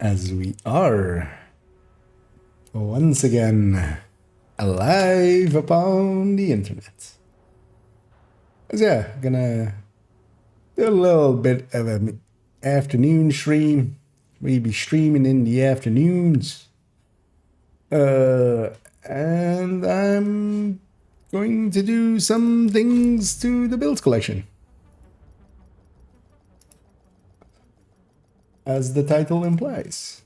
as we are once again alive upon the internet. So yeah, gonna do a little bit of an afternoon stream. Maybe streaming in the afternoons. And I'm going to do some things to the build collection. As the title implies.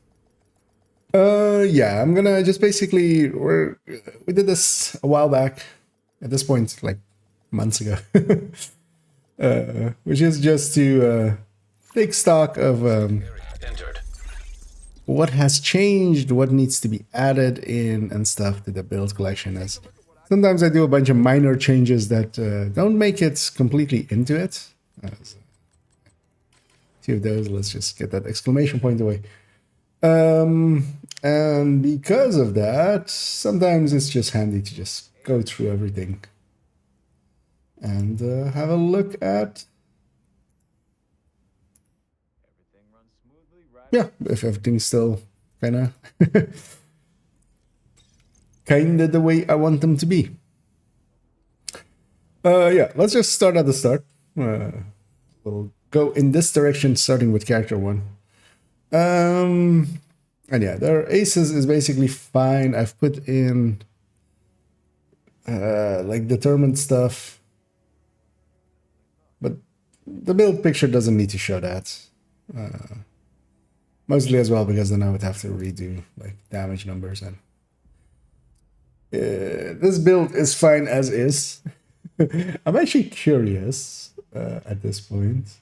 Yeah, I'm gonna just basically, we did this a while back, at this point, like months ago, which is just to take stock of what has changed, what needs to be added in and stuff to the build collection. As sometimes I do a bunch of minor changes that don't make it completely into it. Two of those, let's just get that exclamation point away. And because of that, sometimes it's just handy to just go through everything and have a look at, yeah, if everything's still kind of the way I want them to be. Yeah, let's just start at the start. We'll go in this direction, starting with character 1. And yeah, their aces is basically fine. I've put in like determined stuff, but the build picture doesn't need to show that. Mostly as well because then I would have to redo like damage numbers, and this build is fine as is. I'm actually curious at this point.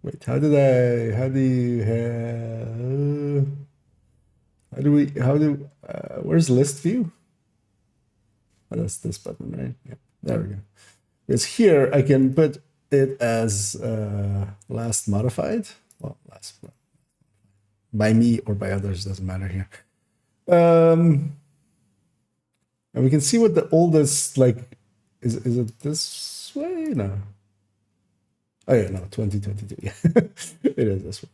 Wait, where's list view? Oh, that's this button, right? Yeah, there we go. Because here I can put it as last modified. Well, last by me or by others, doesn't matter here. And we can see what the oldest, like, is it this way? No. Oh yeah, no, 2022. Yeah, it is this way.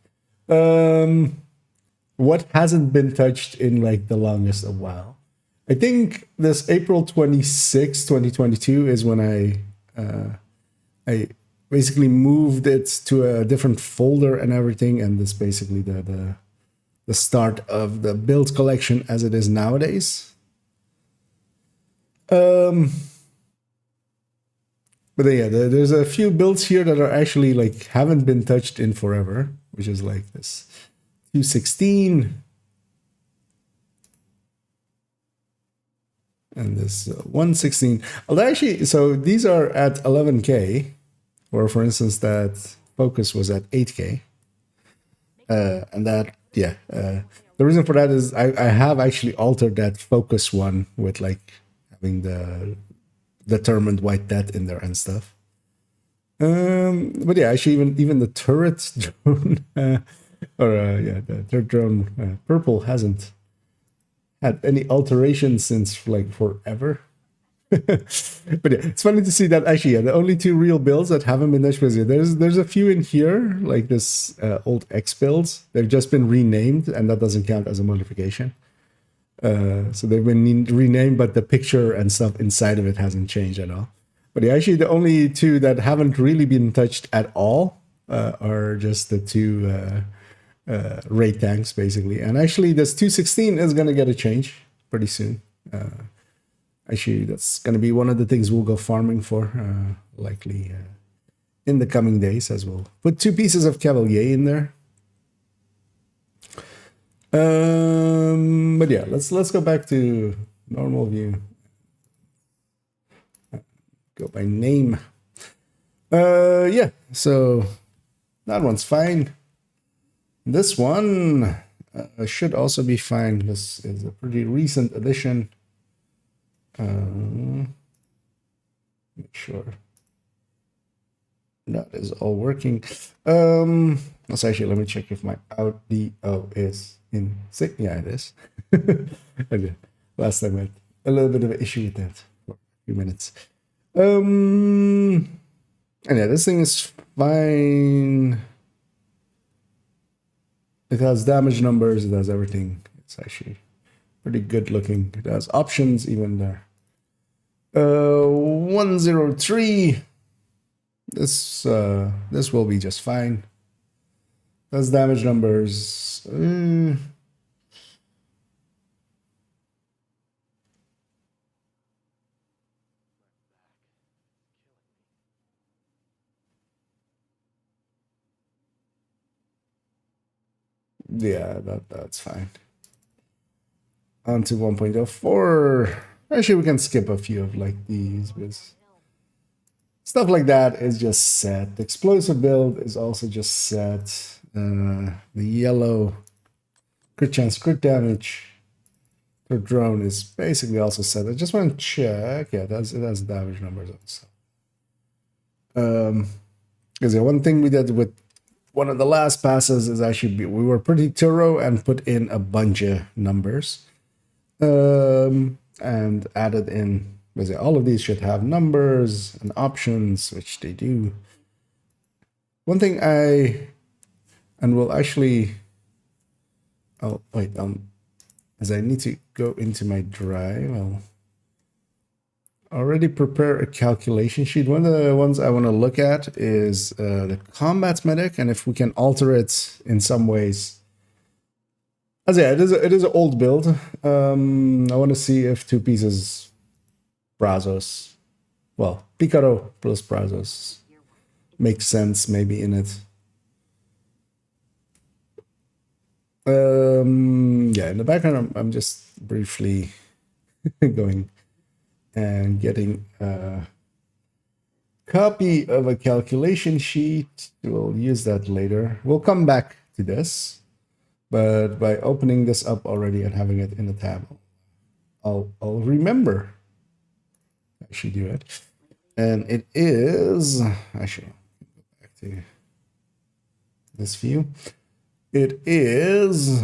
What hasn't been touched in like the longest a while? I think this April 26, 2022 is when I basically moved it to a different folder and everything, and this basically the start of the build collection as it is nowadays. But yeah, there's a few builds here that are actually like haven't been touched in forever, which is like this 216 and this 116. Although actually, so these are at 11K, or for instance, that focus was at 8K. And that, yeah, the reason for that is I have actually altered that focus one with like having the determined white death in there and stuff. But yeah, actually even the turret drone yeah, the turret drone purple hasn't had any alteration since like forever. But yeah, it's funny to see that actually, yeah, the only two real builds that haven't been touched was, yeah, there's a few in here, like this old X builds. They've just been renamed, and that doesn't count as a modification. So they've been renamed, but the picture and stuff inside of it hasn't changed at all. But yeah, actually, the only two that haven't really been touched at all are just the two raid tanks, basically. And actually, this 216 is going to get a change pretty soon. Actually, that's going to be one of the things we'll go farming for, likely in the coming days, as we'll put 2 pieces of Cavalier in there. But yeah, let's go back to normal view. Go by name. Yeah, so that one's fine. This one should also be fine. This is a pretty recent addition. Make sure that is all working. Let's actually, let me check if my audio is in sync. Yeah, it is. Okay. Last time I had a little bit of an issue with that for a few minutes. And yeah, this thing is fine. It has damage numbers, it has everything. It's actually pretty good looking. It has options even there. 103. This will be just fine. That's damage numbers. Yeah, that's fine. On to 1.04. Actually, we can skip a few of like these, because stuff like that is just set. The explosive build is also just set. The yellow crit chance, crit damage for drone is basically also set. I just want to check. Yeah, it has damage numbers also. Because one thing we did with one of the last passes is actually we were pretty thorough and put in a bunch of numbers. And added in, all of these should have numbers and options, which they do. One thing will actually, oh wait, as I need to go into my drive, I'll already prepare a calculation sheet. One of the ones I want to look at is the combat medic, and if we can alter it in some ways. As yeah, it is an old build. I want to see if 2 pieces Brazos, well, Picaro plus Brazos makes sense maybe in it. Yeah, in the background, I'm just briefly going and getting a copy of a calculation sheet. We'll use that later. We'll come back to this. But by opening this up already and having it in the tab, I'll remember. I should do it. And it is, actually, go back to this view. It is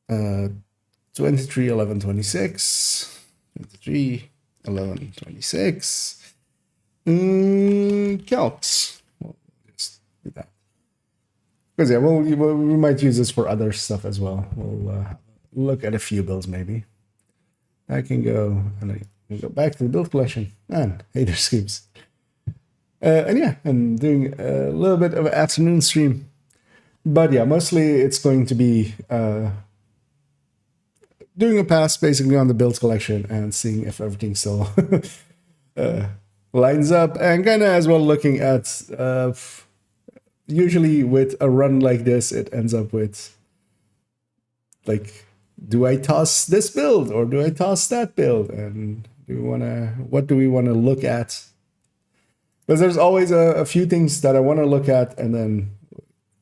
231126. 231126. Calcs. We'll just do that. Because yeah, we might use this for other stuff as well. We'll look at a few builds maybe. I can go and I can go back to the build collection and hater schemes. And yeah, I'm doing a little bit of an afternoon stream. But yeah, mostly it's going to be doing a pass basically on the build collection and seeing if everything still lines up, and kind of as well looking at usually with a run like this, it ends up with like, do I toss this build or do I toss that build? And what do we want to look at? Because there's always a few things that I want to look at, and then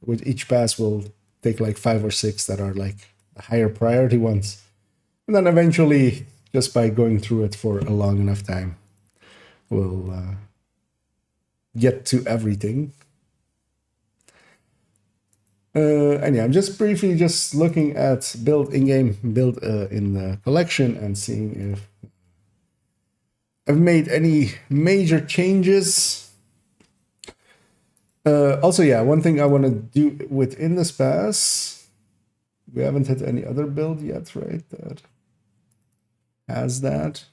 with each pass we'll take like 5 or 6 that are like the higher priority ones. And then eventually, just by going through it for a long enough time, we'll get to everything. And yeah, I'm just briefly just looking at build in-game, build in the collection, and seeing if I've made any major changes. Also, yeah, one thing I want to do within this pass, we haven't hit any other build yet, right? That has that.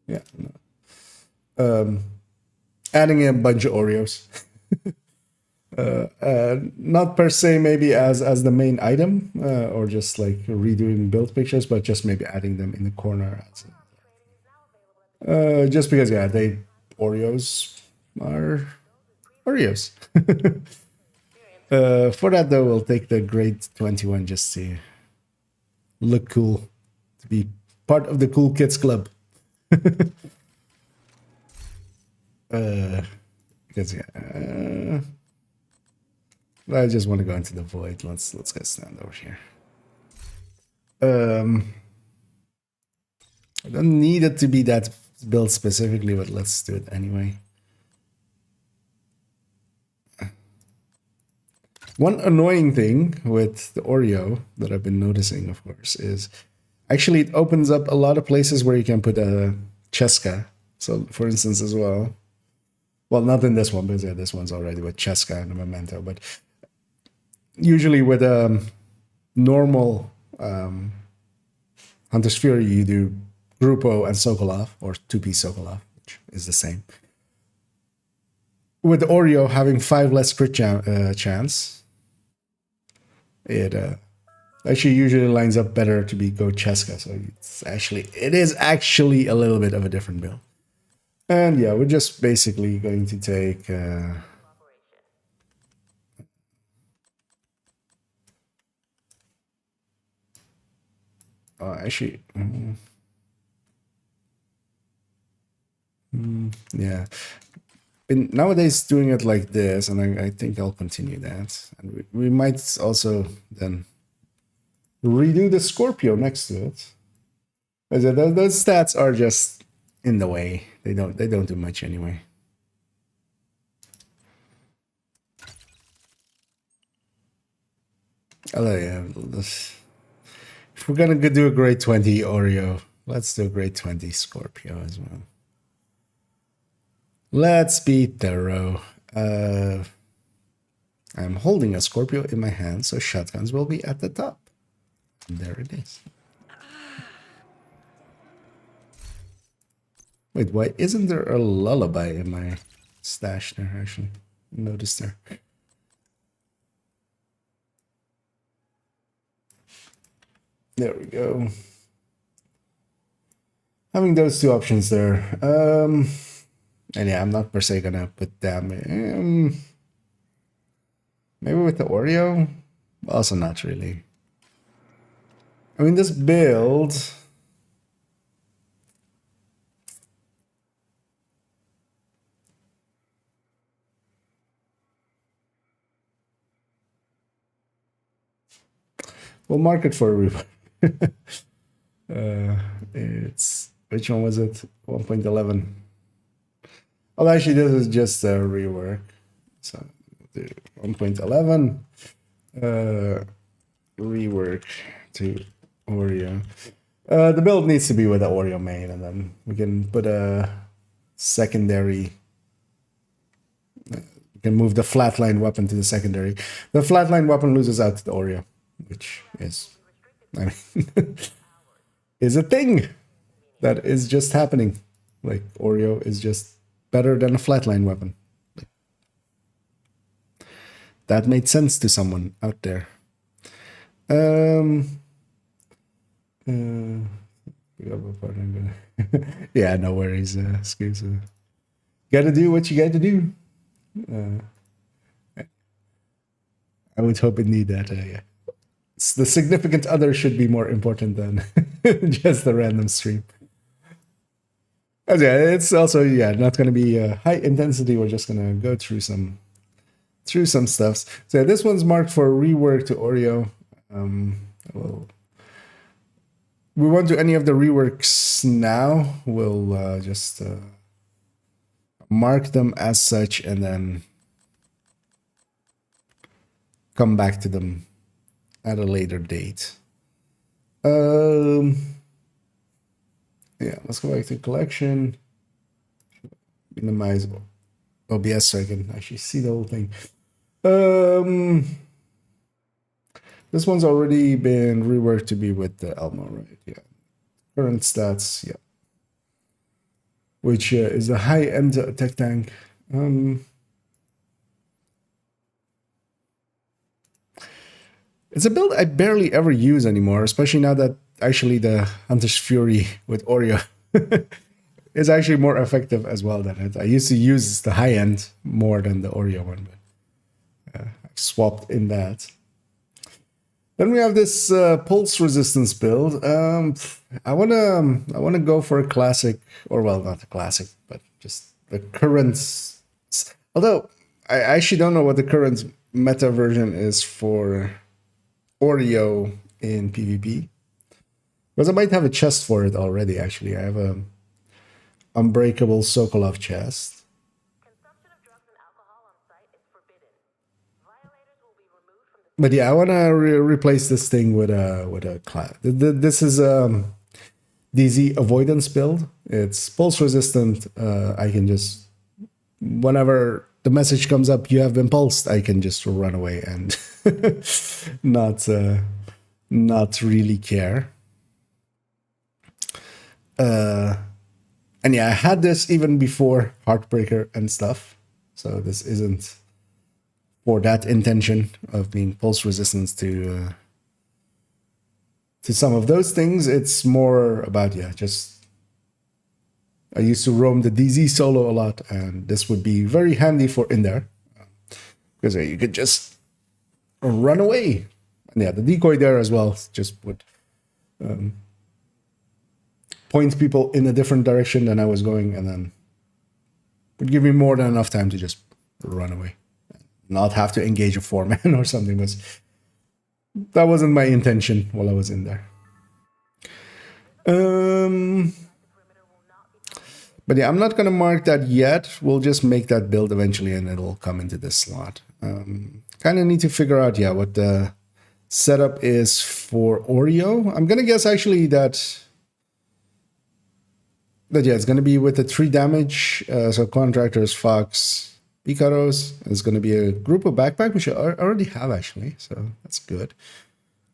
Yeah. No. Adding a bunch of Oreos. Not per se maybe as the main item, or just like redoing build pictures, but just maybe adding them in the corner. Just because, yeah, Oreos are Oreos. For that though, we'll take the grade 21 just to look cool, to be part of the cool kids club. Because yeah. I just want to go into the void. Let's get stand over here. I don't need it to be that build specifically, but let's do it anyway. One annoying thing with the Oreo that I've been noticing, of course, is actually it opens up a lot of places where you can put a Cheska. So, for instance, as well, Well, not in this one, because yeah, this one's already with Cheska and Memento, but usually with normal Hunter's Fury, you do Grupo and Sokolov, or 2-piece Sokolov, which is the same. With Oreo having 5 less crit chance, it actually usually lines up better to be go Cheska. So it is actually a little bit of a different build. And yeah, we're just basically going to take yeah. Been nowadays doing it like this, and I think I'll continue that. And we might also then redo the Scorpio next to it. As those stats are just in the way. They don't do much anyway. Oh yeah, if we're gonna do a grade 20 Oreo, let's do a grade 20 Scorpio as well. Let's be thorough. I'm holding a Scorpio in my hand, so shotguns will be at the top. And there it is. Wait, why isn't there a lullaby in my stash there, actually? Notice there. There we go. Having those two options there. And yeah, I'm not per se gonna put them maybe with the Oreo? Also not really. I mean, this build... We'll mark it for a rework. It's... Which one was it? 1.11. Well, actually, this is just a rework. So, 1.11 rework to Oreo. The build needs to be with the Oreo main, and then we can put a secondary. We can move the flatline weapon to the secondary. The flatline weapon loses out to the Oreo, which is, I mean, is a thing that is just happening. Like, Oreo is just better than a flatline weapon. That made sense to someone out there. Yeah, no worries. Excuse me. Gotta do what you gotta do. I would hope it need that. Yeah. The significant other should be more important than just the random stream. And yeah, it's also not going to be high intensity. We're just going to go through some stuffs. So yeah, this one's marked for rework to Oreo. We won't do any of the reworks now. We'll just mark them as such and then come back to them at a later date. Yeah, let's go back to collection. Minimize OBS so I can actually see the whole thing. This one's already been reworked to be with the Elmo, right? Yeah. Current stats, yeah. Which is a high-end attack tank. It's a build I barely ever use anymore, especially now that actually the Hunter's Fury with Oreo is actually more effective as well than it. I used to use the high end more than the Oreo one, but I swapped in that. Then we have this pulse resistance build. I wanna go for a classic, or well, not a classic, but just the current. Although I actually don't know what the current meta version is for Oreo in PvP. Because I might have a chest for it already, actually. I have a unbreakable Sokolov chest. Consumption of drugs and alcohol on site is forbidden. Violators will be removed from the... But yeah, I want to replace this thing with a class. This is DZ avoidance build. It's pulse resistant. I can just whenever the message comes up, you have been pulsed, I can just run away and not really care. And yeah, I had this even before Heartbreaker and stuff. So this isn't for that intention of being pulse resistance to some of those things. It's more about, yeah, just I used to roam the DZ solo a lot, and this would be very handy for in there because you could just run away. And yeah, the decoy there as well just would point people in a different direction than I was going, and then would give me more than enough time to just run away, not have to engage a 4-man or something. That wasn't my intention while I was in there. But yeah, I'm not going to mark that yet. We'll just make that build eventually, and it'll come into this slot. Kind of need to figure out, yeah, what the setup is for Oreo. I'm going to guess actually that yeah, it's going to be with the 3 damage. So Contractors, Fox, Picaros. It's going to be a group of backpack, which I already have actually. So that's good.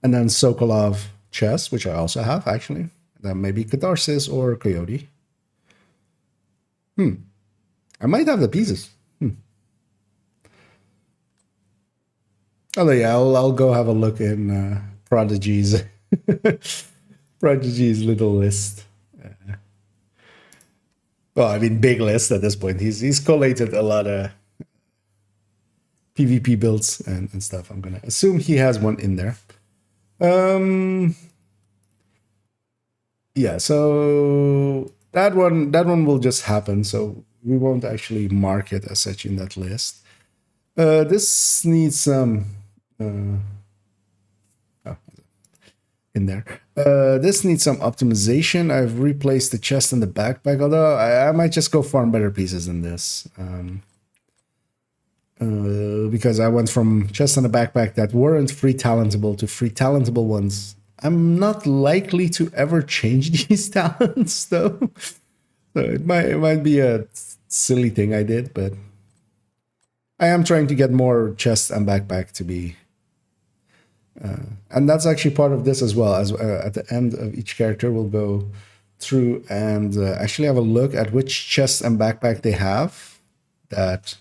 And then Sokolov chest, which I also have actually. Then maybe Catharsis or Coyote. I might have the pieces. Oh yeah, I'll go have a look in Prodigy's little list. Well, I mean, big list at this point. He's collated a lot of PvP builds and stuff. I'm gonna assume he has one in there. Yeah, so that one will just happen. So we won't actually mark it as such in that list. This needs some in there. This needs some optimization. I've replaced the chest and the backpack, although I might just go farm better pieces than this. Because I went from chest and a backpack that weren't free talentable to free talentable ones. I'm not likely to ever change these talents though. So it might be a silly thing I did, but I am trying to get more chest and backpack to be and that's actually part of this as well. As at the end of each character, we'll go through and actually have a look at which chest and backpack they have that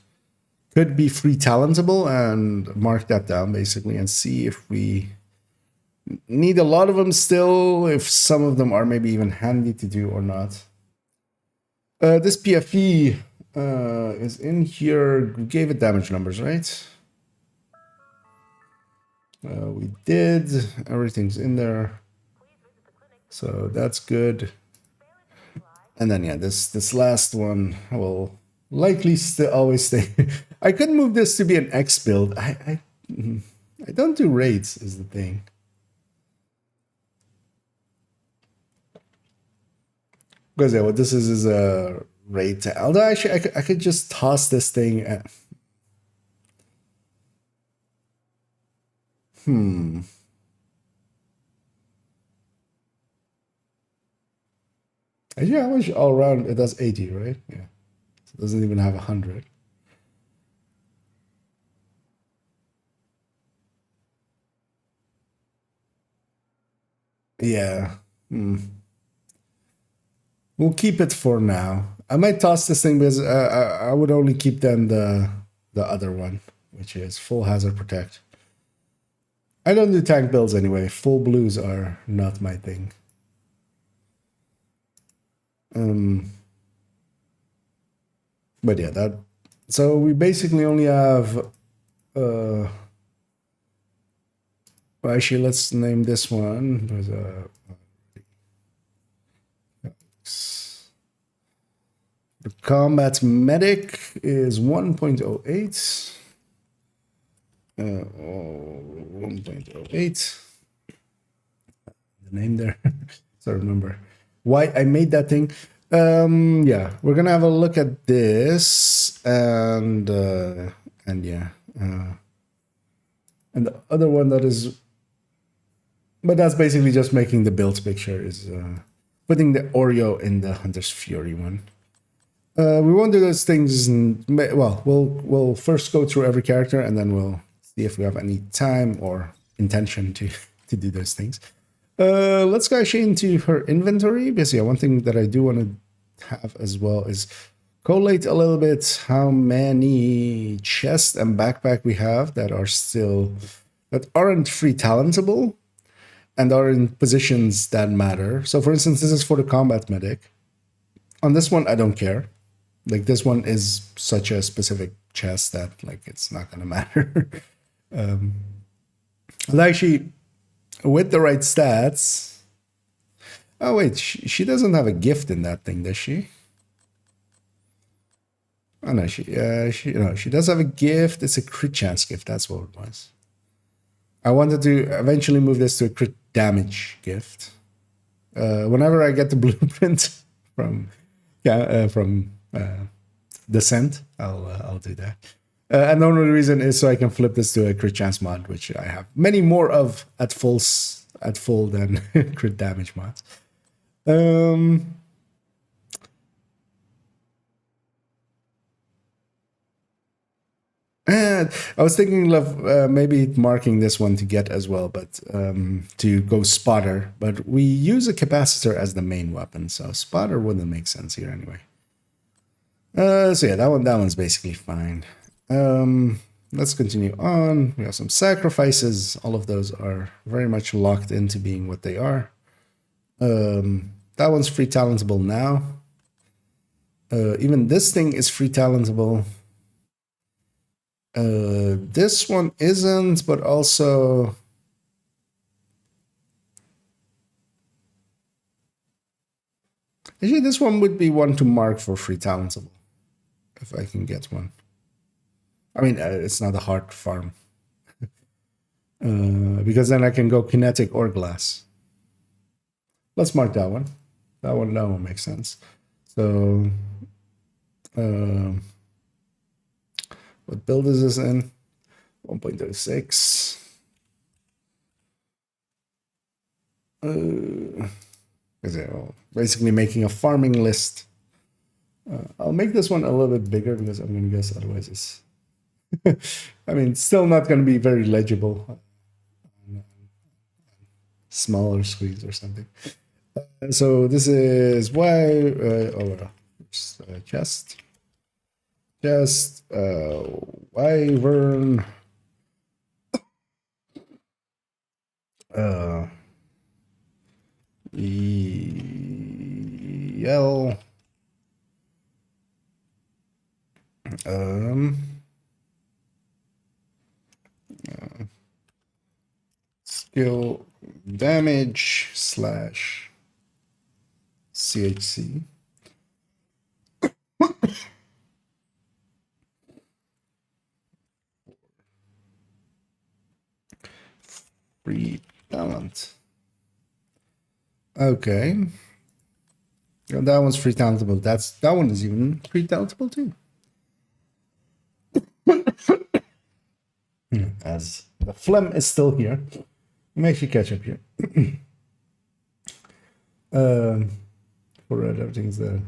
could be free talentable and mark that down basically and see if we need a lot of them still, if some of them are maybe even handy to do or not. This PFE is in here. We gave it damage numbers, right? We did. Everything's in there, so that's good. And then yeah, this last one will likely still always stay. I could move this to be an X build. I don't do raids is the thing. Because yeah, what this is a raid. Although actually I could just toss this thing at. Actually, how much all around? It does 80, right? Yeah. So it doesn't even have 100. Yeah. We'll keep it for now. I might toss this thing because I would only keep then the other one, which is full hazard protect. I don't do tank builds anyway. Full blues are not my thing. But yeah, that. So we basically only have. Well, actually, let's name this one. There's the combat medic is 1.08. 1.08. The name there. So remember why I made that thing. Yeah, we're gonna have a look at this and yeah, and the other one that is, but that's basically just making the build picture is putting the Oreo in the Hunter's Fury one. We won't do those things. Well, we'll first go through every character, and then we'll see if we have any time or intention to do those things. Let's go actually into her inventory, because yeah, one thing that I do want to have as well is collate a little bit how many chest and backpack we have that aren't free talentable and are in positions that matter. So for instance, this is for the combat medic. On this one, I don't care. Like, this one is such a specific chest that like it's not gonna matter. But actually, with the right stats. Oh wait, she doesn't have a gift in that thing, does she? Oh no, she does have a gift. It's a crit chance gift. That's what it was. I wanted to eventually move this to a crit damage gift. Whenever I get the blueprint from Descent, I'll do that. And the only reason is so I can flip this to a crit chance mod, which I have many more of at full than crit damage mods. And I was thinking of maybe marking this one to get as well, but to go spotter. But we use a capacitor as the main weapon, so spotter wouldn't make sense here anyway. So yeah, that one's basically fine. Let's continue on. We have some sacrifices. All of those are very much locked into being what they are. That one's free talentable now. Even this thing is free talentable. This one isn't, but also actually this one would be one to mark for free talentable if I can get one. I mean, it's not a hard farm because then I can go kinetic or glass. Let's mark that one. That one makes sense. So, what build is this in? 1.06. Basically making a farming list. I'll make this one a little bit bigger because I'm going to guess otherwise it's I mean, still not going to be very legible. Smaller squeeze or something. So this is chest. Wyvern. EL. Skill damage / CHC. Free talent. Okay. And that one's free talentable. That one is even free talentable too. As the phlegm is still here. Makes you catch up here. For everything's there.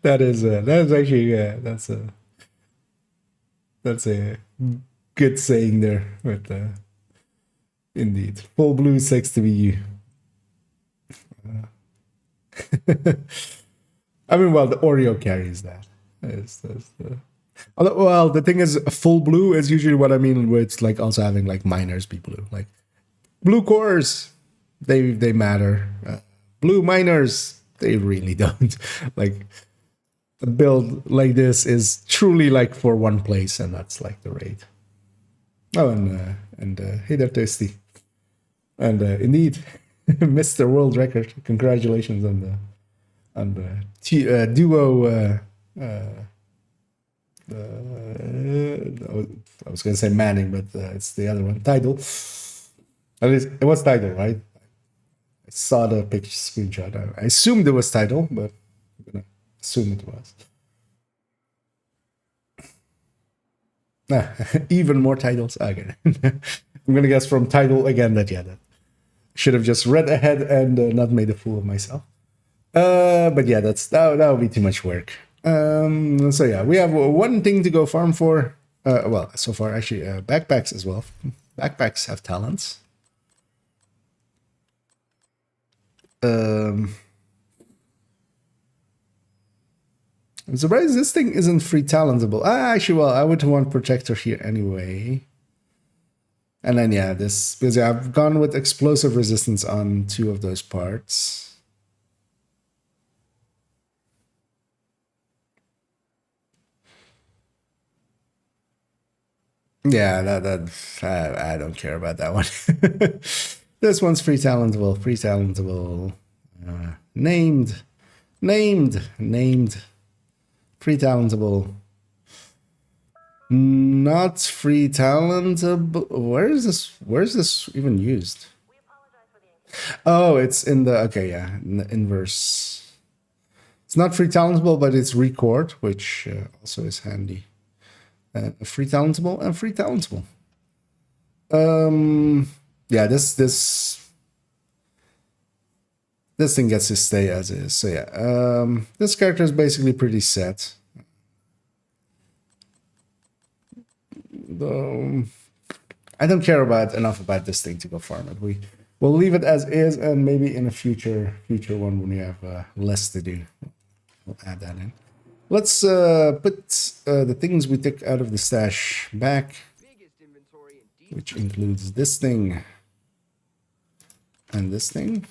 That's actually that's a good saying there. But indeed, full blue sex to be you. I mean, well, the Oreo carries that. Well, the thing is, full blue is usually what I mean with like also having like miners be blue. Like blue cores, they matter. Blue miners, they really don't. Like a build like this is truly like for one place, and that's like the raid. Oh, and hey there, Tasty. And indeed, Mr. World Record. Congratulations on the duo. I was going to say Manning, but it's the other one. Tidal. At least it was Tidal, right? I saw the picture screenshot. I assumed it was Tidal, but I'm going to assume it was. Even more titles. Okay. I'm going to guess from Tidal again that, yeah, Should have just read ahead and not made a fool of myself. But yeah, that would be too much work. So yeah, we have one thing to go farm for. Well, so far actually, backpacks as well. Backpacks have talents. I'm surprised this thing isn't free talentable. Actually, well, I would want protector here anyway. And then yeah, this, because I've gone with explosive resistance on 2 of those parts. Yeah, I don't care about that one. This one's free talentable. Named. Free talentable. Not free talentable. Where is this even used? Oh, it's in the, okay, yeah, in the inverse. It's not free talentable, but it's record, which also is handy. Free talentable and free talentable. Yeah, this thing gets to stay as is. So yeah, this character is basically pretty set. Though I don't care enough about this thing to go farm it. We'll leave it as is, and maybe in a future one when we have less to do, we'll add that in. Let's put the things we took out of the stash back, which includes this thing and this thing.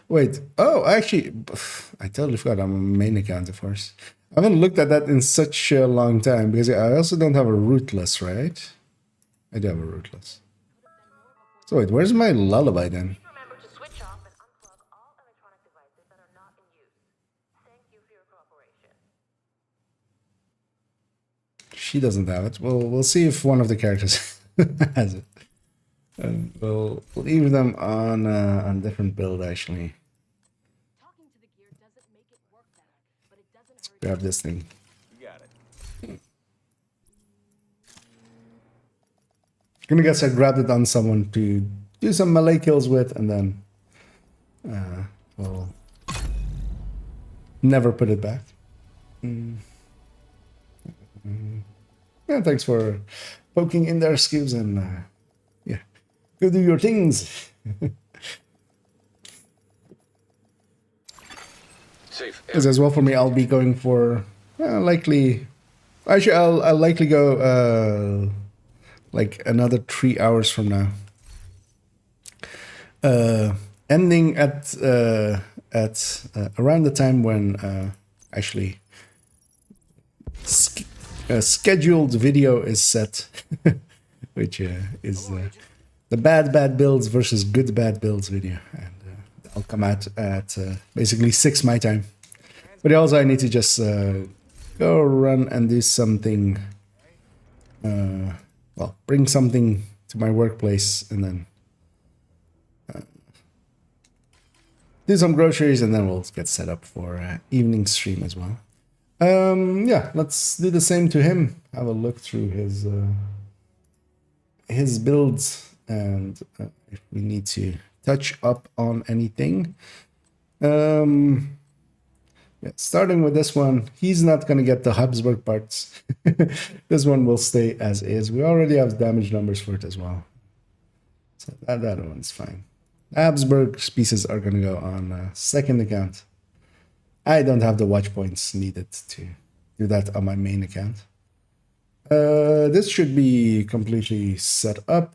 Wait, oh, actually, I totally forgot I'm on main account, of course. I haven't looked at that in such a long time, because I also don't have a rootless, right? I do have a rootless. So wait, where's my lullaby then? She doesn't have it. Well, we'll see if one of the characters has it. We'll leave them on different build actually. Let's grab this thing. You got it. I'm gonna guess I grabbed it on someone to do some melee kills with, and then we'll never put it back. Yeah, thanks for poking in there, Scoops, and yeah, go do your things. Safe. As well for me, I'll be going for likely. Actually, I'll likely go like another 3 hours from now. Ending at around the time when actually a scheduled video is set, which is the bad builds versus good bad builds video, and I'll come out at basically 6 my time. But also I need to just go run and do something, well, bring something to my workplace, and then do some groceries, and then we'll get set up for evening stream as well. Yeah, let's do the same to him. Have a look through his builds, and if we need to touch up on anything. Yeah, starting with this one, he's not going to get the Habsburg parts. This one will stay as is. We already have damage numbers for it as well, so that one's fine. Habsburg pieces are going to go on second account. I don't have the watch points needed to do that on my main account. This should be completely set up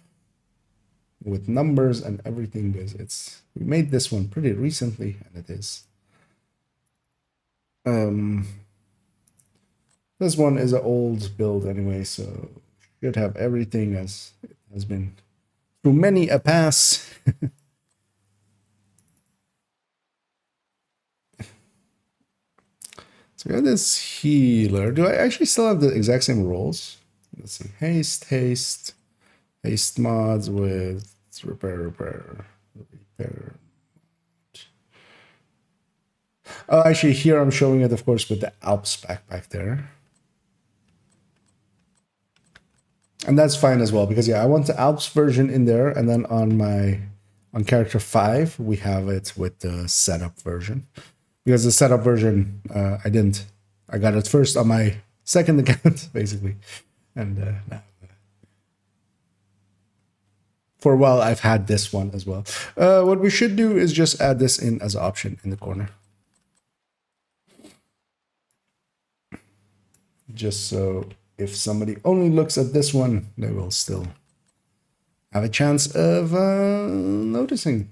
with numbers and everything, because we made this one pretty recently, and it is. This one is an old build anyway, so should have everything as it has been through many a pass. So we got this healer. Do I actually still have the exact same roles? Let's see. Haste mods with repair. Oh, actually, here I'm showing it, of course, with the Alps backpack there. And that's fine as well, because yeah, I want the Alps version in there, and then on character 5 we have it with the setup version, because the setup version I got it first on my second account basically, and for a while I've had this one as well. What we should do is just add this in as an option in the corner, just so if somebody only looks at this one, they will still have a chance of noticing.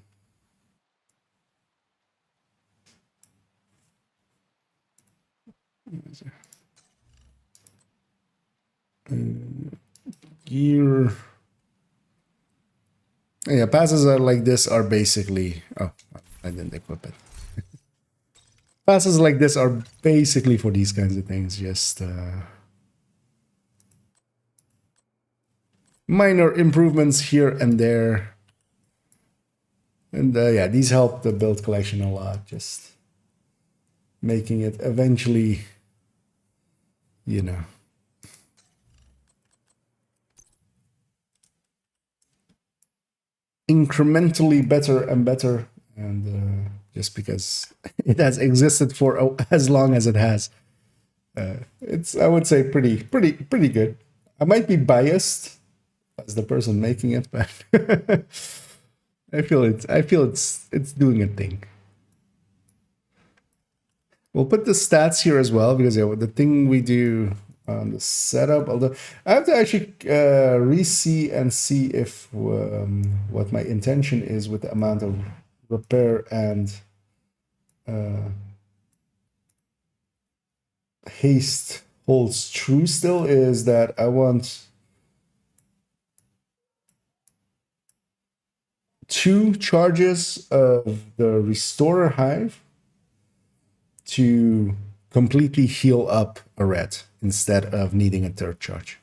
Gear. Yeah, passes are like this are basically... Oh, I didn't equip it. Passes like this are basically for these kinds of things, just minor improvements here and there. And yeah, these help the build collection a lot, just making it eventually, you know, incrementally better and better. And just because it has existed for as long as it has, it's, I would say, pretty good. I might be biased as the person making it, but I feel it's doing a thing. We'll put the stats here as well, because yeah, the thing we do on the setup, although I have to actually re-see and see if what my intention is with the amount of repair and haste holds true still, is that I want 2 charges of the Restorer Hive to completely heal up a red instead of needing a 3rd charge.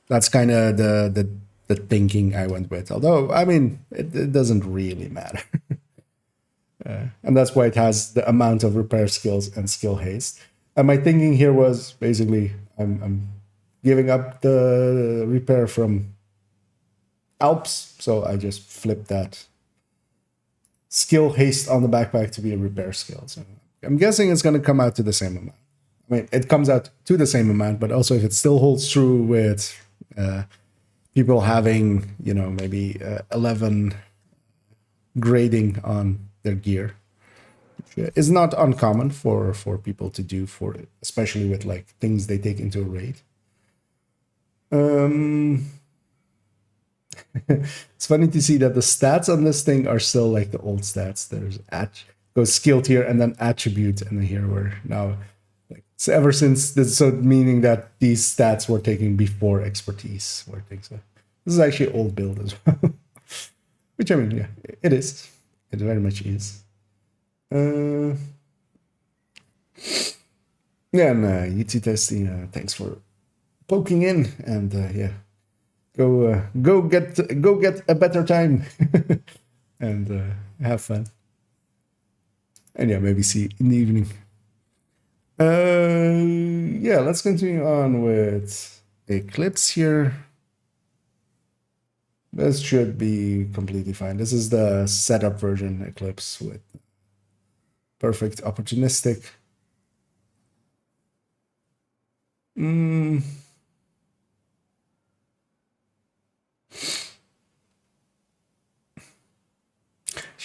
That's kind of the thinking I went with. Although, I mean, it doesn't really matter. And that's why it has the amount of repair skills and skill haste. And my thinking here was basically I'm giving up the repair from Alps, so I just flipped that skill haste on the backpack to be a repair skill. So I'm guessing it's going to come out to the same amount. I mean, it comes out to the same amount, but also if it still holds true with people having, you know, maybe 11 grading on their gear, which is not uncommon for people to do, for it, especially with like things they take into a raid. It's funny to see that the stats on this thing are still like the old stats. There's goes skill tier and then attribute, and then here we're now like, so ever since this, so meaning that these stats were taken before expertise were taken. So this is actually old build as well, which I mean, yeah, it is. It very much is. Yeah, and UT testing. Thanks for poking in, and yeah. Go get a better time and have fun. And yeah, maybe see you in the evening. Yeah, let's continue on with Eclipse here. This should be completely fine. This is the setup version Eclipse with perfect opportunistic.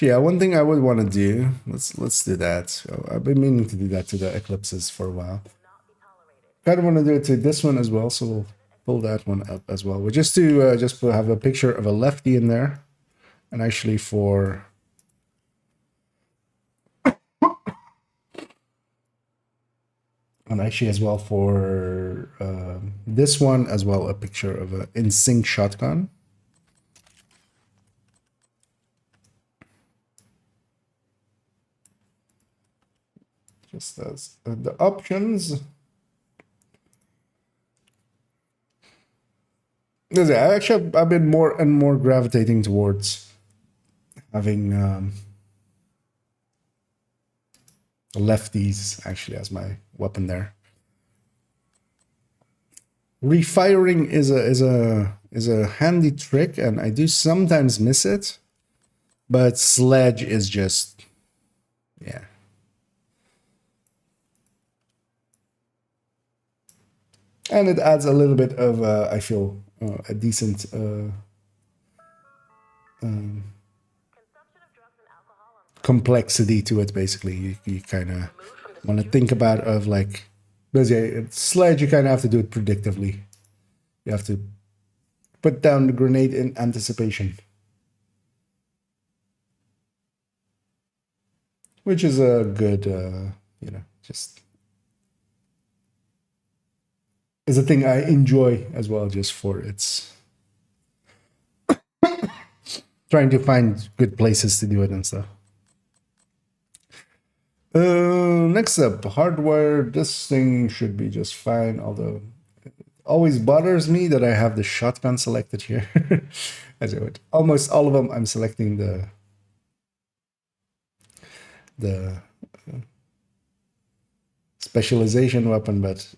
Yeah, one thing I would want to do, let's do that. I've been meaning to do that to the Eclipses for a while. Kind of want to do it to this one as well, so we'll pull that one up as well. We're just to just have a picture of a lefty in there, and actually for and actually as well for this one as well, a picture of a in sync shotgun. Just as the options. Actually, I've been more and more gravitating towards having lefties actually as my weapon there. refiring is a handy trick, and I do sometimes miss it. But sledge is just, yeah. And it adds a little bit of, I feel, a decent complexity to it. Basically, you kind of want to think about of like, because yeah, sledge, you kind of have to do it predictively. You have to put down the grenade in anticipation, which is a good, just is a thing I enjoy as well, just for its trying to find good places to do it and stuff. Next up, hardware. This thing should be just fine, although it always bothers me that I have the shotgun selected here. As I would, almost all of them, I'm selecting the specialization weapon, but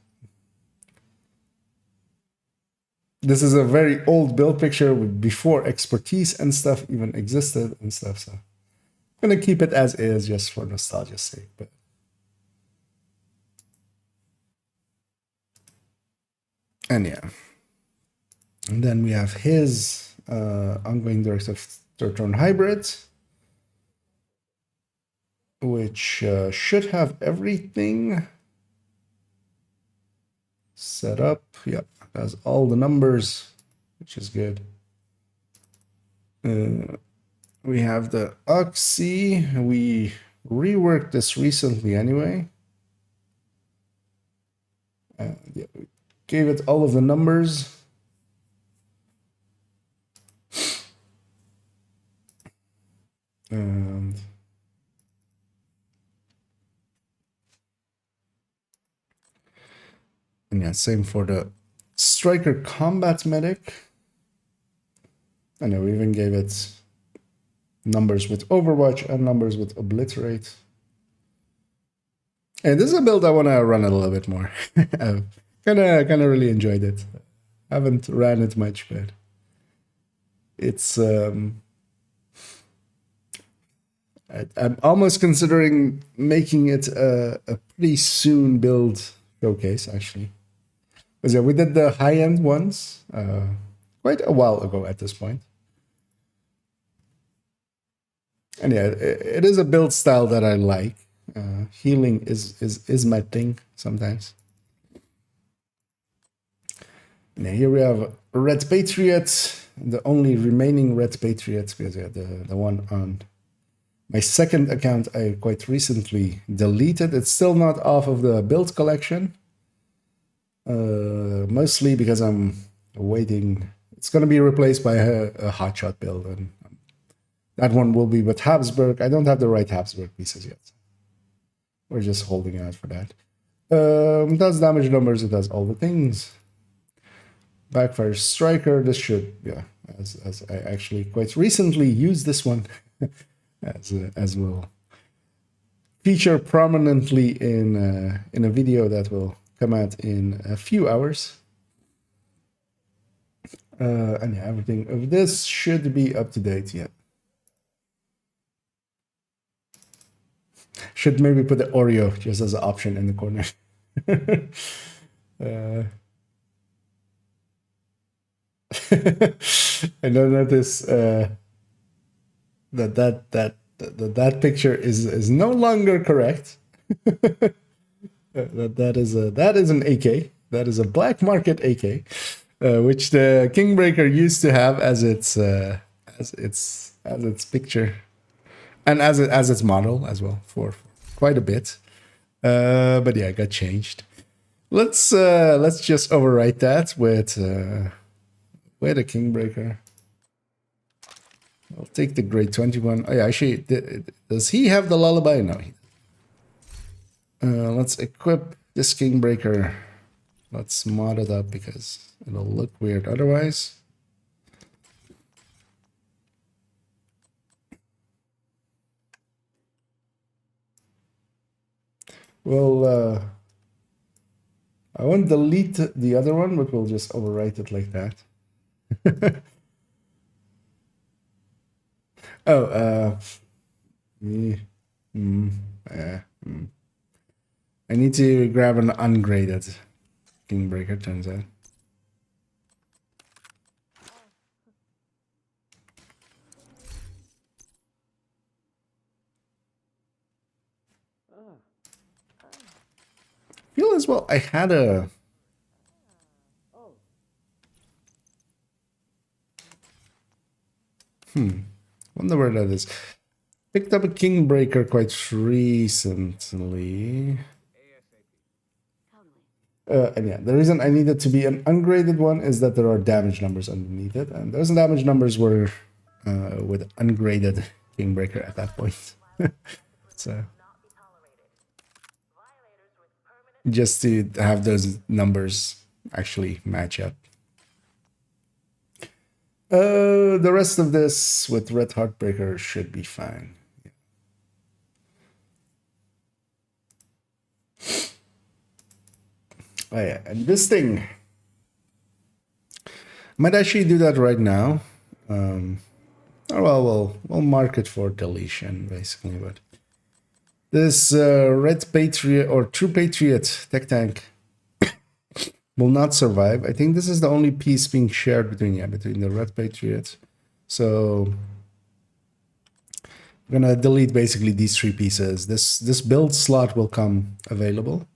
this is a very old build picture with before expertise and stuff even existed and stuff, so I'm gonna keep it as is just for nostalgia's sake. But and yeah, and then we have his ongoing directive third-turn hybrid, which should have everything set up. Yep, has all the numbers, which is good. We have the Oxy. We reworked this recently anyway. Yeah, we gave it all of the numbers. And yeah, same for the Striker Combat Medic. I know we even gave it numbers with Overwatch and numbers with Obliterate. And this is a build I want to run a little bit more. I've kind of really enjoyed it. Haven't ran it much, but it's I'm almost considering making it a pretty soon build showcase, actually. Because yeah, we did the high-end ones quite a while ago at this point. And yeah, it is a build style that I like. Healing is my thing sometimes. And here we have Red Patriot, the only remaining Red Patriot, because yeah, the one on my second account I quite recently deleted. It's still not off of the build collection. Mostly because I'm waiting. It's going to be replaced by a hotshot build, and that one will be with Habsburg. I don't have the right Habsburg pieces yet. We're just holding out for that. It does damage numbers. It does all the things. Backfire Striker. This should, yeah, as I actually quite recently used this one, as will feature prominently in a video that will come out in a few hours. And yeah, everything of this should be up to date yet. Should maybe put the Oreo just as an option in the corner. I don't notice that picture is no longer correct. that is an AK. That is a black market AK, which the Kingbreaker used to have as its picture, and as its model as well for quite a bit. But yeah, it got changed. Let's just overwrite that with a Kingbreaker. I'll take the grade 21. Oh yeah, actually, does he have the lullaby? No. Let's equip this Kingbreaker. Let's mod it up because it'll look weird otherwise. We'll I won't delete the other one, but we'll just overwrite it like that. Oh, mm, I need to grab an ungraded Kingbreaker, turns out. I feel as well I had a... wonder where that is. Picked up a Kingbreaker quite recently. And yeah, the reason I need it to be an ungraded one is that there are damage numbers underneath it, and those damage numbers were with ungraded Kingbreaker at that point. So just to have those numbers actually match up. The rest of this with Red Heartbreaker should be fine. Oh yeah, and this thing, might actually do that right now. Oh well, we'll mark it for deletion basically, but this Red Patriot or True Patriot tech tank will not survive. I think this is the only piece being shared between the Red Patriot. So I'm gonna delete basically these three pieces. This build slot will come available.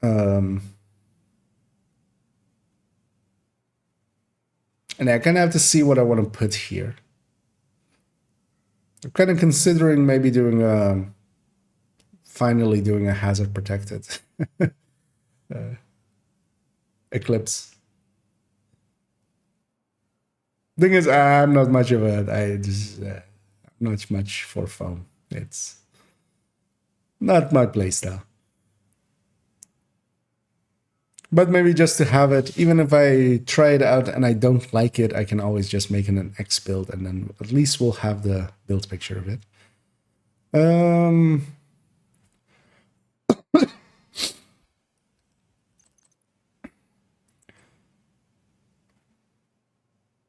And I kind of have to see what I want to put here. I'm kind of considering maybe doing finally doing a hazard protected Eclipse. Thing is, I'm not much of not much for foam. It's not my playstyle. But maybe just to have it, even if I try it out and I don't like it, I can always just make it an X build, and then at least we'll have the build picture of it.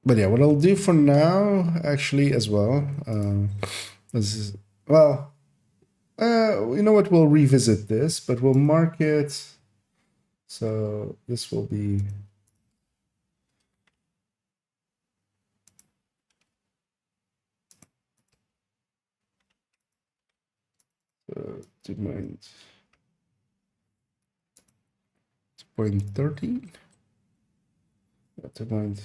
But yeah, what I'll do for now, actually, as well, this is, well, you know what, we'll revisit this, but we'll mark it. So this will be... to mind 2.13. To mind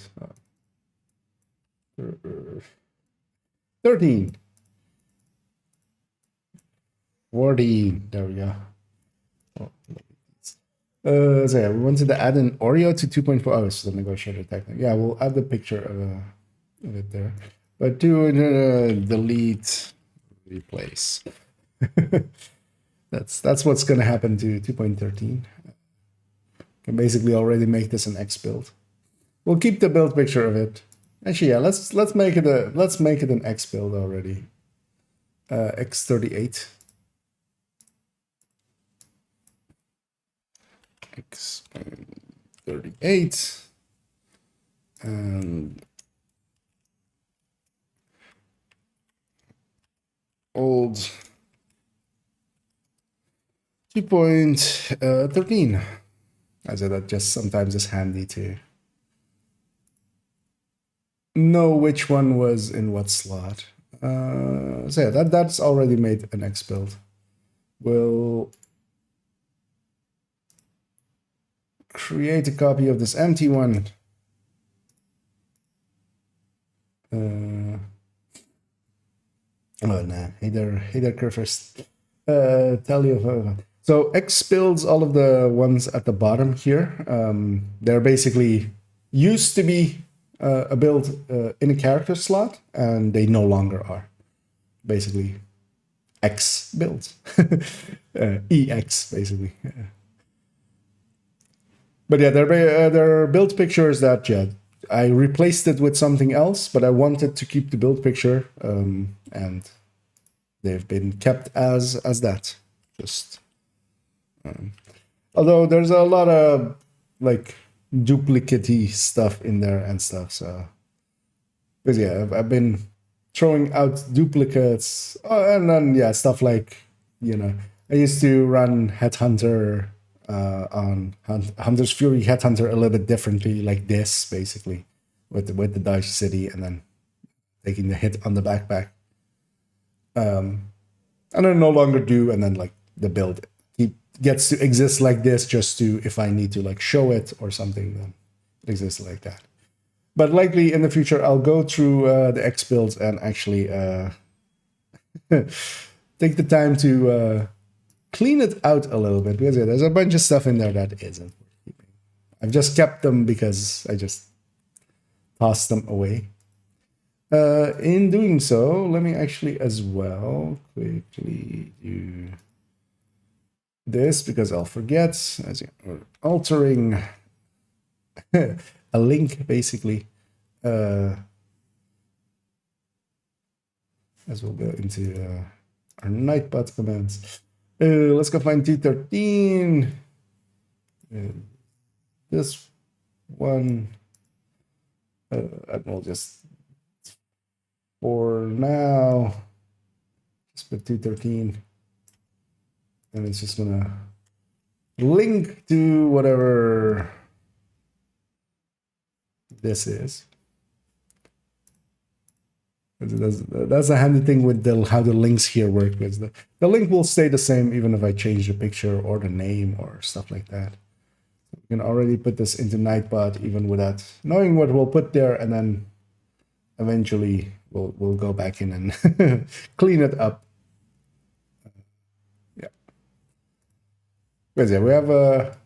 13. 14. There we go. So yeah, we wanted to add an Oreo to 2.4. Oh, it's the negotiator technique. Yeah, we'll add the picture of it there. But do delete, replace. That's what's going to happen to 2.13. Can basically already make this an X build. We'll keep the build picture of it. Actually, yeah, let's make it an X build already. X38. X38 and old 2.13. I said that just sometimes is handy to know which one was in what slot. So yeah, that's already made an X build. We'll create a copy of this empty one. Oh no, Hader Curfirst. Tell you. So X builds all of the ones at the bottom here. They're basically used to be a build in a character slot, and they no longer are. Basically, X builds. EX, basically. But yeah, there are build pictures that, yeah, I replaced it with something else, but I wanted to keep the build picture, and they've been kept as that. Just Although there's a lot of like duplicate-y stuff in there and stuff. So, because yeah, I've been throwing out duplicates, and then yeah, stuff like, you know, I used to run Headhunter on Hunter's Fury Headhunter a little bit differently, like this basically, with the Dash City, and then taking the hit on the backpack. And I no longer do, and then like the build gets to exist like this, just to, if I need to like show it or something, then it exists like that. But likely in the future, I'll go through the X builds and actually take the time to clean it out a little bit, because yeah, there's a bunch of stuff in there that isn't worth keeping. I've just kept them because I just tossed them away. In doing so, let me actually as well quickly do this, because I'll forget, as we're altering a link basically, as we'll go into our Nightbot commands. Let's go find 213. This one, and we'll just, for now, just put 213, and it's just gonna link to whatever this is. That's a handy thing with how the links here work, because the link will stay the same even if I change the picture or the name or stuff like that. You can already put this into Nightbot even without knowing what we'll put there, and then eventually we'll go back in and clean it up. Yeah. Because yeah, we have a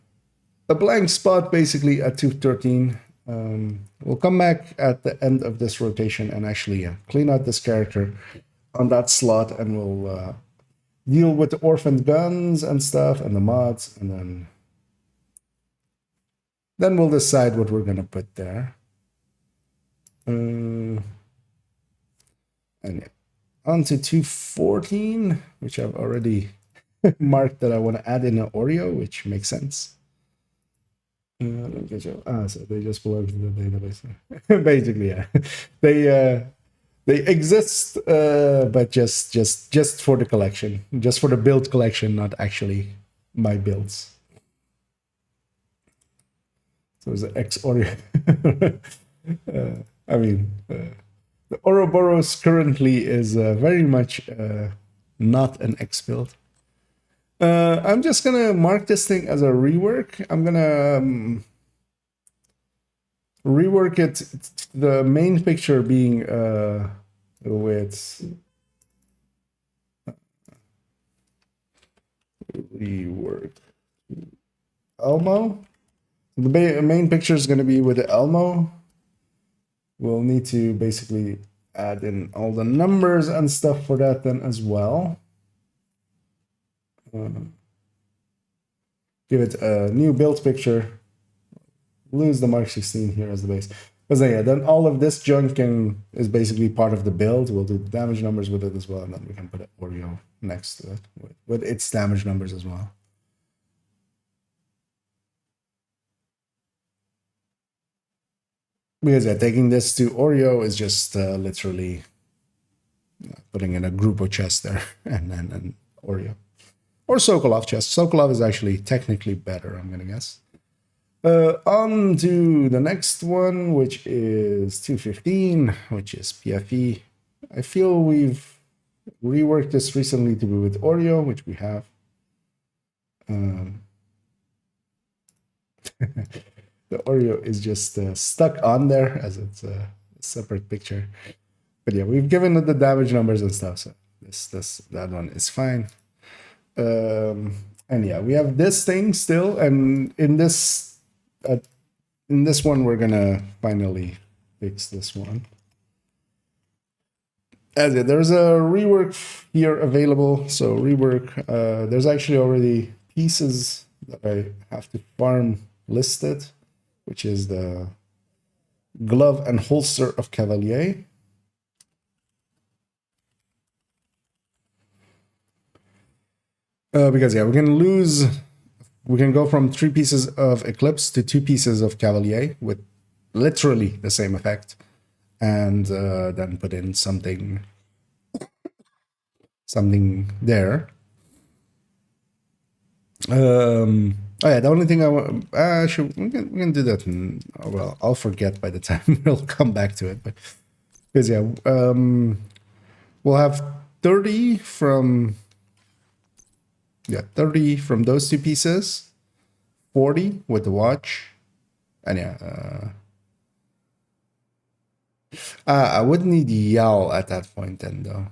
blank spot basically at 213. We'll come back at the end of this rotation and actually clean out this character on that slot, and we'll deal with the orphaned guns and stuff and the mods, and then we'll decide what we're gonna put there. And yeah, on to 214, which I've already marked that I want to add in an Oreo, which makes sense. So they just belong to the database. Basically, yeah. They exist, but just for the collection, just for the build collection, not actually my builds. So it's an X Oreo. I mean, the Ouroboros currently is very much not an X build. I'm just gonna mark this thing as a rework. I'm gonna rework it, the main picture being with rework Elmo. The main picture is gonna be with the Elmo. We'll need to basically add in all the numbers and stuff for that then as well. Give it a new build picture. Lose the Mark 16 here as the base. Because yeah, then all of this junk is basically part of the build. We'll do damage numbers with it as well, and then we can put an Oreo next to it with its damage numbers as well. Because yeah, taking this to Oreo is just literally putting in a group of chests there, and then an Oreo. Or Sokolov chest. Sokolov is actually technically better, I'm gonna guess. On to the next one, which is 215, which is PFE. I feel we've reworked this recently to be with Oreo, which we have. The Oreo is just stuck on there as it's a separate picture. But yeah, we've given it the damage numbers and stuff, so that one is fine. And yeah, we have this thing still, and in this one we're gonna finally fix this one. As it, there's a rework here available. So rework, there's actually already pieces that I have to farm listed, which is the glove and holster of Cavalier. Because yeah, we're gonna lose we can go from 3 pieces of Eclipse to 2 pieces of Cavalier with literally the same effect, and then put in something there. Oh yeah, the only thing I want, we can do that. Well, I'll forget by the time we'll come back to it. But because yeah, we'll have 30 from 30 from those 2 pieces, 40 with the watch, and yeah, I would need Yao at that point then though.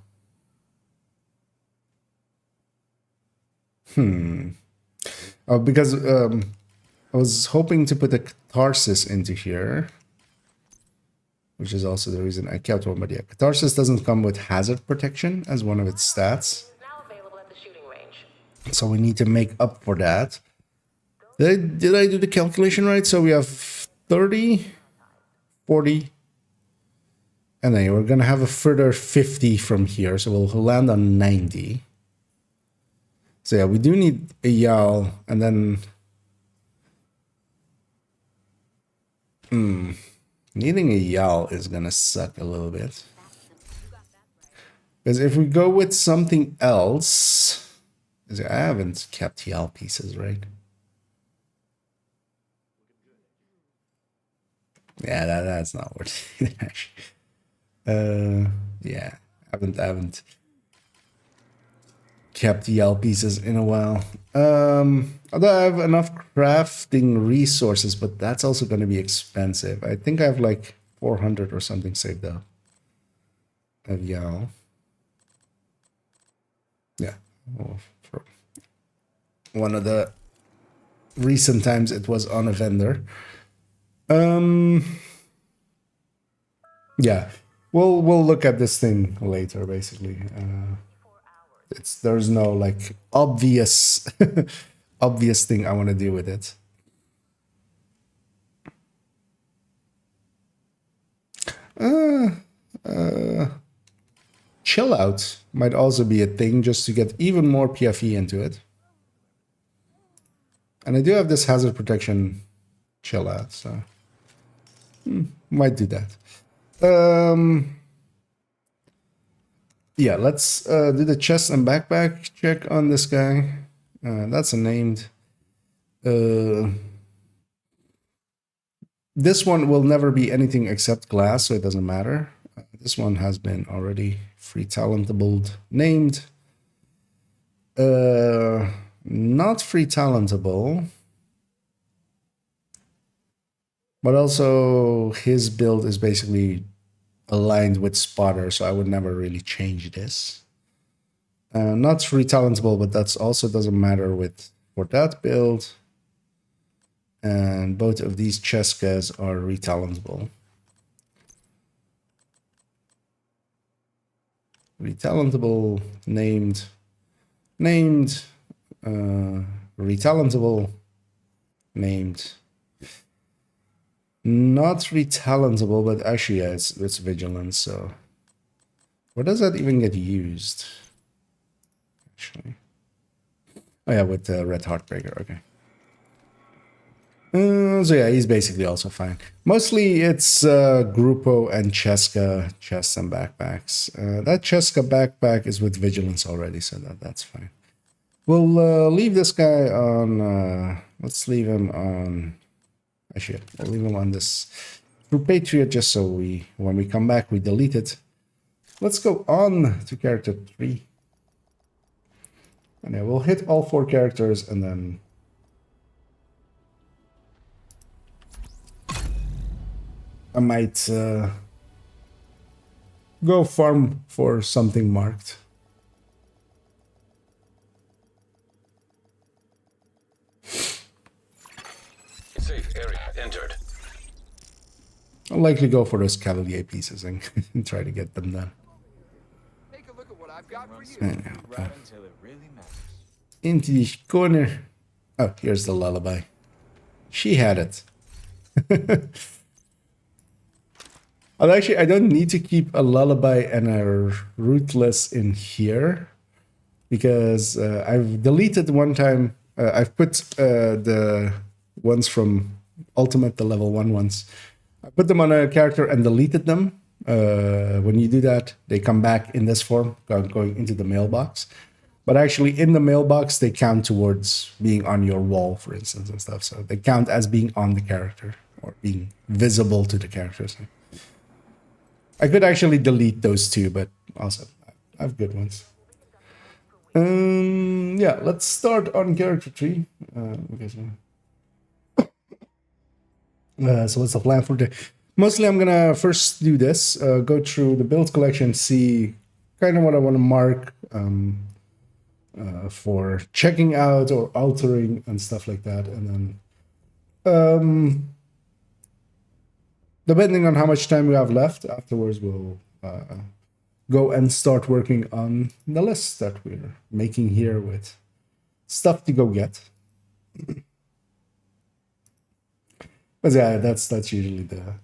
Because I was hoping to put a Catharsis into here, which is also the reason I kept one. But yeah, Catharsis doesn't come with hazard protection as one of its stats. So we need to make up for that. Did I do the calculation right? So we have 30, 40, and then we're going to have a further 50 from here. So we'll land on 90. So yeah, we do need a Yao, and then needing a Yao is gonna suck a little bit. Because if we go with something else, I haven't kept Yao pieces, right? Yeah, that's not worth it actually. Yeah, I haven't kept Yao pieces in a while. Although I have enough crafting resources, but that's also going to be expensive. I think I have like 400 or something saved up of Yao. Yeah, well, for one of the recent times it was on a vendor. Yeah, we'll look at this thing later. Basically, there's no like obvious obvious thing I want to do with it. Chill out might also be a thing, just to get even more PFE into it. And I do have this hazard protection chill out, so might do that. Yeah, let's do the chest and backpack check on this guy. That's a named. This one will never be anything except glass, so it doesn't matter. This one has been already free talentable named. Not free talentable. But also his build is basically aligned with Spotter, so I would never really change this. Not free talentable, but that's also doesn't matter for that build. And both of these Cheskas are retalentable. Retalentable, named, retalentable, named. Not retalentable, but actually, yeah, it's vigilance. So, where does that even get used? Actually, oh yeah, with the Red Heartbreaker. Okay. So yeah, he's basically also fine. Mostly it's Grupo and Cheska chests and backpacks. That Cheska backpack is with vigilance already, so that's fine. We'll leave this guy on. Let's leave him on. Actually, I'll leave him on this True Patriot just so when we come back, we delete it. Let's go on to character 3. And yeah, we'll hit all 4 characters and then I might go farm for something marked. Safe area entered. I'll likely go for those Cavalier pieces and try to get them done. Take a look at what I've got for you. Right until it really matters. Into the corner. Oh, here's the lullaby. She had it. Actually, I don't need to keep a lullaby and a rootless in here because I've deleted one time I've put the ones from Ultimate, the level 1 ones. I put them on a character and deleted them. When you do that, they come back in this form, going into the mailbox. But actually, in the mailbox, they count towards being on your wall, for instance, and stuff. So they count as being on the character or being visible to the characters. I could actually delete those two, but also I have good ones. Yeah, let's start on character tree. So what's the plan for today? Mostly I'm gonna first do this, go through the build collection, see kind of what I want to mark for checking out or altering and stuff like that. And then depending on how much time we have left, afterwards we'll go and start working on the list that we're making here with stuff to go get. But yeah, that's usually the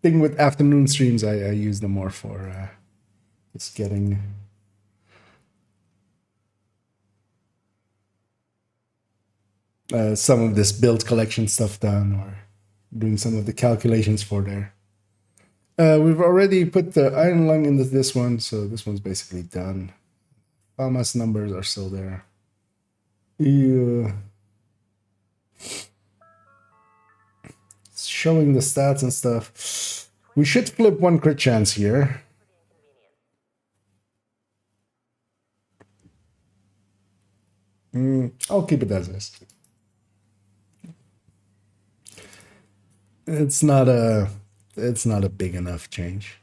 thing with afternoon streams. I use them more for just getting some of this build collection stuff done or doing some of the calculations for there. We've already put the iron lung into this one, so this one's basically done. Almas numbers are still there. Yeah. It's showing the stats and stuff. We should flip one crit chance here. I'll keep it as is. It's not a big enough change.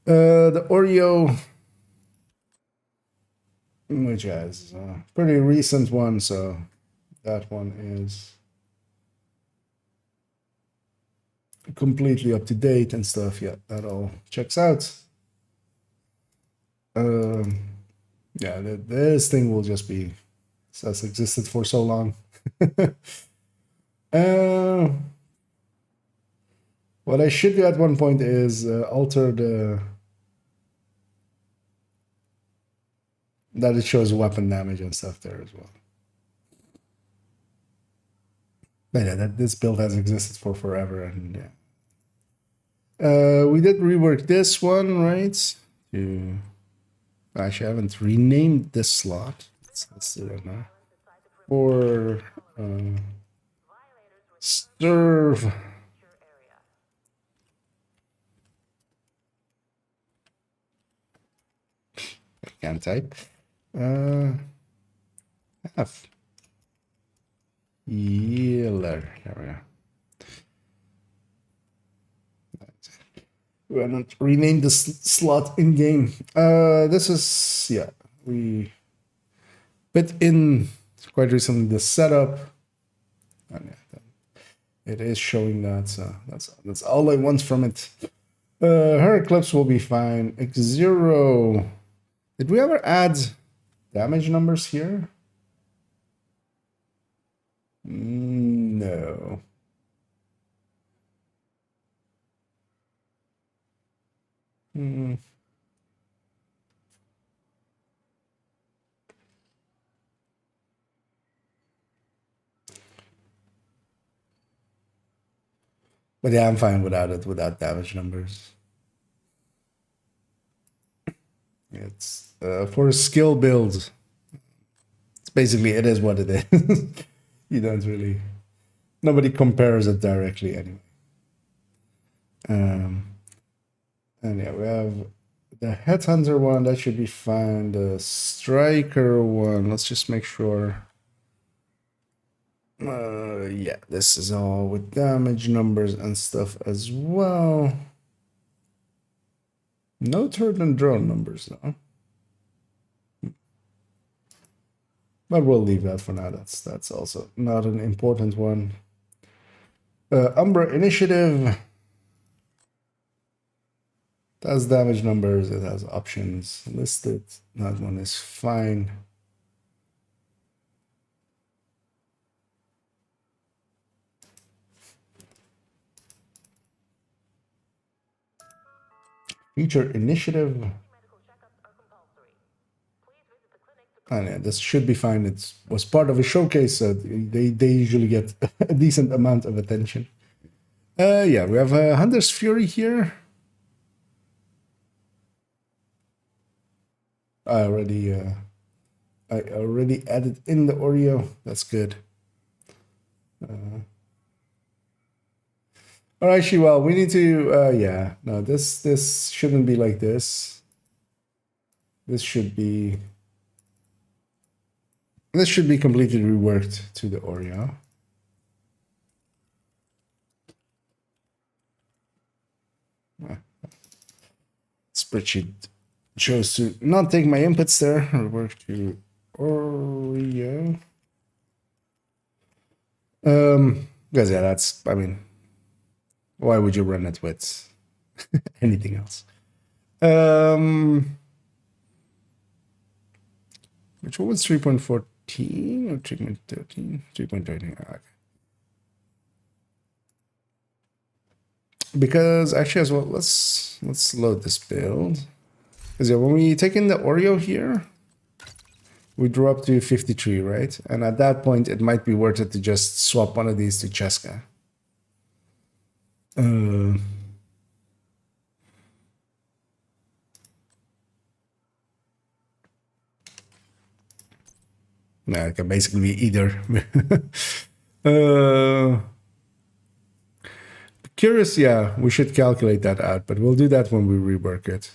The Oreo, which has a pretty recent one, so that one is completely up to date and stuff. Yeah, that all checks out. Yeah, this thing will just be has existed for so long. What I should do at one point is alter the that it shows weapon damage and stuff there as well. But yeah, that this build has existed for forever, and yeah. We did rework this one, right? Actually, I haven't renamed this slot. Let's do that now. For serve. I can't type. F. Healer. There we go. We're not rename this slot in game. This is, yeah, we put in quite recently the setup. And yeah, it is showing that, so that's all I want from it. Her eclipse will be fine. X0. Did we ever add damage numbers here? No. But yeah, I'm fine without it, without damage numbers. It's for a skill build. It's basically, it is what it is. You don't really, nobody compares it directly anyway. And yeah, we have the Headhunter one, that should be fine. The Striker one, let's just make sure. Yeah, this is all with damage numbers and stuff as well. No turret and drone numbers though. But we'll leave that for now. That's also not an important one. Umbra Initiative. It has damage numbers, it has options listed. That one is fine. Feature initiative. And yeah, this should be fine. It was part of a showcase, so they usually get a decent amount of attention. Yeah, we have Hunter's Fury here. I already added in the Oreo. That's good. All right, well, we need to. Yeah, no, this shouldn't be like this. This should be completely reworked to the Oreo. Spreadsheet chose to not take my inputs there. Rework to Oreo. Because yeah, that's, I mean, why would you run it with anything else? Which one was 3.14 or 3.13? 3.13. Okay. Because actually as well, let's load this build. Because yeah, when we take in the Oreo here, we draw up to 53, right? And at that point, it might be worth it to just swap one of these to Cheska. No, it can basically be either. Curious, yeah, we should calculate that out, but we'll do that when we rework it.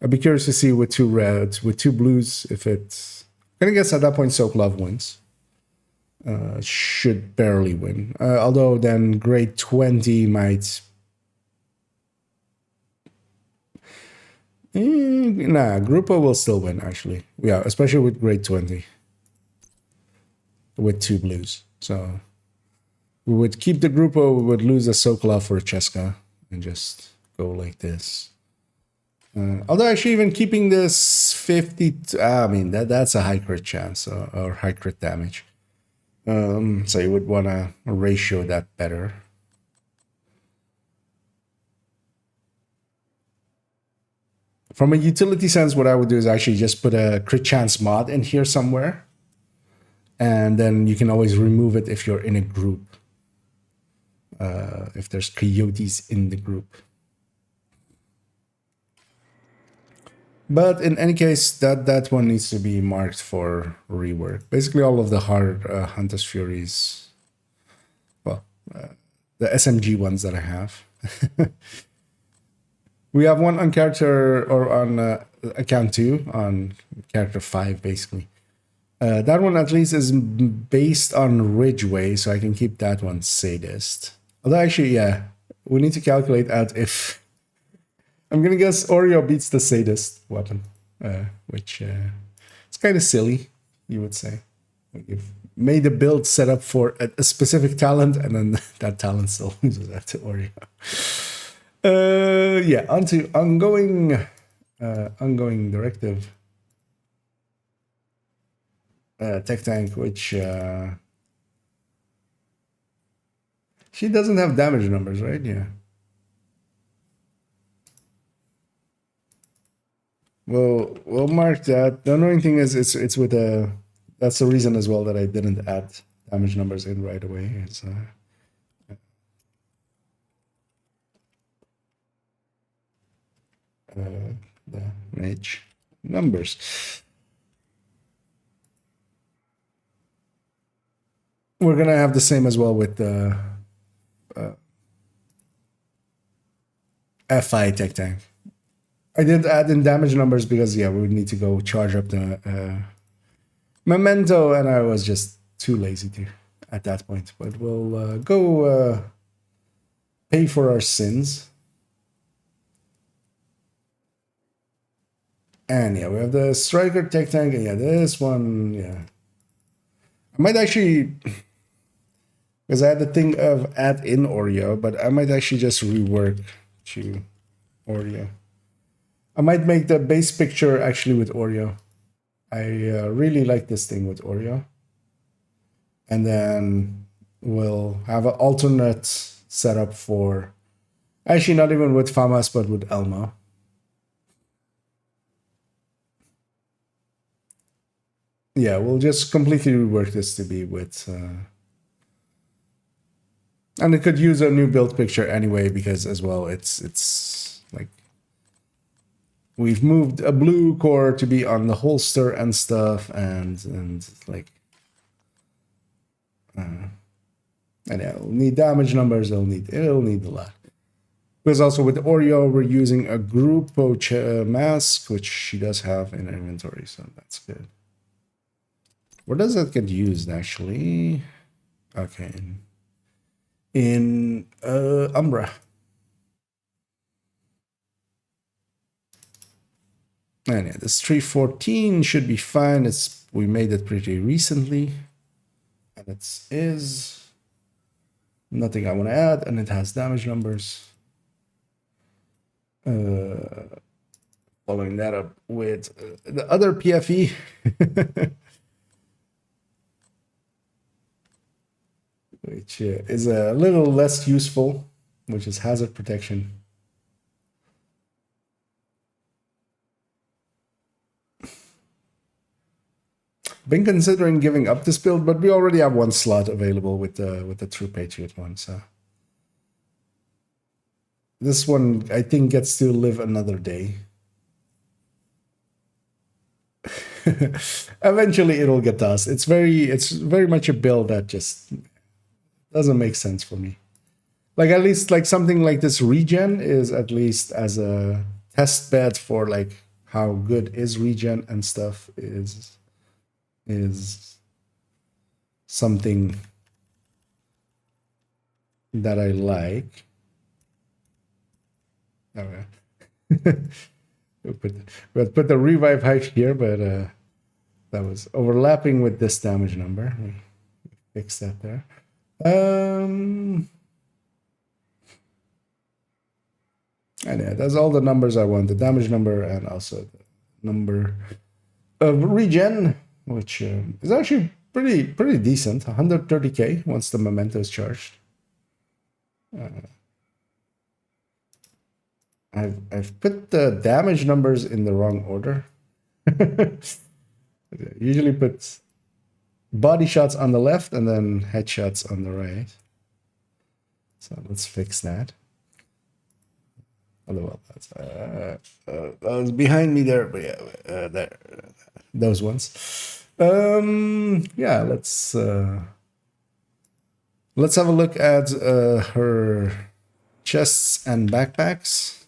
I'd be curious to see with two reds, with two blues, if it's... I'm gonna guess at that point Soak Love wins. Should barely win. Although then grade 20 might... Nah, Grupo will still win, actually. Yeah, especially with grade 20. With two blues. So we would keep the Grupo, we would lose a Soak Love for a Cheska, and just go like this. Although actually even keeping this 50, I mean, that's a high crit chance or high crit damage. So you would want to ratio that better. From a utility sense, what I would do is actually just put a crit chance mod in here somewhere. And then you can always remove it if you're in a group. If there's coyotes in the group. But in any case, that one needs to be marked for rework. Basically, all of the hard Hunter's Furies, well, the SMG ones that I have. We have one on character, or on account 2, on character 5, basically. That one at least is based on Ridgeway, so I can keep that one Sadist. Although actually, yeah, we need to calculate out if... I'm gonna guess Oreo beats the Sadist weapon, which it's kind of silly, you would say. You've made a build set up for a specific talent, and then that talent still loses that to Oreo. Yeah, onto ongoing directive. Tech Tank, which she doesn't have damage numbers, right? Yeah. Well, we'll mark that. The annoying thing is it's with a... That's the reason as well that I didn't add damage numbers in right away. It's the mage numbers. We're gonna have the same as well with the FI Tech Tank. I did add in damage numbers because, yeah, we would need to go charge up the Memento, and I was just too lazy to at that point. But we'll go pay for our sins. And yeah, we have the Striker Tech Tank, and yeah, this one, yeah. I might actually... Because I had the thing of add in Oreo, but I might actually just rework to Oreo. I might make the base picture actually with Oreo. I really like this thing with Oreo. And then we'll have an alternate setup for... Actually, not even with Famas, but with Elmo. yeah, we'll just completely rework this to be with, and it could use a new build picture anyway, because as well, it's like we've moved a blue core to be on the holster and stuff, and like, and yeah, it'll need damage numbers. It'll need a lot. Because also with Oreo, we're using a Grupo mask, which she does have in her inventory, so that's good. Where does that get used, actually? Okay. In Umbra. And yeah, this 314 should be fine. We made it pretty recently. And it is nothing I want to add, and it has damage numbers. Following that up with the other PFE. Which is a little less useful, which is hazard protection. Been considering giving up this build, but we already have one slot available with the True Patriot one, so this one I think gets to live another day. Eventually it'll get tossed. It's very much a build that just doesn't make sense for me. Like, at least like something like this regen is at least as a test bed for like how good is regen and stuff is something that I like. Okay. we'll put the revive height here, but that was overlapping with this damage number. We fix that there. And yeah, that's all the numbers I want: the damage number and also the number of regen, which is actually pretty decent. 130k once the memento is charged. I've put the damage numbers in the wrong order. Usually put body shots on the left and then headshots on the right. So let's fix that. Well, that was behind me there, but yeah, there, those ones. Yeah, let's have a look at her chests and backpacks,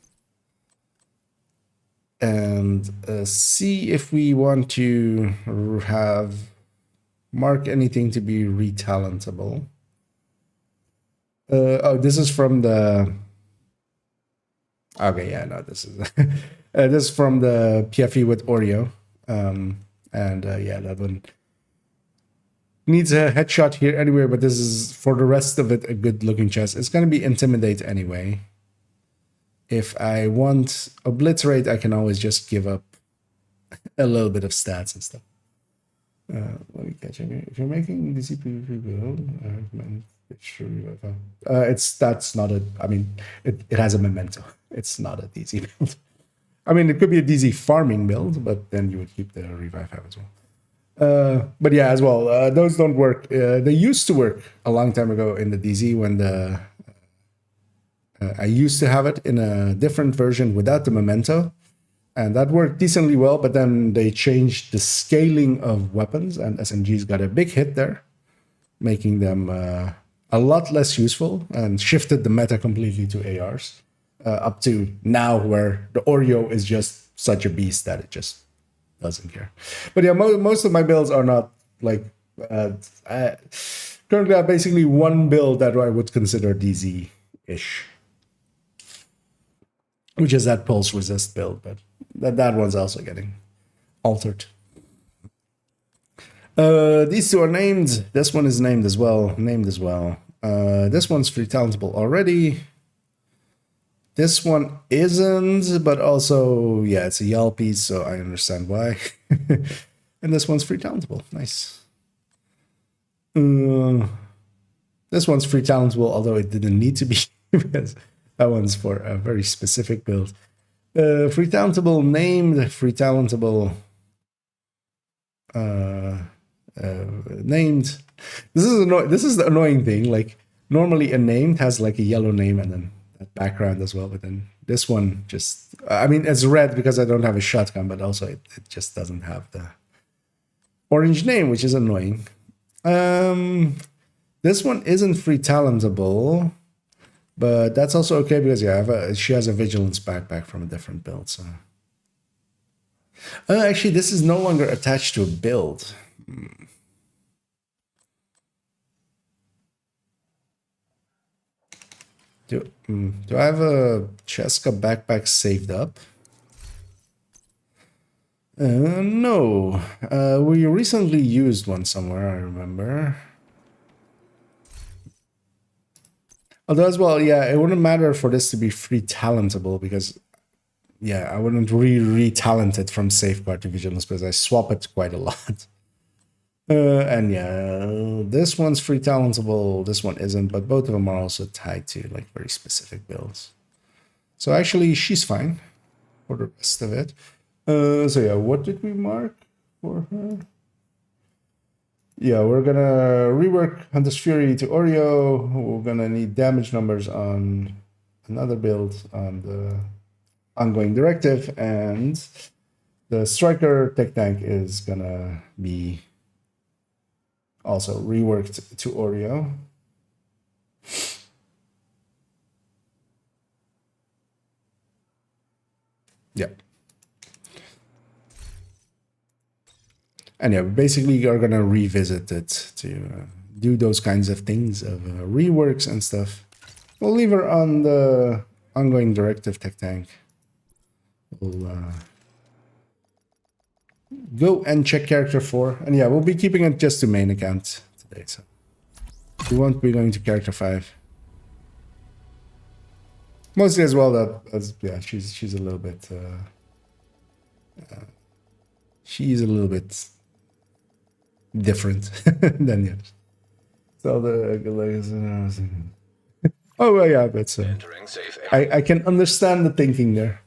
and see if we want to mark anything to be retalentable. Oh, this is from the. Okay, yeah, no, this is this is from the PFE with Oreo, and yeah, that one needs a headshot here anyway. But this is, for the rest of it, a good looking chest. It's gonna be Intimidate anyway. If I want Obliterate, I can always just give up a little bit of stats and stuff. Let me catch it. If you're making DC PvP build, that's not a. I mean, it has a memento. It's not a DZ build. I mean, it could be a DZ farming build, but then you would keep the revive have as well. But yeah, as well, those don't work. They used to work a long time ago in the DZ when I used to have it in a different version without the memento, and that worked decently well. But then they changed the scaling of weapons, and SMGs got a big hit there, making them a lot less useful, and shifted the meta completely to ARs. Up to now, where the Oreo is just such a beast that it just doesn't care. But yeah, most of my builds are not like. Currently, I have basically one build that I would consider DZ-ish, which is that pulse resist build, but that one's also getting altered. These two are named. This one is named as well. This one's free talentable already. This one isn't, but also, yeah, it's a YAL piece, so I understand why. And this one's free talentable. Nice. This one's free talentable, although it didn't need to be, because that one's for a very specific build. Free talentable named, free talentable named. This is the annoying thing. Like normally a named has like a yellow name and then that background as well. But then this one just, I mean, it's red because I don't have a shotgun, but also it just doesn't have the orange name, which is annoying. This one isn't free talentable, but that's also okay because yeah, she has a vigilance backpack from a different build. So actually, this is no longer attached to a build. Do I have a Cheska backpack saved up? No. We recently used one somewhere, I remember. Although as well, yeah, it wouldn't matter for this to be free talentable because, yeah, I wouldn't re-talent it from Safeguard to Vigilance because I swap it quite a lot. And yeah, this one's free talentable, this one isn't, but both of them are also tied to like very specific builds. So actually, she's fine for the rest of it. So yeah, what did we mark for her? Yeah, we're gonna rework Hunter's Fury to Oreo. We're gonna need damage numbers on another build on the ongoing directive, and the Striker Tech Tank is gonna be also reworked to Oreo. Yeah. And yeah, basically are gonna revisit it to do those kinds of things of reworks and stuff. We'll leave her on the ongoing directive tech tank. We'll go and check character 4. And yeah, we'll be keeping it just to main account today. So we won't be going to character 5. Mostly as well that as yeah, she's a little bit she's a little bit different than the others. So oh well, yeah, but I can understand the thinking there.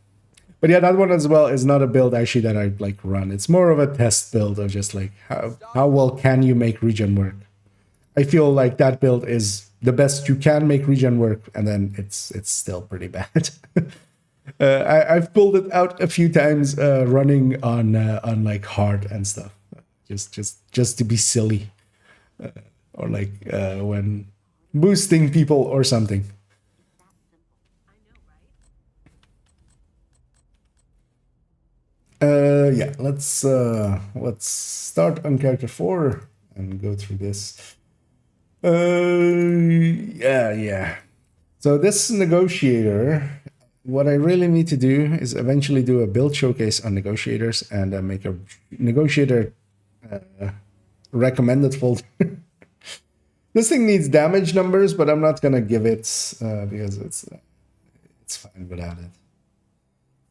But yeah, that one as well is not a build actually that I like run. It's more of a test build of just like how well can you make regen work. I feel like that build is the best you can make regen work, and then it's still pretty bad. I've pulled it out a few times running on like hard and stuff, just to be silly, or like when boosting people or something. Yeah, let's start on character 4 and go through this. Yeah. So this negotiator, what I really need to do is eventually do a build showcase on negotiators and make a negotiator recommended folder. This thing needs damage numbers, but I'm not gonna give it because it's fine without it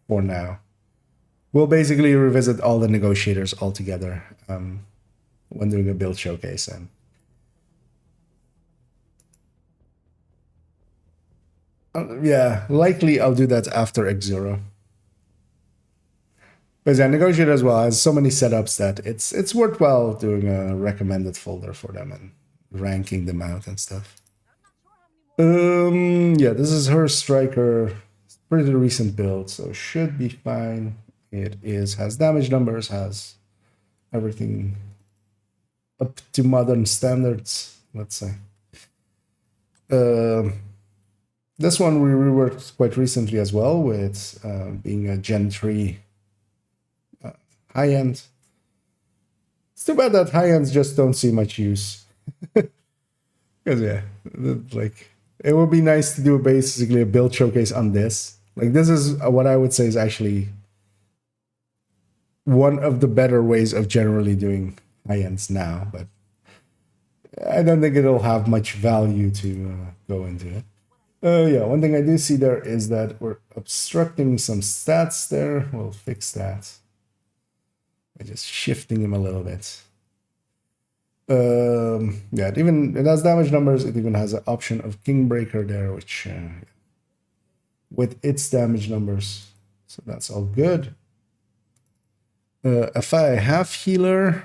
for now. We'll basically revisit all the negotiators all together when doing a build showcase. And yeah, likely I'll do that after X0. Because yeah, negotiator as well has so many setups that it's worthwhile doing a recommended folder for them and ranking them out and stuff. Yeah, this is her striker. Pretty recent build, so should be fine. It has damage numbers, has everything up to modern standards, let's say. This one we reworked quite recently as well with being a Gen 3 high-end. It's too bad that high-ends just don't see much use. Because yeah, like it would be nice to do basically a build showcase on this. Like this is what I would say is actually one of the better ways of generally doing high-ends now, but I don't think it'll have much value to go into it. Yeah, one thing I do see there is that we're obstructing some stats there. We'll fix that by just shifting him a little bit. Yeah, it has damage numbers. It even has an option of Kingbreaker there, which with its damage numbers, so that's all good. If I have healer,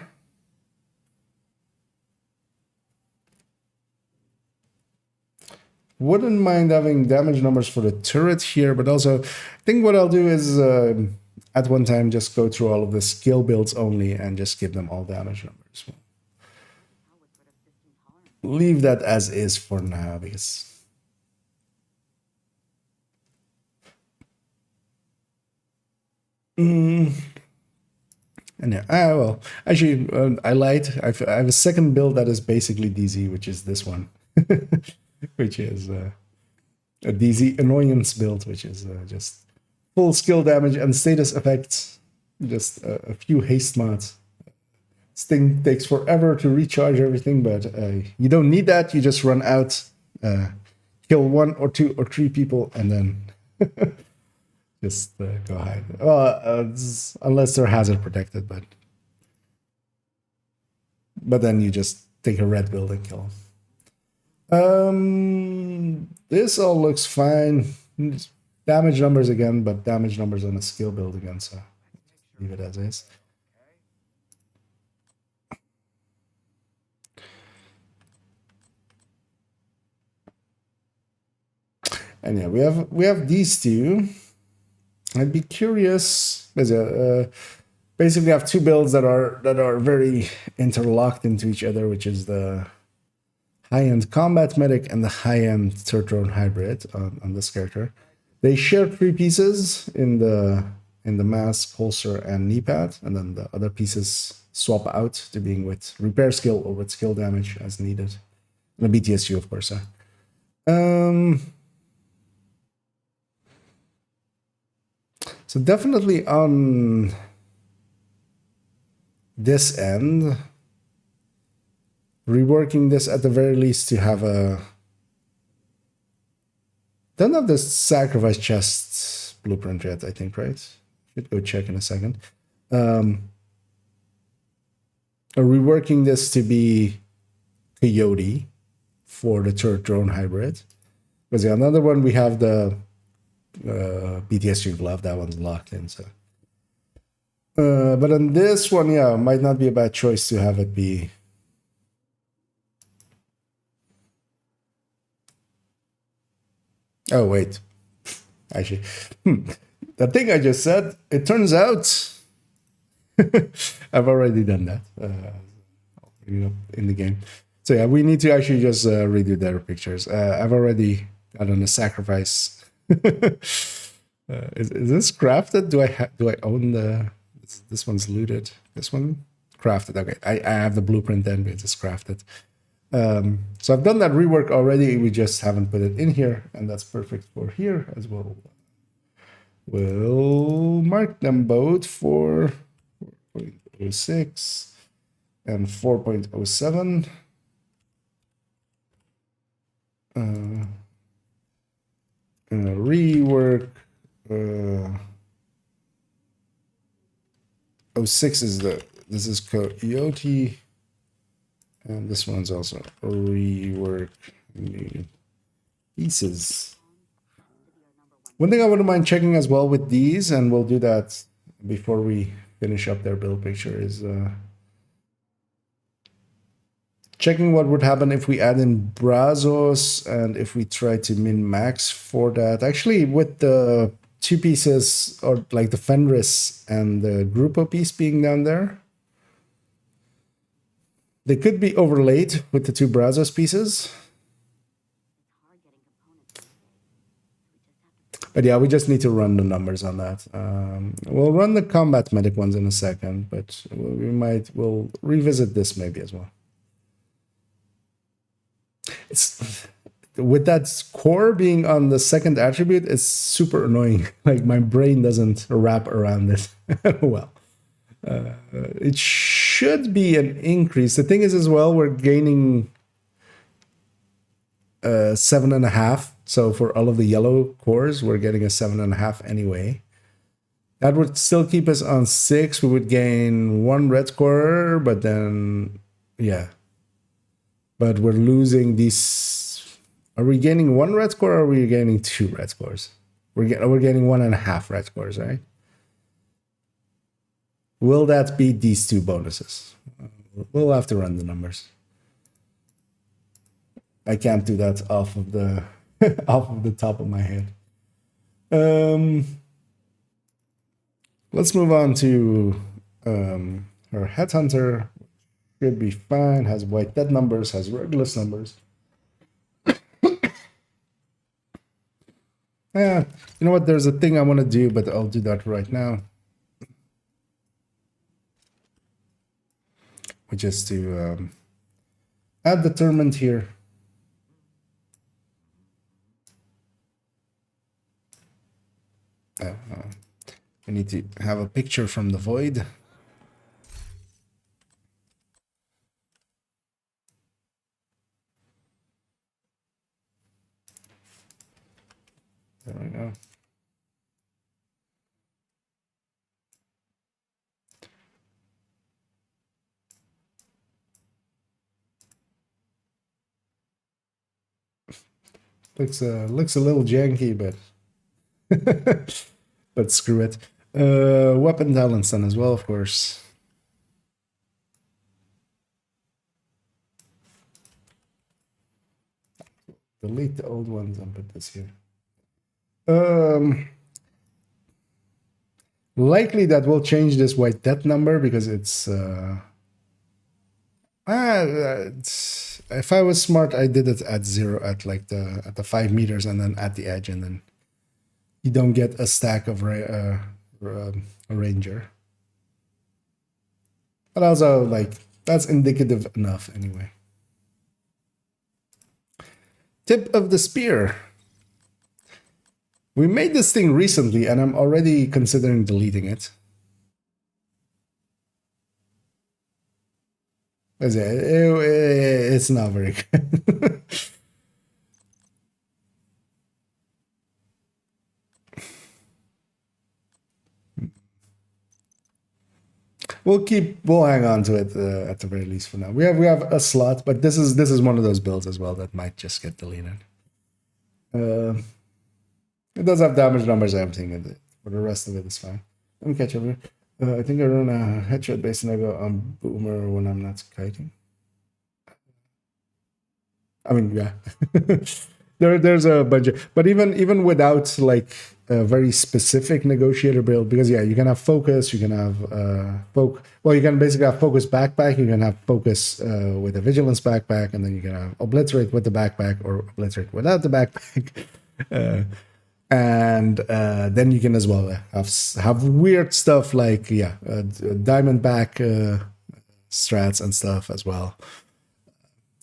wouldn't mind having damage numbers for the turret here, but also I think what I'll do is at one time just go through all of the skill builds only and just give them all damage numbers. Leave that as is for now because and yeah, well, actually, I lied. I have a second build that is basically DZ, which is this one, which is a DZ annoyance build, which is just full skill damage and status effects, just a few haste mods. This thing takes forever to recharge everything, but you don't need that. You just run out, kill 1 or 2 or 3 people, and then just go hide. Well, unless they're hazard protected, but then you just take a red build and kill them. This all looks fine. Damage numbers again, but damage numbers on a skill build again, so leave it as is. And yeah, we have these two. I'd be curious. Basically, I have 2 builds that are very interlocked into each other, which is the high-end combat medic and the high-end third drone hybrid on this character. They share 3 pieces in the mask, holster, and knee pad, and then the other pieces swap out to being with repair skill or with skill damage as needed, and a BTSU, of course. So definitely on this end, reworking this at the very least to have a... Don't have the sacrifice chest blueprint yet, I think, right? Should go check in a second. Reworking this to be Coyote for the third drone hybrid. Because the another one we have the BTSU glove, that one's locked in, so. But on this one, yeah, might not be a bad choice to have it be... Oh, wait. Actually, the thing I just said, it turns out I've already done that in the game. So yeah, we need to actually just redo their pictures. I've already done a sacrifice. Is this crafted? Do I own the... This one's looted. This one? Crafted. Okay, I have the blueprint then, but it's crafted. So I've done that rework already. We just haven't put it in here, and that's perfect for here as well. We'll mark them both for 4.06 and 4.07. Rework 06 is this is Coyote. And this one's also rework new pieces. One thing I wouldn't mind checking as well with these, and we'll do that before we finish up their build picture, is checking what would happen if we add in Brazos and if we try to min-max for that. Actually, with the 2 pieces, or like the Fenris and the Grupo piece being down there, they could be overlaid with the 2 Brazos pieces. But yeah, we just need to run the numbers on that. We'll run the combat medic ones in a second, but we'll revisit this maybe as well. It's with that core being on the second attribute, it's super annoying. Like my brain doesn't wrap around it well. It should be an increase. The thing is as well, we're gaining 7.5. So for all of the yellow cores, we're getting a 7.5 anyway. That would still keep us on 6. We would gain 1 red core, but then, yeah. But we're losing these. Are we gaining 1 red core or are we gaining 2 red cores? We're gaining 1.5 red cores, right? Will that beat these 2 bonuses? We'll have to run the numbers. I can't do that off of the off of the top of my head. Let's move on to her headhunter. Should be fine. Has white dead numbers. Has Regulus numbers. Yeah, you know what? There's a thing I want to do, but I'll do that right now. Which is to add determined here. I need to have a picture from the void. There we go. Looks a little janky, but but screw it. Weapon talents then as well, of course. Delete the old ones and put this here. Likely that will change this white death number because it's if I was smart, I did it at 0 at like the 5 meters and then at the edge, and then you don't get a stack of a ranger. But also, like, that's indicative enough anyway. Tip of the spear. We made this thing recently, and I'm already considering deleting it. It's not very good. We'll hang on to it at the very least for now. We have a slot, but this is one of those builds as well that might just get deleted. It does have damage numbers and everything, and for the rest of it is fine. Let me catch over here. I think I run a headshot based on I go on boomer when I'm not kiting. I mean, yeah. There's a bunch of, but even without like a very specific negotiator build, because yeah, you can have focus, you can have you can basically have focus backpack, you can have focus with a vigilance backpack, and then you can have obliterate with the backpack or obliterate without the backpack. And then you can as well have weird stuff like diamond back strats and stuff as well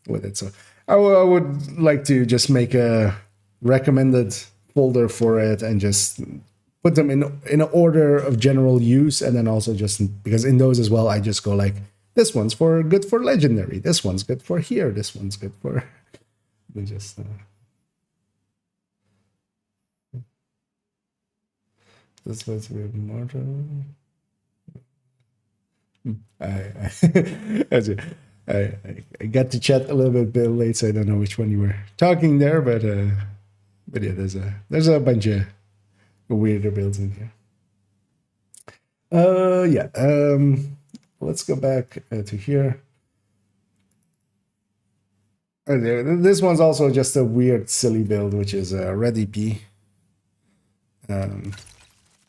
with it. So I would like to just make a recommended folder for it and just put them in an order of general use, and then also just because in those as well I just go like, this one's good for legendary, this one's good for here, this one's good for just this was weird mortal. I got to chat a little bit late, so I don't know which one you were talking there, but yeah, there's a bunch of weirder builds in here. Let's go back to here. This one's also just a weird, silly build, which is a red EP.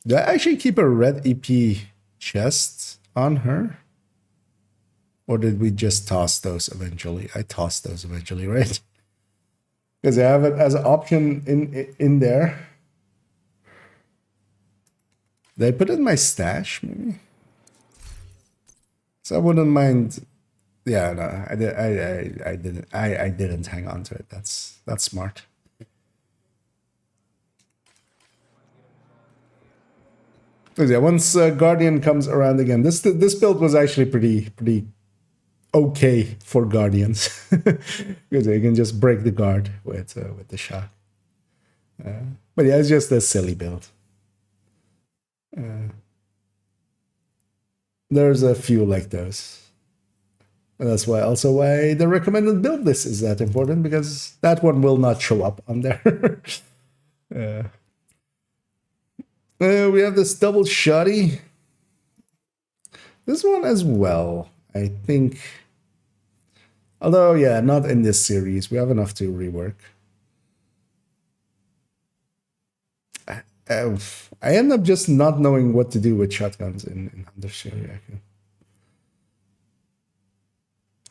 Do I actually keep a red EP chest on her? Or did we just toss those eventually? I tossed those eventually, right? Because I have it as an option in there. Did I put it in my stash, maybe? So I wouldn't mind. Yeah, no, I didn't hang on to it. That's smart. Yeah, once Guardian comes around again, this build was actually pretty okay for Guardians because you can just break the guard with the shock. But yeah, it's just a silly build. There's a few like those. And that's why the recommended build list is that important, because that one will not show up on there. We have this double shoddy. This one as well, I think. Although, yeah, not in this series. We have enough to rework. I end up just not knowing what to do with shotguns in Hunter Syria.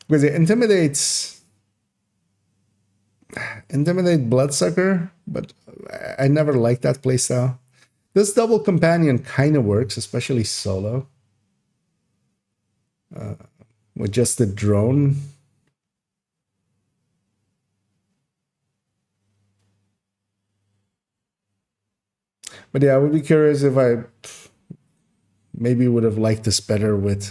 Because it intimidate Bloodsucker, but I never liked that playstyle. This double companion kind of works, especially solo. With just the drone. But yeah, I would be curious if I maybe would have liked this better with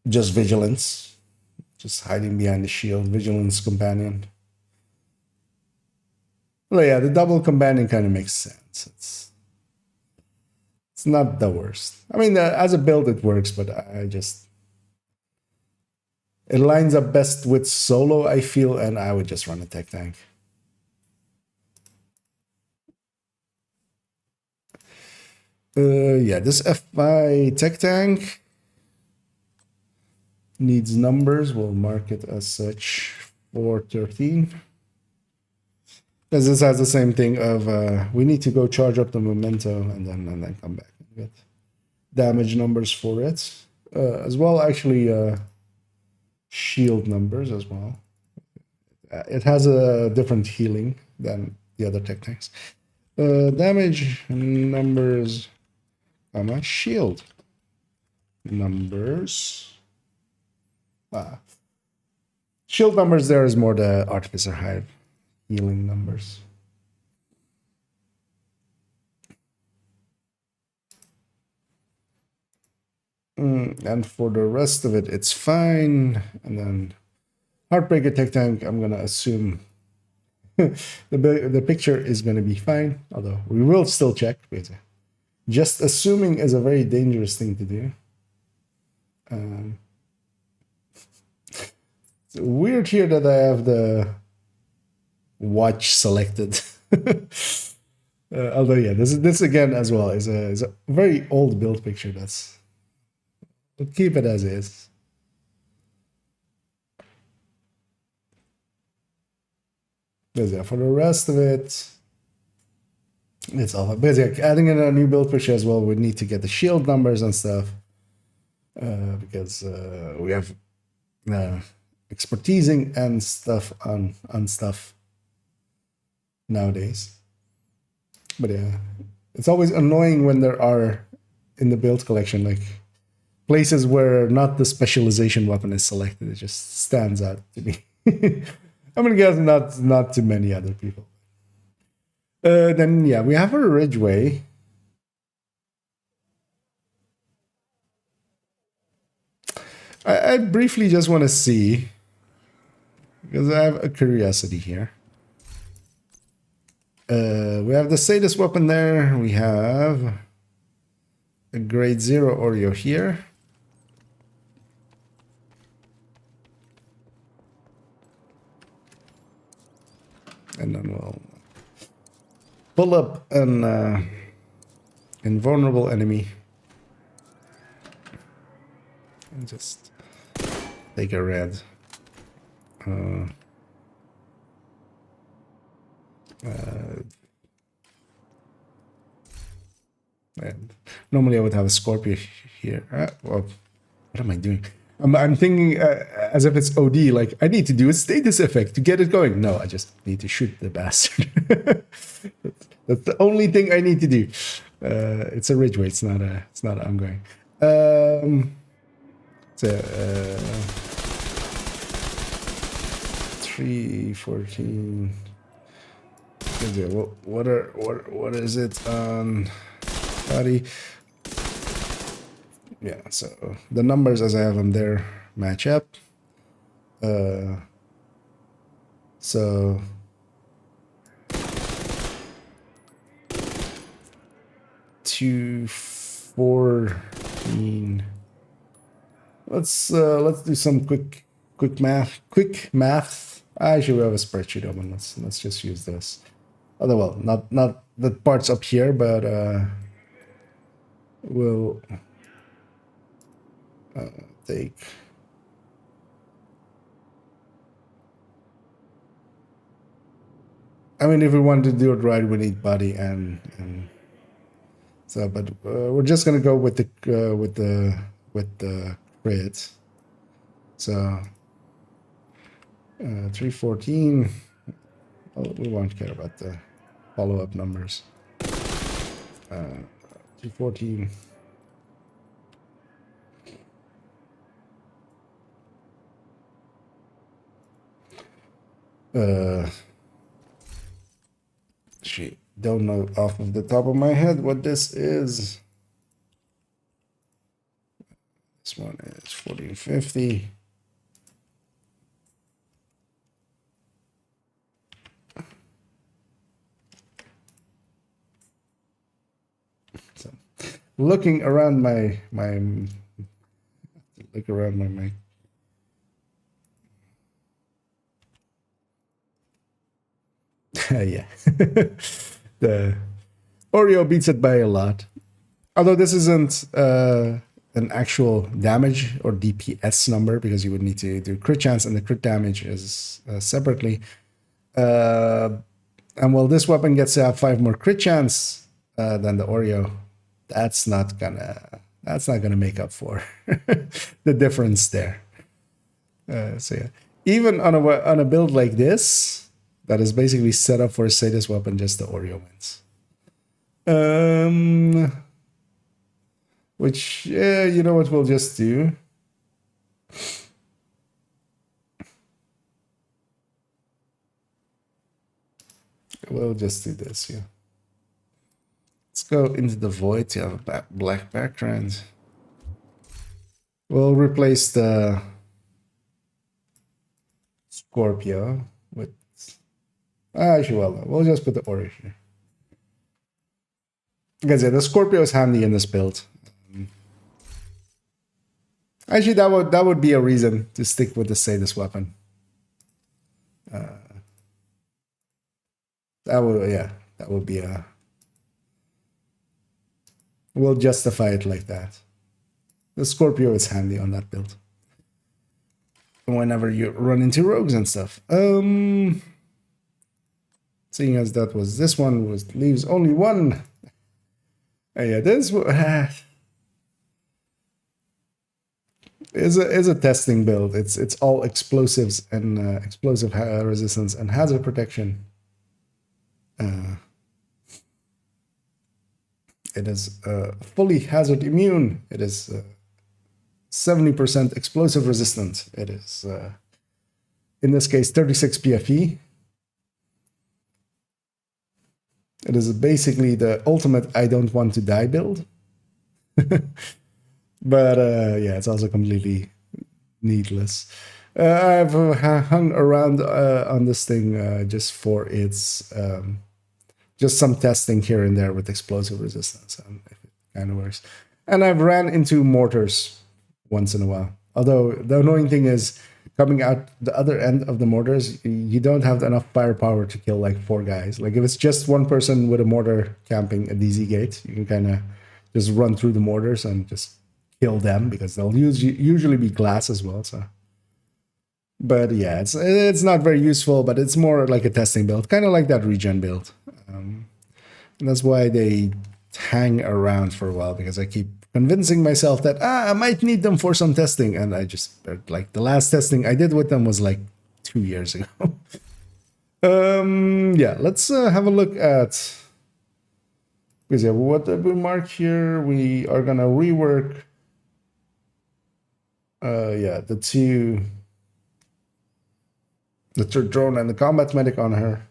just vigilance, just hiding behind the shield, vigilance companion. Well, yeah, the double companion kind of makes sense. It's not the worst. I mean, as a build, it works, but it lines up best with solo, I feel, and I would just run a tech tank. Yeah, this FI tech tank needs numbers. We'll mark it as such for 13. Because this has the same thing of we need to go charge up the memento and then come back and get damage numbers for it. As well, actually, shield numbers as well. It has a different healing than the other tech tanks. Damage numbers, shield numbers. Shield numbers there is more the Artificer Hive healing numbers. And for the rest of it, it's fine. And then Heartbreaker Tech Tank, I'm going to assume the picture is going to be fine, although we will still check. Just assuming is a very dangerous thing to do. It's weird here that I have the watch selected. Although, yeah, this again as well is a very old build picture. We'll keep it as is. For the rest of it, it's all basically adding in a new build picture as well. We need to get the shield numbers and stuff because we have expertising and stuff on stuff nowadays. But yeah, it's always annoying when there are in the build collection like places where not the specialization weapon is selected. It just stands out to me. I'm gonna guess not to many other people. Then yeah, we have a Ridgeway. I briefly just want to see because I have a curiosity here. We have the Sadist weapon there. We have a grade 0 Oreo here. And then we'll pull up an invulnerable enemy. And just take a red. And normally I would have a Scorpio here. Well, what am I doing? I'm thinking as if it's OD, like I need to do a status effect to get it going. No, I just need to shoot the bastard. That's the only thing I need to do. It's a Ridgeway, it's not ongoing. It's a 314. What is it on body? Yeah, so the numbers as I have them there match up. So 214. Let's do some quick math. Actually, we have a spreadsheet open. Let's just use this. Although, well, not the parts up here, but we'll take. I mean, if we want to do it right, we need body and so. But we're just gonna go with the crit. So 314. Oh, we won't care about the follow-up numbers. 314. She don't know off of the top of my head what this is. This one is 1450. So, looking around my look around my mic. Yeah. The Oreo beats it by a lot. Although this isn't an actual damage or DPS number, because you would need to do crit chance, and the crit damage is separately. And while this weapon gets to have 5 more crit chance than the Oreo, that's not gonna make up for the difference there. So yeah, even on a build like this, that is basically set up for a Sadist weapon, just the Oreo wins. Which, yeah, you know what we'll just do? We'll just do this, yeah. Let's go into the void to have a black background. We'll replace the Scorpio with... Actually, well, we'll just put the Oreo here. Because yeah, the Scorpio is handy in this build. Actually, that would be a reason to stick with the Sadist weapon. That would be a... We'll justify it like that. The Scorpio is handy on that build. Whenever you run into rogues and stuff. Seeing as this one leaves only one. Yeah, this is a testing build. It's all explosives and explosive resistance and hazard protection. It is fully hazard immune. It is 70% explosive resistant. It is, in this case, 36 PFE. It is basically the ultimate I don't want to die build. But yeah, it's also completely needless. I've hung around on this thing just for its... just some testing here and there with explosive resistance, and if it kind of works. And I've ran into mortars once in a while. Although the annoying thing is, coming out the other end of the mortars, you don't have enough firepower to kill like 4 guys. Like if it's just one person with a mortar camping a DZ gate, you can kind of just run through the mortars and just kill them, because they'll usually be glass as well. So, but yeah, it's not very useful, but it's more like a testing build, kind of like that regen build. And that's why they hang around for a while, because I keep convincing myself that I might need them for some testing, and I just, like, the last testing I did with them was like 2 years ago. Yeah, let's have a look at, because yeah, what did we mark here? We are gonna rework yeah, the third drone and the combat medic on her.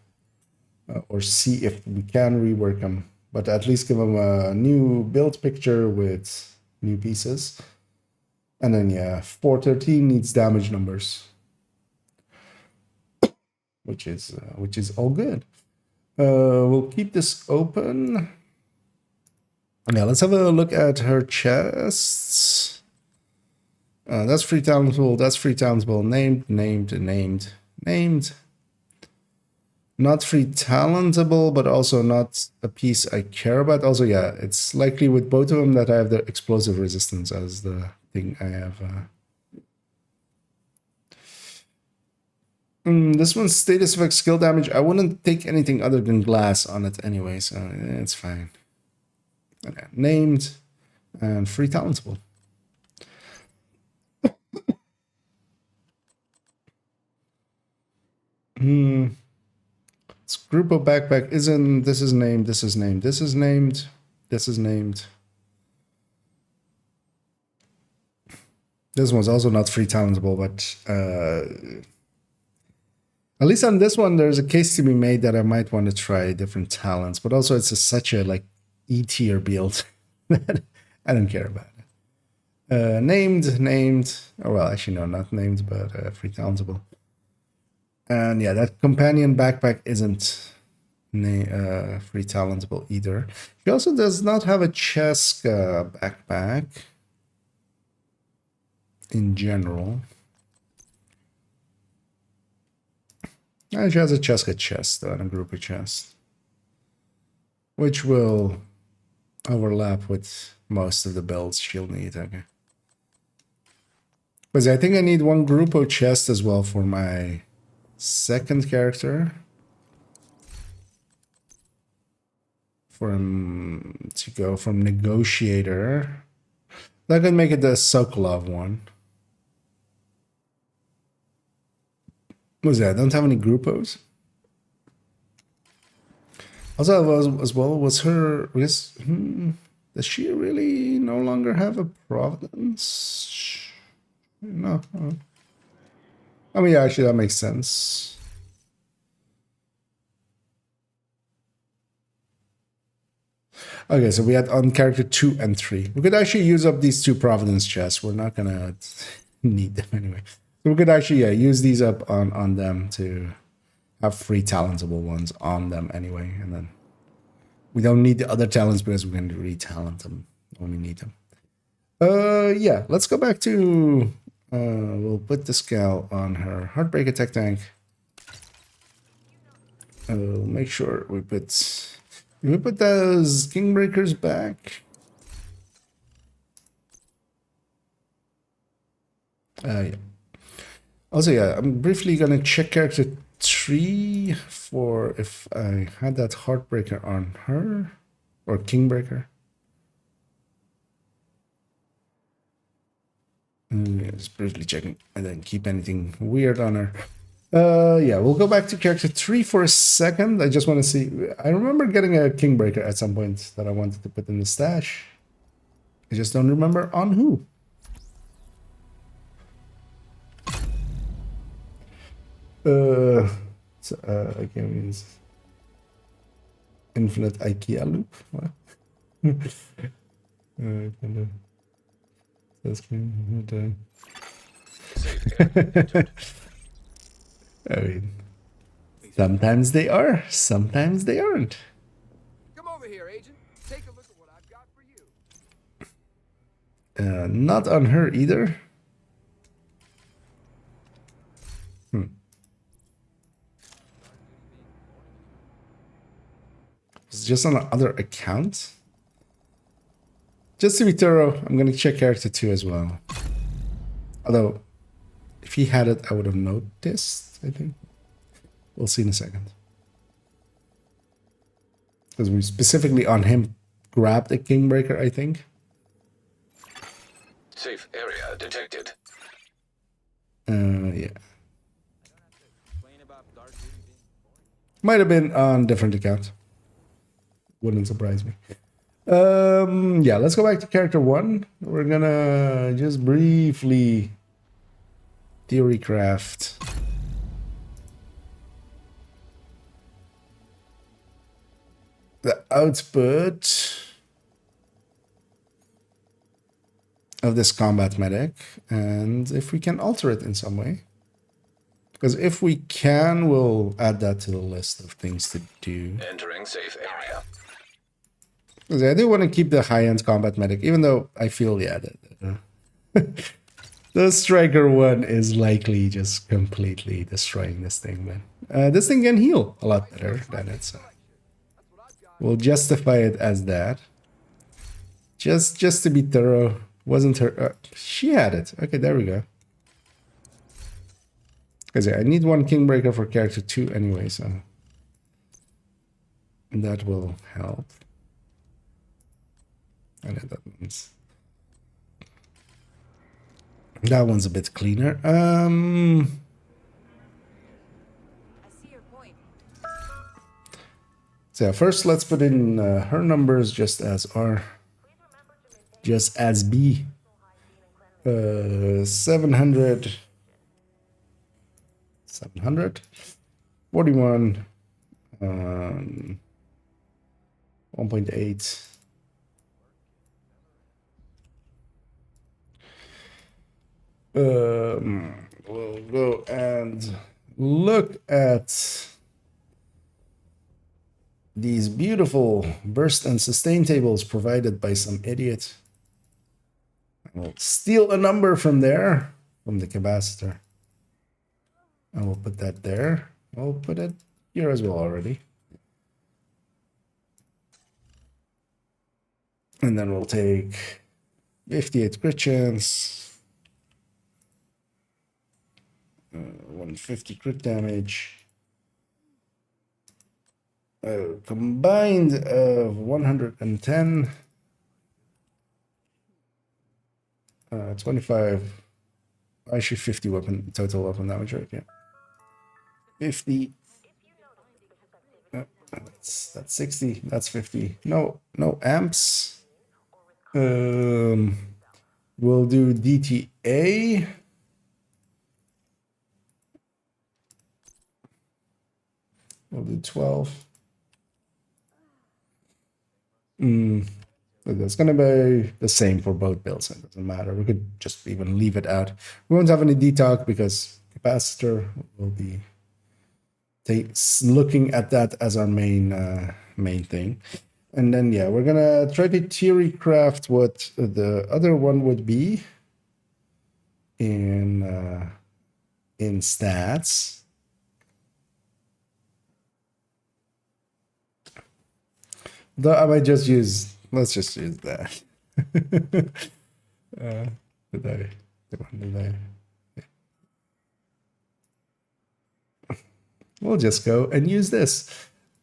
Or see if we can rework them, but at least give them a new build picture with new pieces. And then yeah, 413 needs damage numbers, which is all good. We'll keep this open. Yeah, let's have a look at her chests. That's free townsable. That's free townsable. Named. Not free talentable, but also not a piece I care about. Also, yeah, it's likely with both of them that I have the explosive resistance as the thing I have. This one's status effect skill damage. I wouldn't take anything other than glass on it anyway, so it's fine. Okay, named and free talentable. It's group of backpack isn't. This is named. This is named. This is named. This is named. This one's also not free talentable, but at least on this one, there's a case to be made that I might want to try different talents. But also, it's such a like E tier build that I don't care about it. Named. Oh well, actually no, not named, but free talentable. And yeah, that companion backpack isn't free talentable either. He also does not have a Cheska backpack in general. And she has a Cheska chest, though, and a grouper chest, which will overlap with most of the builds she'll need. Okay. But I think I need one Grupo chest as well for my second character. For him to go from Negotiator. That can make it the Sokolov one. What was that? I don't have any Grupos. Also, as well, was her... does she really no longer have a Providence? No. I mean, yeah, actually, that makes sense. Okay, so we had on character 2 and 3. We could actually use up these 2 Providence chests. We're not gonna need them anyway. So we could actually use these up on them to have free talentable ones on them anyway. And then we don't need the other talents because we can re-talent them when we need them. Yeah, let's go back to... we'll put the Scowl on her Heartbreak attack tank. Make sure we put... Can we put those Kingbreakers back? Yeah. Also, yeah, I'm briefly gonna check character 3 for if I had that Heartbreaker on her or Kingbreaker. Just briefly checking. I didn't keep anything weird on her. Yeah, we'll go back to character 3 for a second. I just want to see. I remember getting a Kingbreaker at some point that I wanted to put in the stash. I just don't remember on who. Okay, means infinite IKEA loop. What? I mean, sometimes they are, sometimes they aren't. Come over here, Agent. Take a look at what I've got for you. Not on her either. It's just on another account. Just to be thorough, I'm going to check character 2 as well. Although, if he had it, I would have noticed, I think. We'll see in a second. Because we specifically on him grabbed a Kingbreaker, I think. Safe area detected. Yeah. Might have been on different account. Wouldn't surprise me. Yeah, let's go back to character 1. We're gonna just briefly theory craft the output of this combat medic, and if we can alter it in some way. Because if we can, we'll add that to the list of things to do. Entering safe area. Because I do want to keep the high-end combat medic, even though I feel, yeah, the striker one is likely just completely destroying this thing, man. This thing can heal a lot better than it, so we'll justify it as that. Just to be thorough, wasn't her... she had it. Okay, there we go. Because I need one king breaker for character 2 anyway, so that will help. And that one's a bit cleaner. I see your point. So yeah, first let's put in her numbers just as B. 700, 41, 1.8. We'll go and look at these beautiful burst and sustain tables provided by some idiot. We'll steal a number from there, from the capacitor. And we'll put that there. We'll put it here as well already. And then we'll take 58 crit chance, 150 crit damage, combined of 110, 25, actually 50 total weapon damage, right? Yeah. 50. That's 60. That's 50. No amps. We'll do DTA. We'll do 12. It's going to be the same for both builds. It doesn't matter. We could just even leave it out. We won't have any detalk because capacitor will be looking at that as our main thing. And then, yeah, we're going to try to theory craft what the other one would be in stats. Though I might just use, let's just use that. Did I? We'll just go and use this.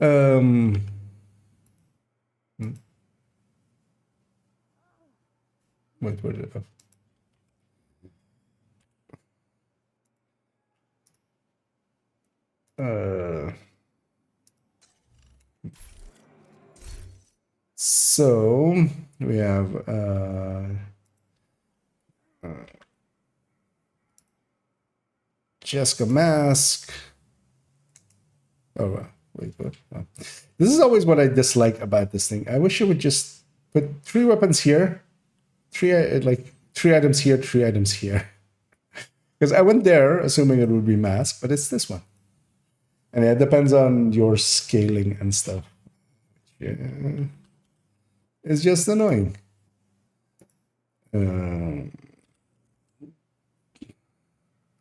Wait, where did it go? So we have Jessica Mask. Oh, wait, what? Oh. This is always what I dislike about this thing. I wish it would just put 3 weapons here, 3 items here, 3 items here. Because I went there assuming it would be mask, but it's this one. And it depends on your scaling and stuff. Yeah. It's just annoying.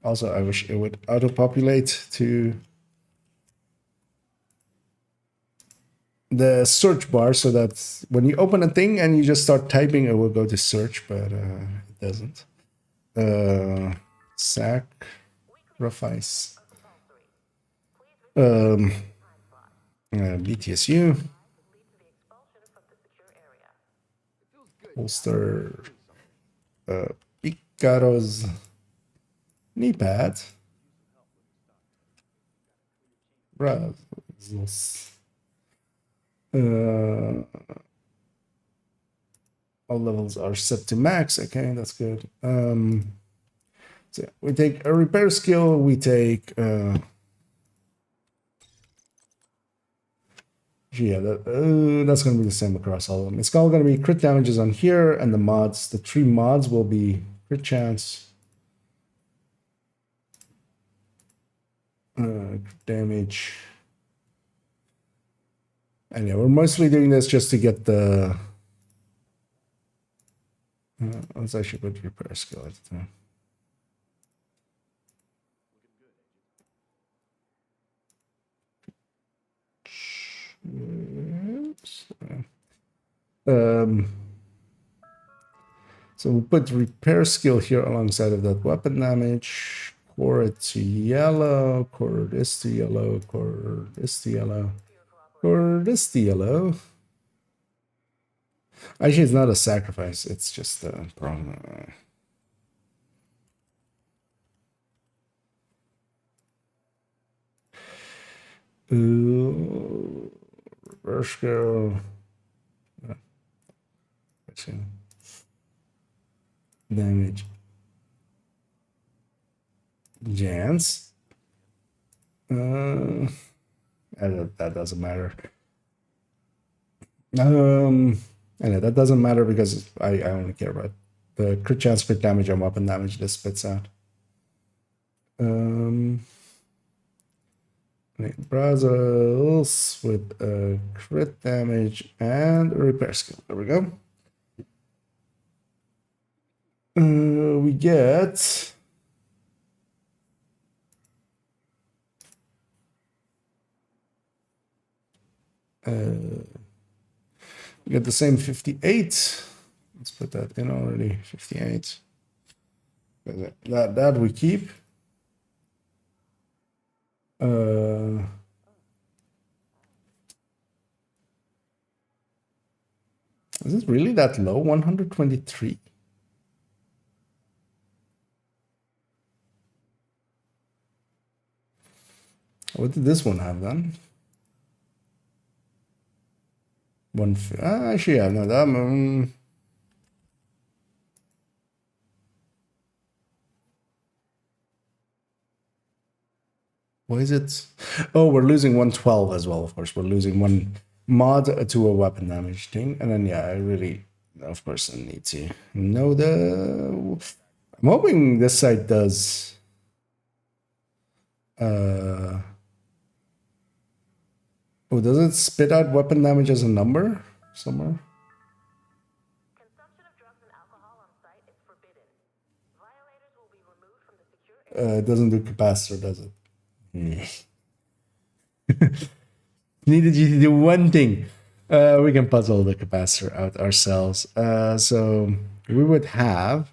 Also, I wish it would auto-populate to the search bar so that when you open a thing and you just start typing, it will go to search, but it doesn't. Sacrifice. BTSU. Holster. Picaro's knee pad. Brazos. All levels are set to max. Okay, that's good. So we take a repair skill. We take yeah, that's going to be the same across all of them. It's all going to be crit damages on here, and the mods. The 3 mods will be crit chance, damage. And yeah, we're mostly doing this just to get the. Let's actually put repair skill at the time. So we'll put repair skill here alongside of that weapon damage. core it to yellow, core this to yellow, core this to yellow, core this to yellow. Actually, it's not a sacrifice, it's just a problem. Reverse go. Damage. Jans. That doesn't matter. And that doesn't matter because I only care about the crit chance, crit damage, and weapon damage this spits out. Brazos with a crit damage and a repair skill. There we go. We get the same 58. Let's put that in already. 58. That we keep. Is it really that low? 123? What did this one have then? Actually, yeah, no, that why is it? Oh, we're losing 112 as well, of course. We're losing one mod to a weapon damage thing. And then, yeah, I really, of course, I need to know the... I'm hoping this side does... Oh, does it spit out weapon damage as a number somewhere? Consumption of drugs and alcohol on site is forbidden. Violators will be removed from the secure area. It doesn't do capacitor, does it? Needed you to do one thing. We can puzzle the capacitor out ourselves. So we would have...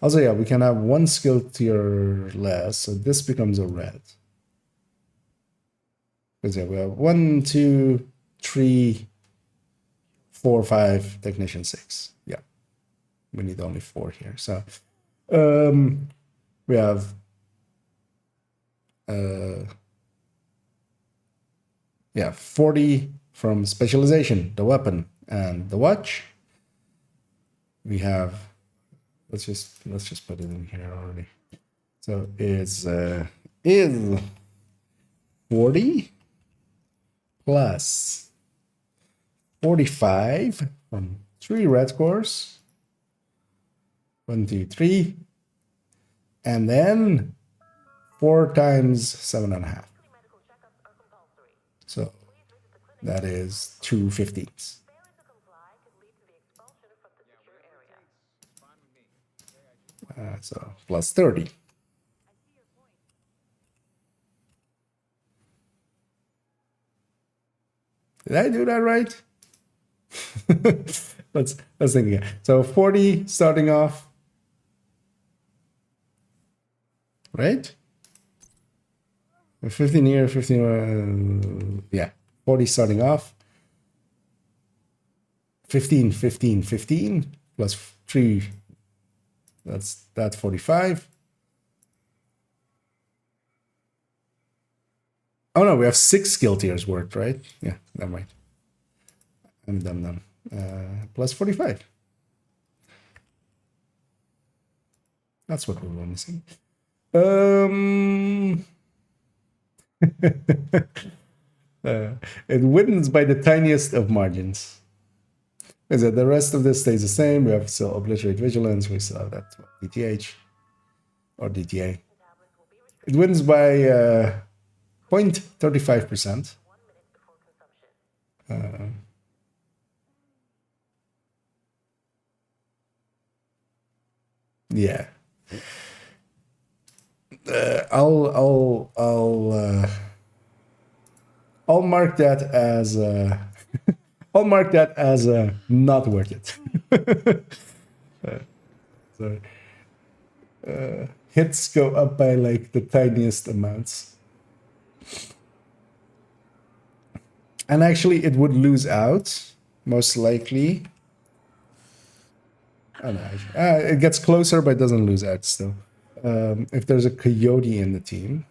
Also, yeah, we can have one skill tier less, so this becomes a red. Because yeah, we have 1, 2, 3, 4, 5, technician 6. Yeah, we need only 4 here. So we have yeah, 40 from specialization, the weapon and the watch. We have let's just put it in here already. So it's is 40 plus 45 from 3 red scores. 1, 2, 3. And then 4 times 7.5. So that is 2 15s. So plus 30. Did I do that right? let's think again. So 40 starting off, right? 15 here, 15, yeah, 40 starting off. 15, 15, 15 plus 3, that's 45. Oh no, we have 6 skill tiers worked, right? Yeah, never mind. I'm done. Plus 45. That's what we were missing. It wins by the tiniest of margins. Is that the rest of this stays the same? We have still obliterate vigilance. We still have that DTH or DTA. It wins by 0.35%. Yeah. I'll mark that as I'll mark that as not worth it. So hits go up by like the tiniest amounts. And actually, it would lose out, most likely. Oh, no, it gets closer, but it doesn't lose out still. If there's a coyote in the team.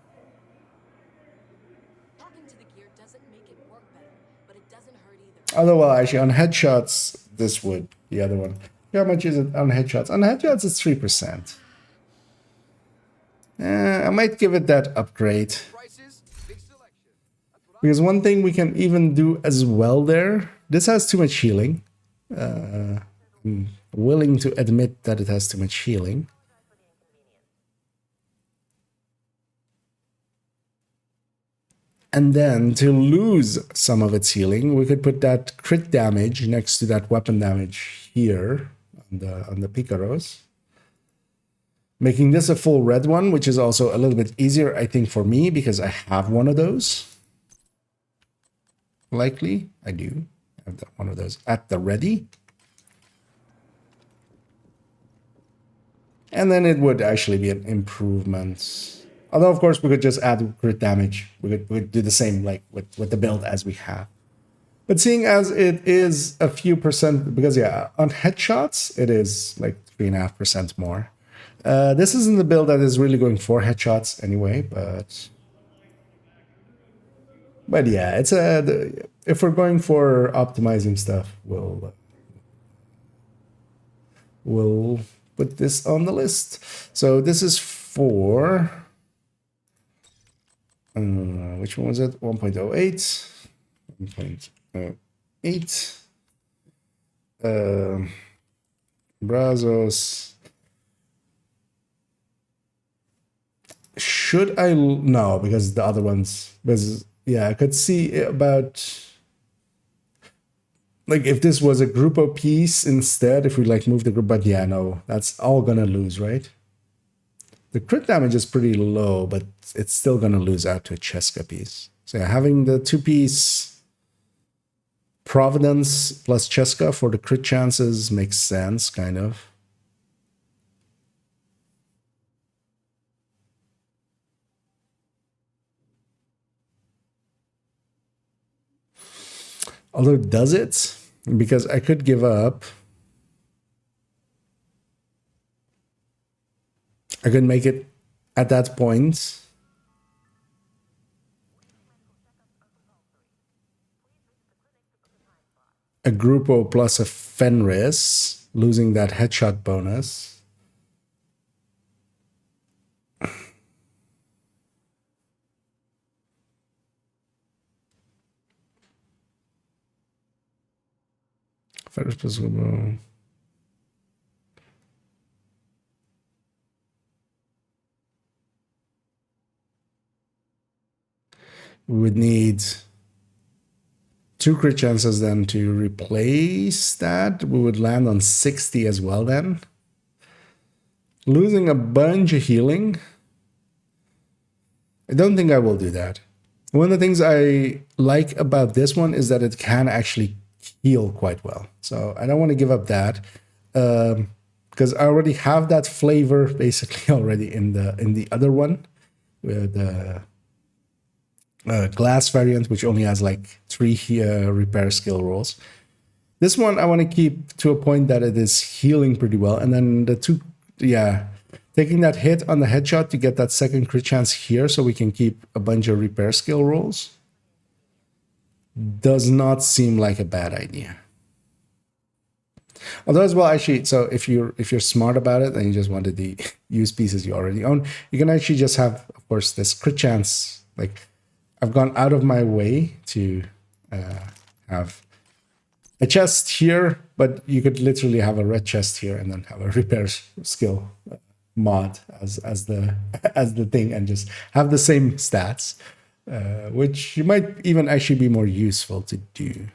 Talking to the gear doesn't make it work better, but it doesn't hurt either. Although, well, actually, on headshots, this would. The other one. How much is it on headshots? On headshots, it's 3%. I might give it that upgrade. Prices, big selection. That's what Because one thing we can even do as well there, this has too much healing. I'm willing to admit that it has too much healing. And then to lose some of its healing, we could put that crit damage next to that weapon damage here on the Picaros. Making this a full red one, which is also a little bit easier, I think, for me, because I have one of those. Likely, I do have one of those at the ready. And then it would actually be an improvement. Although, of course, we could just add crit damage. We could do the same like with the build as we have. But seeing as it is a few percent, because yeah, on headshots, it is like 3.5% more. This isn't the build that is really going for headshots anyway, but yeah, it's if we're going for optimizing stuff, we'll put this on the list. So this is for which one was it? 1.08, 1.08. Brazos. Should I? No, because the other ones. Because yeah, I could see about like if this was a Grupo piece instead. If we like move the group, but yeah, no, that's all gonna lose, right? The crit damage is pretty low, but it's still gonna lose out to a Cheska piece. So yeah, having the 2-piece Providence plus Cheska for the crit chances makes sense, kind of. Although, does it? Because I could give up. I could make it at that point. A Grupo plus a Fenris, losing that headshot bonus. Fenris plus Grupo. We would need 2 crit chances then to replace that. We would land on 60 as well then. Losing a bunch of healing. I don't think I will do that. One of the things I like about this one is that it can actually heal quite well. So I don't want to give up that. Because I already have that flavor basically already in the other one. With the glass variant, which only has like 3 repair skill rolls. This one I want to keep to a point that it is healing pretty well. And then the 2, yeah, taking that hit on the headshot to get that second crit chance here so we can keep a bunch of repair skill rolls does not seem like a bad idea. Although as well, actually, so if you're smart about it and you just wanted the use pieces you already own, you can actually just have, of course, this crit chance. Like, I've gone out of my way to have a chest here, but you could literally have a red chest here and then have a repair skill mod as the thing and just have the same stats, which you might even actually be more useful to do.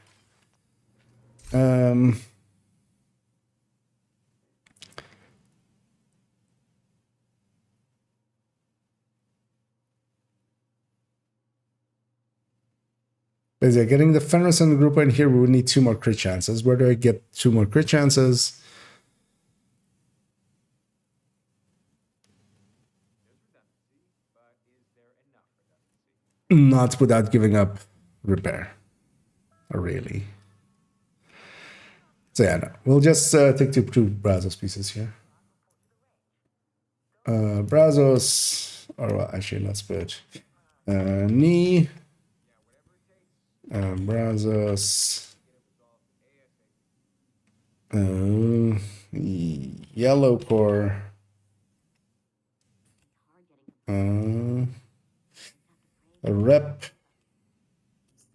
But yeah, getting the Fenris and the group in here, we would need 2 more crit chances. Where do I get 2 more crit chances? not without giving up repair, really. So yeah, no. We'll just take two Brazos pieces here. Brazos, or well, actually, let's put knee, Brazos, yellow core, a rep,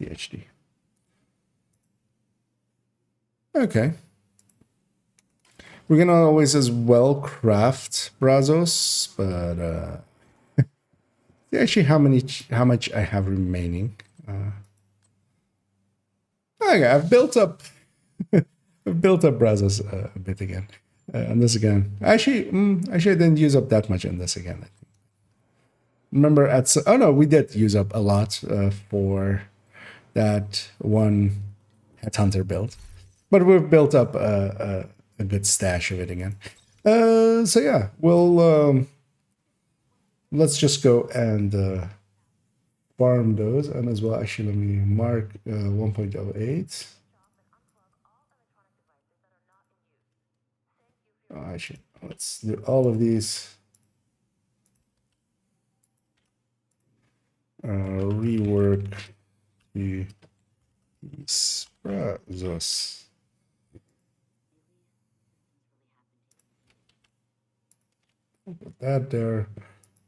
PhD. Okay. We can always as well craft Brazos, but see actually how much I have remaining. Okay, I've built up Brazos a bit again. On this again. Actually, I didn't use up that much on this again. I think. Remember oh no, we did use up a lot for that one Headhunter build. But we've built up a good stash of it again. So yeah, we'll let's just go and farm those, and as well, actually, let me mark 1.08. Oh, actually, let's do all of these. Rework the Brazos. Put that there.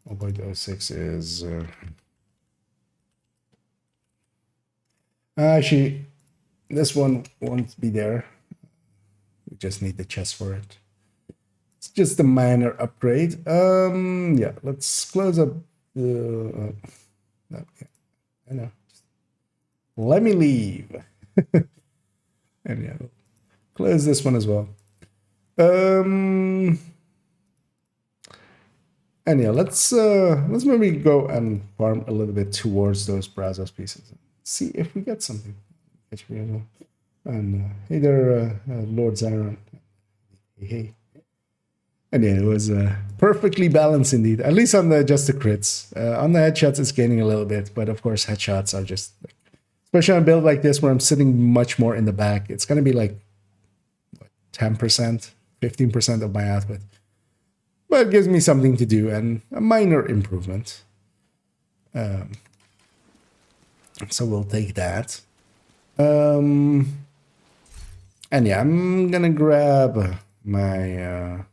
1.06 is actually, this one won't be there. We just need the chest for it. It's just a minor upgrade. Yeah, let's close up the. No, yeah, I know. Let me leave. And yeah, close this one as well. And yeah, let's maybe go and farm a little bit towards those Brazos pieces. See if we get something. And hey there, Lord Zyron. Hey. And yeah, it was perfectly balanced indeed. At least on just the crits. On the headshots, it's gaining a little bit, but of course, headshots are just, especially on a build like this where I'm sitting much more in the back, it's gonna be like 10%, 15% of my output. But it gives me something to do and a minor improvement. So we'll take that. And yeah, I'm gonna grab my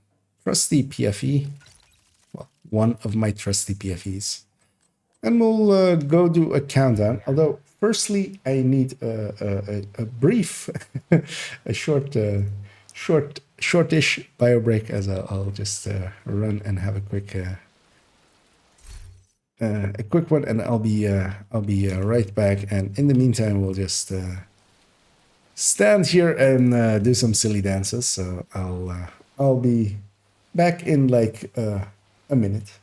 trusty PFE. Well, one of my trusty PFEs. And we'll go do a countdown. Although, firstly, I need a brief, a shortish bio break, as I'll just run and have a quick one, and I'll be right back. And in the meantime, we'll just stand here and do some silly dances. So I'll be back in like a minute.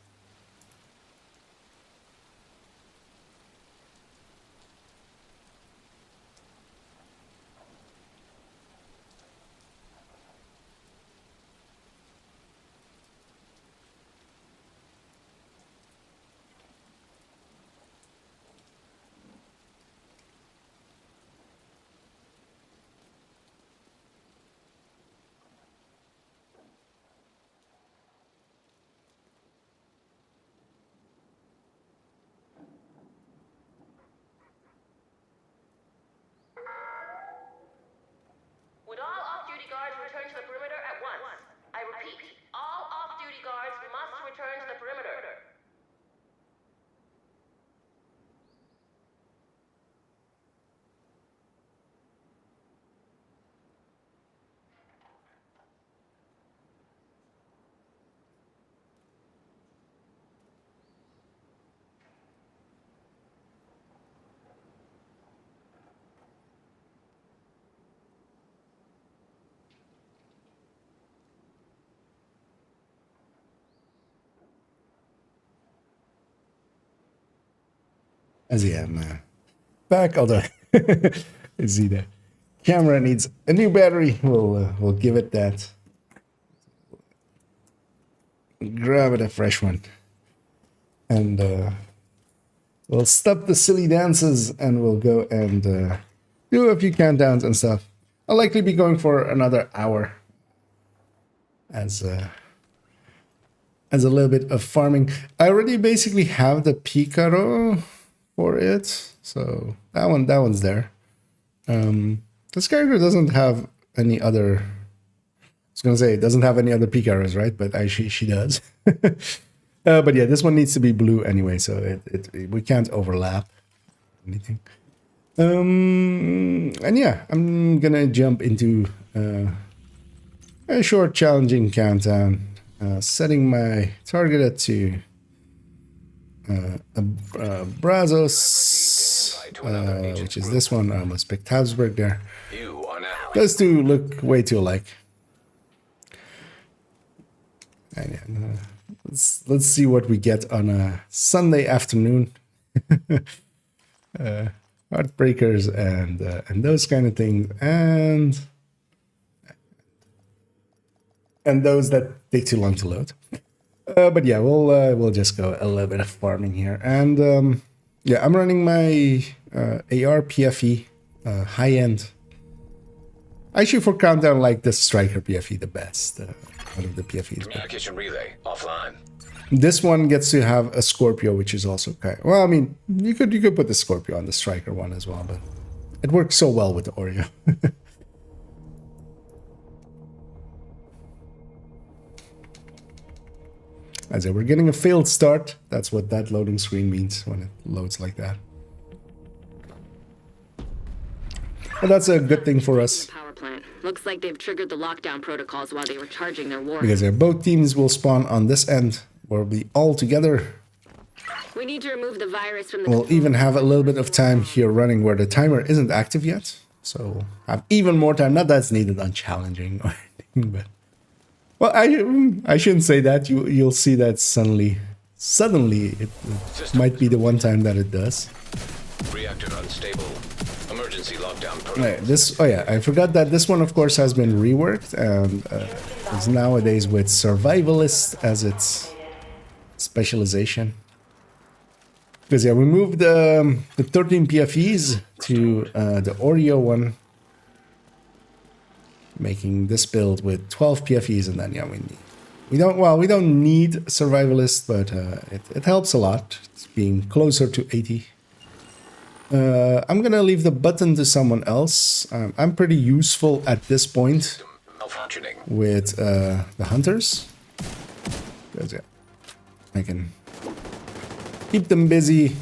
Would all off-duty guards return to the perimeter at once? I repeat, all off-duty guards must return to the perimeter. As I am back, although see the camera needs a new battery. We'll give it that. Grab it a fresh one, and we'll stop the silly dances and we'll go and do a few countdowns and stuff. I'll likely be going for another hour as a little bit of farming. I already basically have the Picaro for it, so that one's there. This character doesn't have any other. I was gonna say it doesn't have any other Picaros, right? But actually, she does. But yeah, this one needs to be blue anyway, so we can't overlap anything. And yeah, I'm gonna jump into a short challenging countdown, setting my target at 2. Brazos, which is this one. I almost picked Habsburg there. You are now. Those two look way too alike. And yeah, let's see what we get on a Sunday afternoon. Heartbreakers and those kind of things, and those that take too long to load. But yeah, we'll just go a little bit of farming here, and yeah, I'm running my AR PFE high end. Actually, for countdown, like the Striker PFE the best out of the PFEs. Communication relay offline. This one gets to have a Scorpio, which is also kind of, well, I mean, you could put the Scorpio on the Striker one as well, but it works so well with the Oreo. As I say, we're getting a failed start. That's what that loading screen means when it loads like that. But that's a good thing for us. Power plant. Looks like they've triggered the lockdown protocols while they were charging their war. Because both teams will spawn on this end. We'll be all together. We need to remove the virus from the. We'll even have a little bit of time here running where the timer isn't active yet. So have even more time. Not that it's needed on challenging or anything, but well, I shouldn't say that. You'll see that suddenly it might be the one time that it does. Reactor unstable. Emergency lockdown protocol. Right, oh yeah, I forgot that this one of course has been reworked and is nowadays with survivalist as its specialization. Because yeah, we moved the 13 PFEs to the Oreo one, making this build with 12 PFEs, and then yeah, we don't need survivalist, but it helps a lot. It's being closer to 80. I'm gonna leave the button to someone else. I'm pretty useful at this point Malfunctioning. with the hunters. Because yeah, I can keep them busy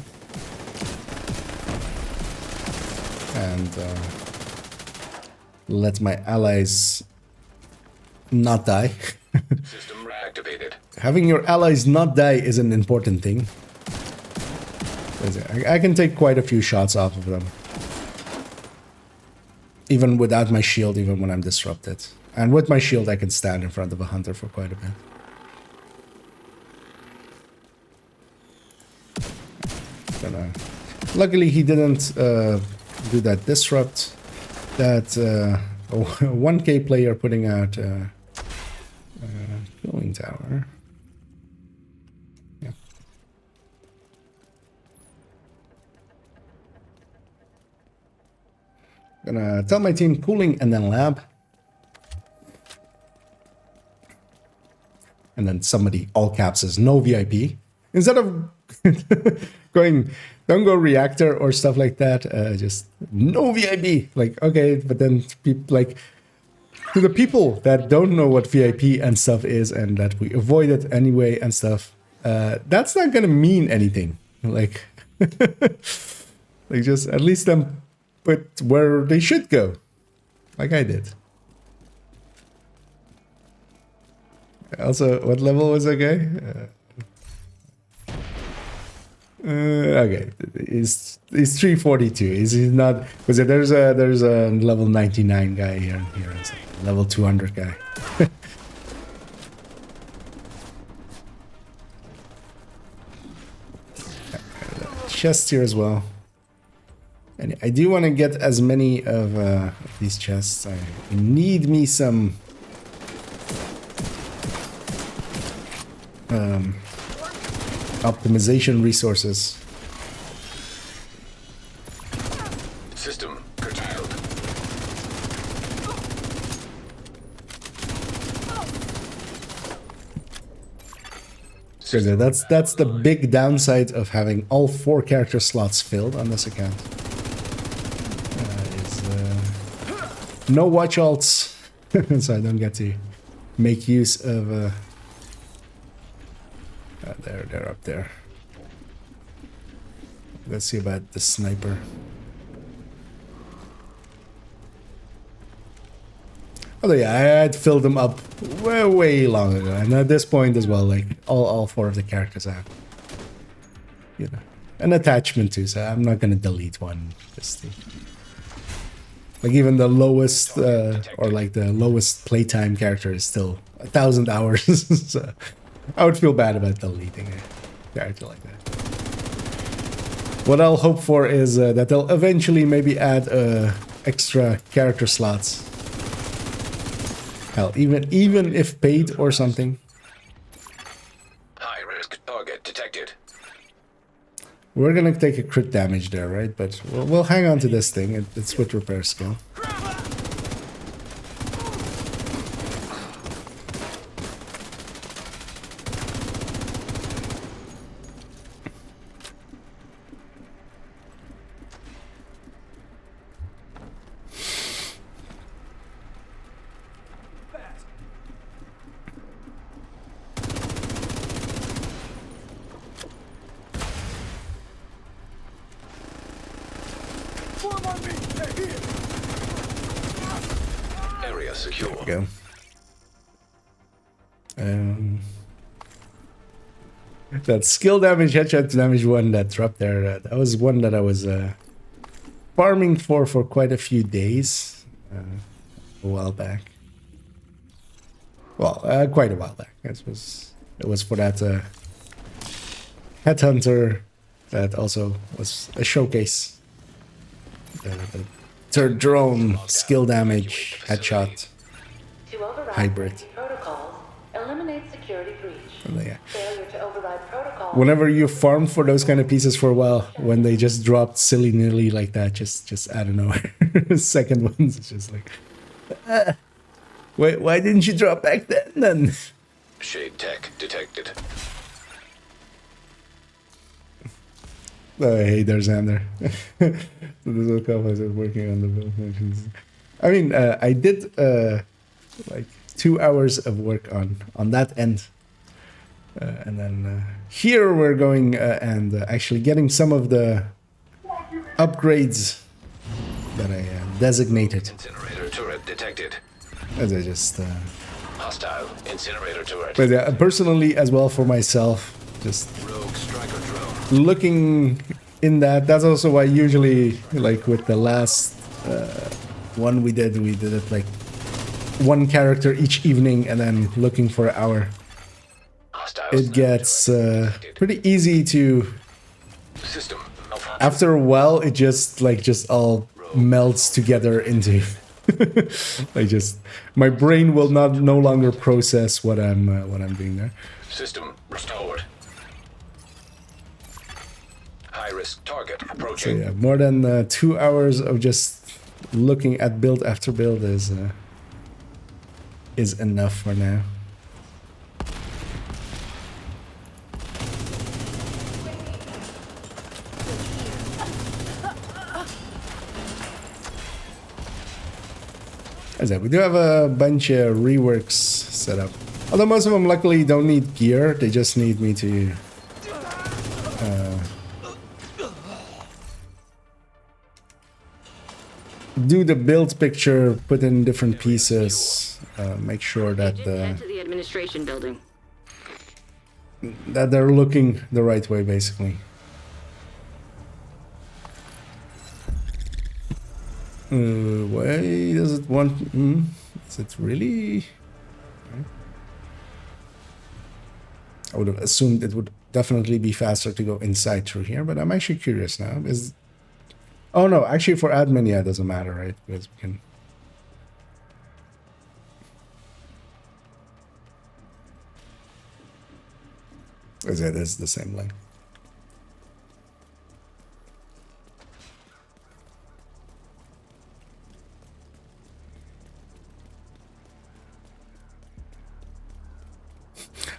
and let my allies not die. System reactivated. Having your allies not die is an important thing. I can take quite a few shots off of them. Even without my shield, even when I'm disrupted. And with my shield, I can stand in front of a hunter for quite a bit. But, luckily, he didn't do that disrupt. That 1K player putting out cooling tower. Yeah. Gonna tell my team cooling and then lab. And then somebody, all caps, says no VIP. Instead of going, don't go reactor or stuff like that, just no VIP. Like, okay, but then people, like, to the people that don't know what VIP and stuff is and that we avoid it anyway and stuff, that's not gonna mean anything. Like, like just at least them put where they should go, like I did. Also, what level was that guy? Okay, he's 342. Is he not? Because there's a level 99 guy here, it's a level 200 guy. Chests here as well. And I do want to get as many of these chests. I need me some optimization resources. That's the big downside of having all 4 character slots filled on this account. No watch alts, so I don't get to make use of. They're up there. Let's see about the sniper. Oh yeah, I had filled them up way long ago, and at this point as well, like all 4 of the characters have, you know, an attachment to. So I'm not gonna delete one. Just to, like even the lowest or like the lowest playtime character is still 1,000 hours. So I would feel bad about deleting a character like that. What I'll hope for is that they'll eventually maybe add extra character slots. Hell, even if paid or something. High risk target detected. We're gonna take a crit damage there, right? But we'll hang on to this thing. It's with repair skill. Area secure. Go. That skill damage, headshot damage one that dropped there, that was one that I was farming for quite a few days a while back. Well, quite a while back. It was for that headhunter that also was a showcase. The drone skill damage headshot To override hybrid. safety protocols, eliminate security breach. Yeah. Failure to override protocols. Whenever you farm for those kind of pieces for a while, when they just dropped silly-nilly like that, just out of nowhere. Second ones, it's just like, wait, why didn't you drop back then? Shade tech detected. Oh, hey, there's Xander. So there's a couple is working on the build functions. I mean, I did like 2 hours of work on that end. And then here we're going and actually getting some of the upgrades that I designated. Incinerator turret detected. As I just... Hostile incinerator turret. but yeah, personally as well for myself, just Rogue striker drone. looking in that. That's also why usually, like with the last one we did it like 1 character each evening and then looking for an hour. Hostile It gets pretty easy to... system. After a while, it just all melts together into... like just... My brain will no longer process what I'm doing there. System restored. High risk target So approaching. yeah, more than 2 hours of just looking at build after build is enough for now. As I said, we do have a bunch of reworks set up. Although most of them luckily don't need gear, they just need me to do the build picture, put in different pieces, make sure that Head to the administration building. that they're looking the right way, basically. Why does it want... is it really... I would have assumed it would definitely be faster to go inside through here, but I'm actually curious now. Oh no, actually for admin, yeah, it doesn't matter, right? Because we can... Because it is the same length.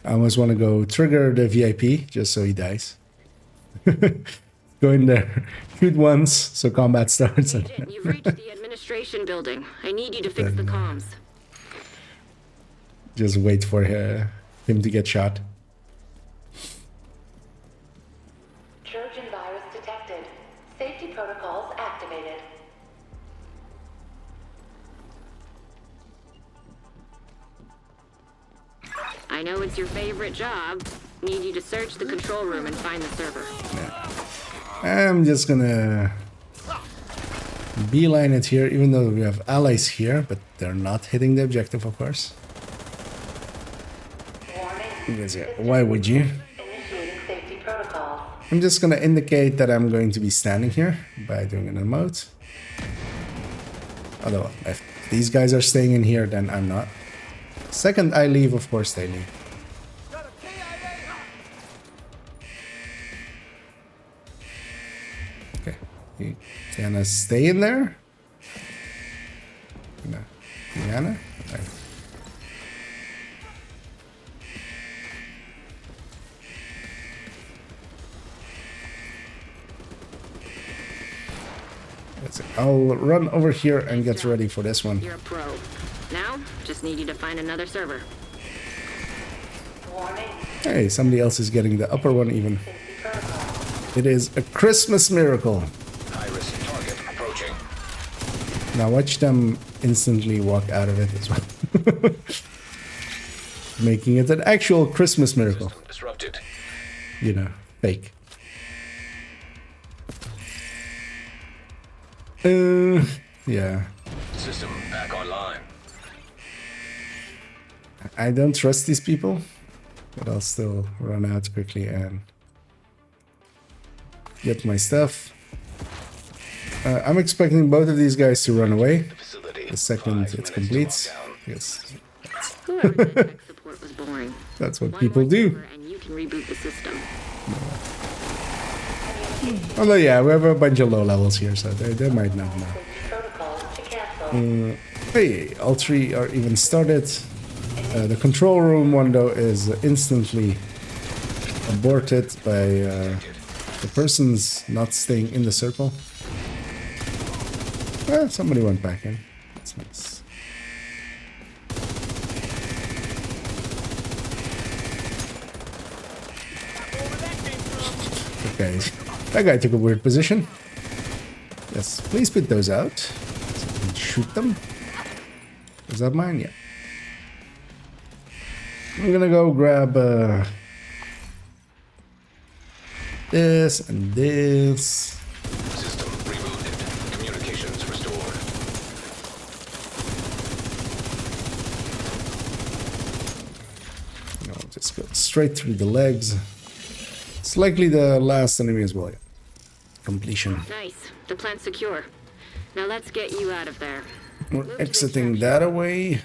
I almost want to go trigger the VIP just so he dies. Go in there, shoot once, so combat starts. And Agent, you've reached the administration building. I need you to fix the comms. just wait for him to get shot. Trojan virus detected. Safety protocols activated. I know it's your favorite job. Need you to search the control room and find the server. I'm just gonna beeline it here, even though we have allies here, but they're not hitting the objective, of course. Because, yeah, why would you? Initiating safety protocols. I'm just gonna indicate that I'm going to be standing here by doing an emote. Although, if these guys are staying in here, then I'm not. Second I leave, of course they leave. Okay, you gonna stay in there? No, Diana? Right. That's it. I'll run over here and get ready for this one. You're a pro. Now, just need you to find another server. Warning. Hey, somebody else is getting the upper one even. Safety protocol. It is a Christmas miracle. High-risk target approaching. Now watch them instantly walk out of it as well. Making it an actual Christmas miracle. System disrupted. You know, fake. Yeah. System back online. I don't trust these people, but I'll still run out quickly and get my stuff. I'm expecting both of these guys to run away Facility. the second 5 it's minutes to complete. lockdown. Yes, Whoever said tech support was boring. that's what One people more do. server and you can reboot the system. Although, yeah, we have a bunch of low levels here, so they might not know. Safety protocols to cancel. Hey, all three are even started. The control room one, though, is instantly aborted by the person's not staying in the circle. Somebody went back in. That's nice. Okay, that guy took a weird position. Yes, please put those out. So I can shoot them. Is that mine? Yeah. I'm gonna go grab this and this. System rebooted. Communications restored. You know, just go straight through the legs. It's likely the last enemy as well. Yeah. Completion. Nice. The plant's secure. Now let's get you out of there. We're exiting that away.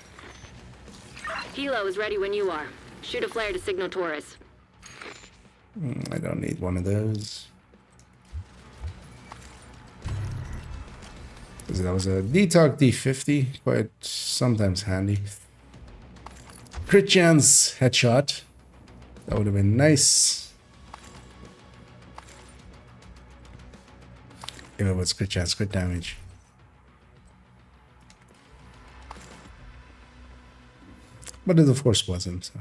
Hilo is ready when you are. Shoot a flare to signal Taurus. I don't need one of those. Because that was a D-Talk D50. Quite sometimes handy. Crit chance headshot. That would have been nice. If it was crit chance, crit damage. But it of course wasn't. So.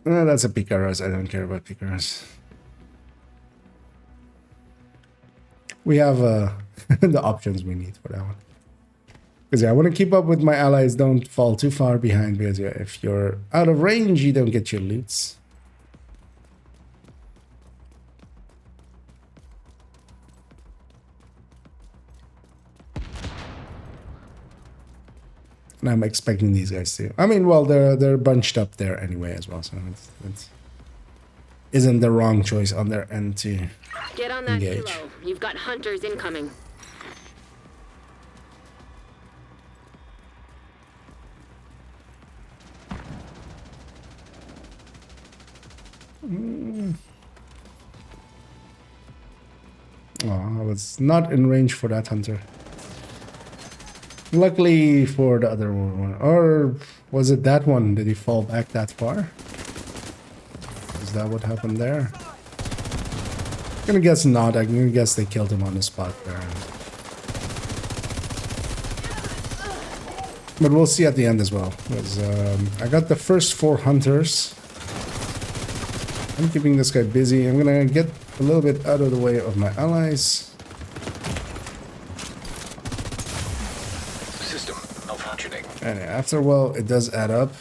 That's a Picaros. I don't care about Picaros. We have the options we need for that one. Because yeah, I want to keep up with my allies. Don't fall too far behind. Because yeah, if you're out of range, you don't get your loots. And I'm expecting these guys to. I mean, well, they're bunched up there anyway as well, so it's isn't the wrong choice on their end to Get on that engage. Hilo. You've got hunters incoming. Oh, I was not in range for that hunter. Luckily for the other one. Or was it that one? Did he fall back that far? Is that what happened there? I'm gonna guess not. I'm gonna guess they killed him on the spot there. But we'll see at the end as well. Because I got the first 4 hunters. I'm keeping this guy busy. I'm gonna get a little bit out of the way of my allies. System malfunctioning. And after a while, it does add up.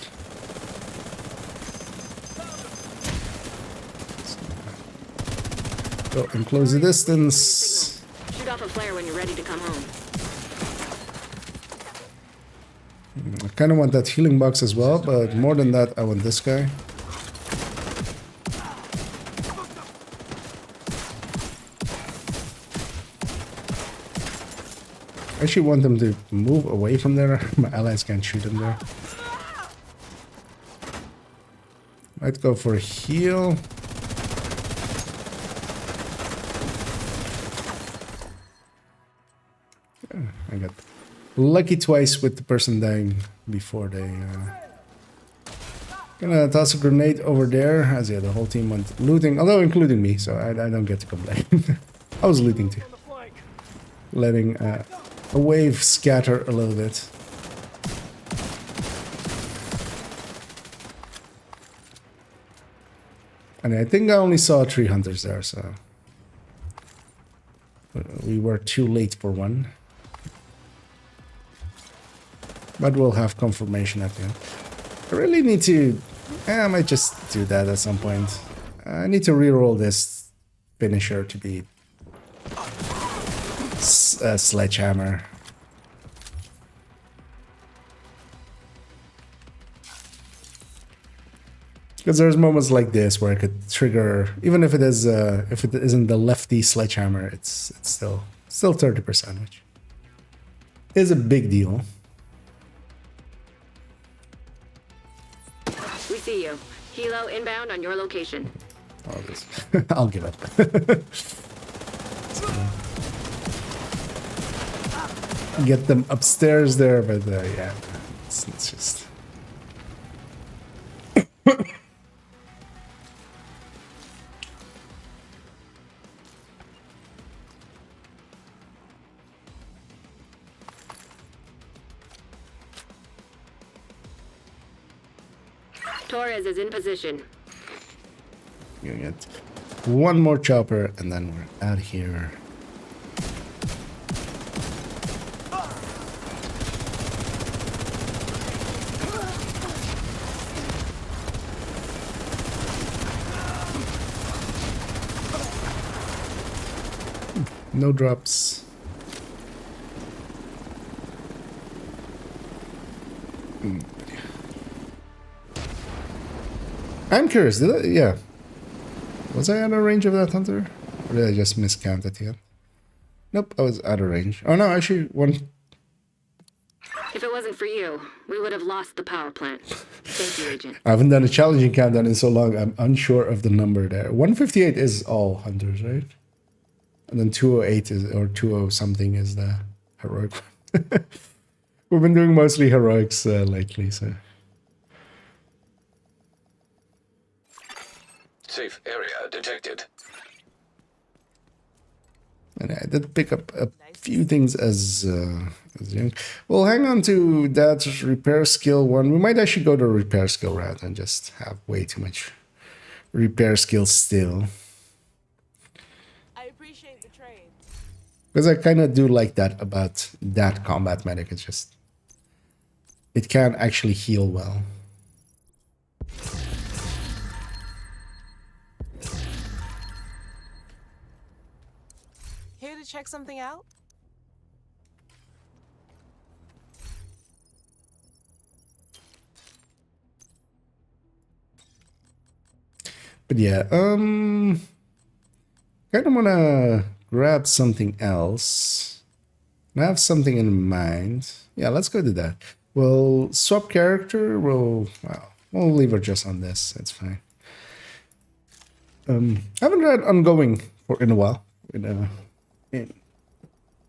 Go and close the distance. Shoot off a flare when you're ready to come home. I kind of want that healing box as well, but more than that, I want this guy. I actually want them to move away from there. My allies can't shoot them there. Might go for a heal. I got lucky twice with the person dying before they... Gonna toss a grenade over there, as yeah, the whole team went looting, although including me, so I don't get to complain. I was looting too. Letting a wave scatter a little bit. And I think I only saw 3 hunters there, so... We were too late for one. But we'll have confirmation at the end. I really need to... I might just do that at some point. I need to reroll this finisher to be... sledgehammer. Because there's moments like this where I could trigger, even if it is if it isn't the lefty sledgehammer, it's still 30%, which is a big deal. We see you. Helo inbound on your location. All this, I'll give up. Get them upstairs there, but yeah, it's just. Torres is in position. Gonna get one more chopper and then we're out here. No drops. I'm curious, did I, yeah. Was I out of range of that hunter? Or did I just miscount at the end? Nope, I was out of range. Oh no, actually, one... If it wasn't for you, we would have lost the power plant. Thank you, Agent. I haven't done a challenging countdown in so long, I'm unsure of the number there. 158 is all hunters, right? And then 208 is, or 20 something is the heroic one. We've been doing mostly heroics lately, so... Safe area detected. And I did pick up a few things as young. We'll hang on to that repair skill one. We might actually go the repair skill route and just have way too much repair skill still. I appreciate the trade. Because I kind of do like that about that combat medic. It's just... It can actually heal well. Here to check something out? But yeah, kind of want to grab something else. I have something in mind. Yeah, let's go do that. We'll swap character. We'll leave her just on this. It's fine. I haven't read Ongoing in a while.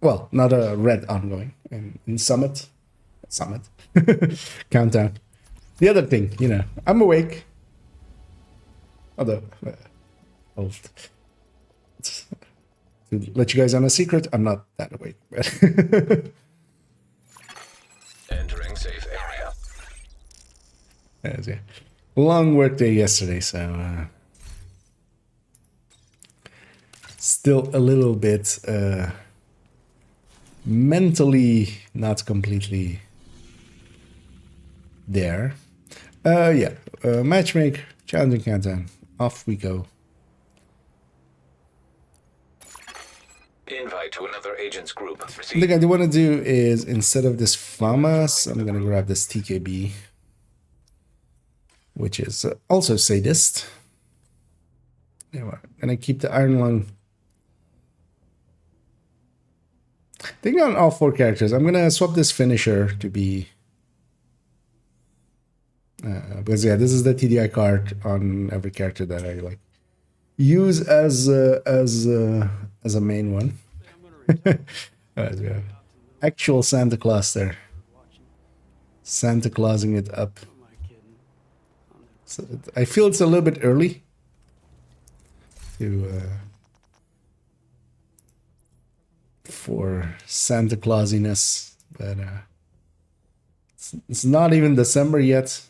well, not a red ongoing in Summit. Countdown. The other thing, you know, I'm awake. Although, I'll to let you guys on a secret, I'm not that awake. Entering safe area. But yeah. Long work day yesterday, so still a little bit mentally not completely there. Yeah, matchmake, challenging countdown. Off we go. Invite to another agent's group. The Proceed. thing I do want to do is, instead of this FAMAS, I'm going to grab this TKB, which is also sadist. Yeah, I'm going to keep the Iron Lung. I think on all 4 characters, I'm going to swap this finisher to be... because yeah, this is the TDI card on every character that I like use as a main one. Yeah. Actual Santa Claus there, Santa Clausing it up. So I feel it's a little bit early to for Santa Clausiness, but it's not even December yet.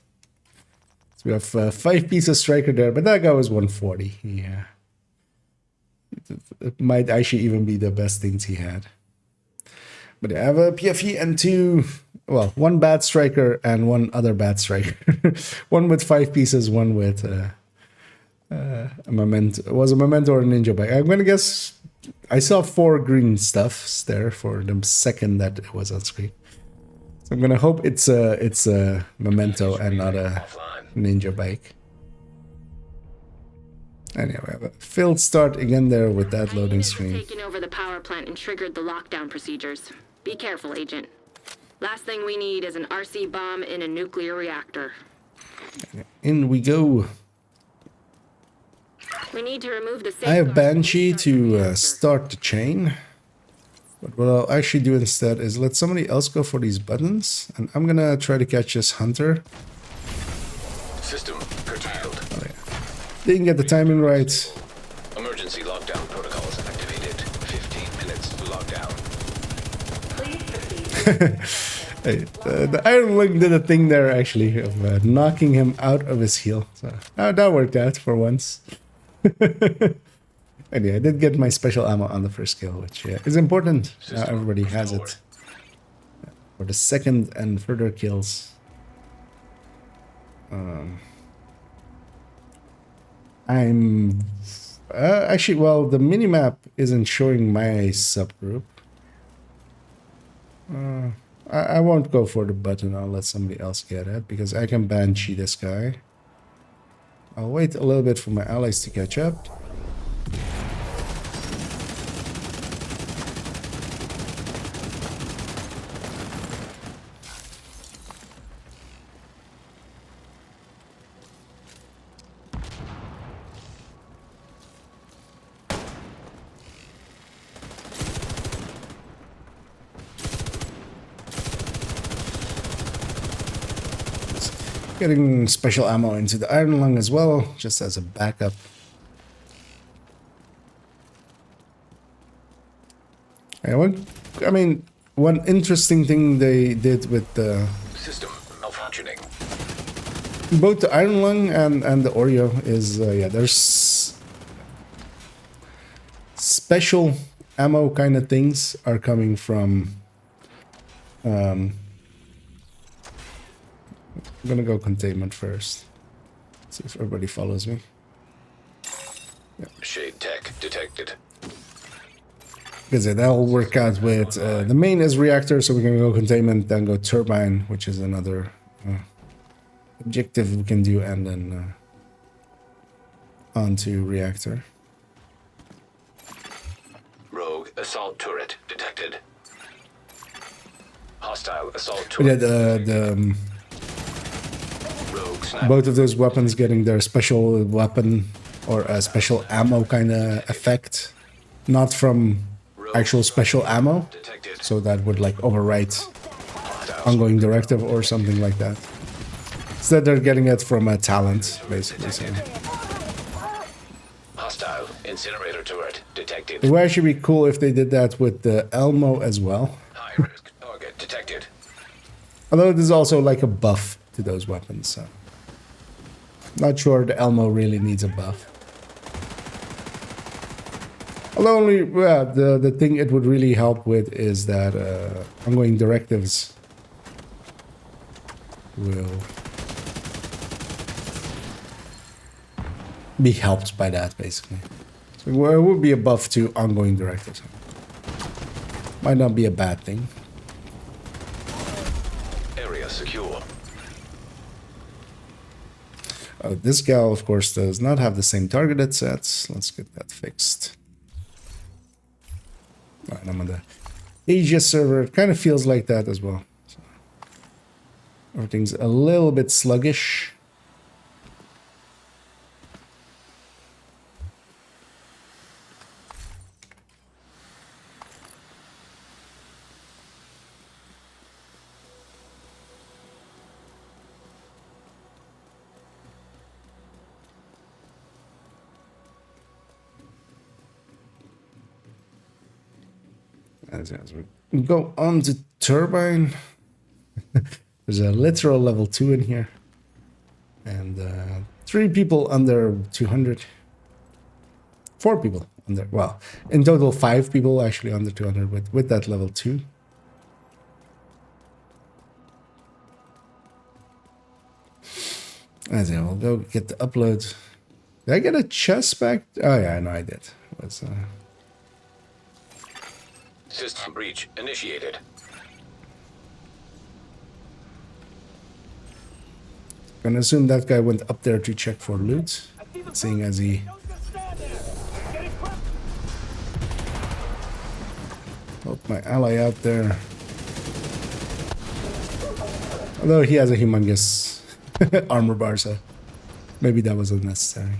So we have 5 pieces striker there, but that guy was 140. Yeah, it might actually even be the best things he had. But I have a PFE and 2, well, 1 bad striker and 1 other bad striker. 1 with 5 pieces, 1 with a memento. It was a memento or a ninja bike. I'm gonna guess I saw 4 green stuffs there for the second that it was on screen. So I'm gonna hope it's a memento and not a ninja bike. Anyway, we have a failed start again there with that loading screen. Taken over the power plant and triggered the lockdown procedures. Be careful, Agent. Last thing we need is an RC bomb in a nuclear reactor. In we go. We need to remove the I have safeguards Banshee and restart the to reactor. start the chain. But what I'll actually do instead is let somebody else go for these buttons. And I'm gonna try to catch this hunter. System curtailed. Oh, yeah. Didn't get the timing right. Emergency lockdown protocols activated. 15 minutes lockdown. Hey, the Iron Lung did a thing there actually of knocking him out of his heal. So that worked out for once. And yeah, I did get my special ammo on the first kill, which is important. Everybody has it. For the second and further kills. I'm actually, well, the minimap isn't showing my subgroup. I won't go for the button. I'll let somebody else get it because I can Banshee this guy. I'll wait a little bit for my allies to catch up. Getting special ammo into the Iron Lung as well, just as a backup. I mean, one interesting thing they did with the System malfunctioning. both the Iron Lung and the Oreo is, yeah, there's special ammo kind of things are coming from. I'm gonna go containment first. See if everybody follows me. Shade tech detected. Because that'll work out with the main is reactor, so we're gonna go containment, then go turbine, which is another objective we can do, and then onto reactor. Rogue assault turret detected. Hostile assault But yeah, turret. Rogue sniper. both of those weapons getting their special weapon or a special ammo kind of effect, not from actual special ammo, Detected. so that would like overwrite ongoing directive or something like that. Instead, they're getting it from a talent, basically. So. Hostile incinerator turret detected. It would actually be cool if they did that with the Elmo as well. High risk target detected. Although there's also like a buff to those weapons, so. Not sure the Elmo really needs a buff. Although only, well, the thing it would really help with is that ongoing directives will be helped by that, basically. So it would be a buff to ongoing directives. Might not be a bad thing. Area secure. This gal, of course, does not have the same targeted sets. Let's get that fixed. Alright, I'm on the Asia server. It kind of feels like that as well. So everything's a little bit sluggish. As we go on to turbine, there's a literal level 2 in here, and 3 people under 200. 4 people under, well, in total 5 people actually under 200 with that level 2. As we'll go get the upload. Did I get a chest back? Oh yeah, no, I did. It was, System breach initiated. gonna assume that guy went up there to check for loot, seeing as he helped my ally out there. Although he has a humongous armor bar, so maybe that was unnecessary.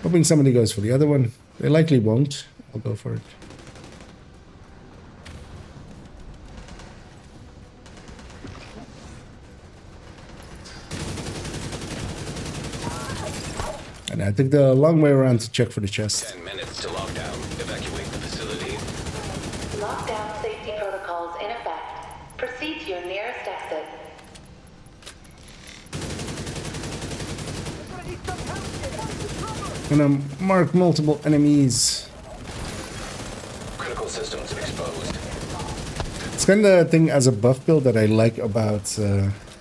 Hoping somebody goes for the other one. They likely won't. I'll go for it. And I took the long way around to check for the chest. 10 minutes to lockdown. Evacuate the facility. Lockdown safety protocols in effect. Proceed to your nearest exit. Gonna mark multiple enemies. Critical systems exposed. It's kind of a thing as a buff build that I like about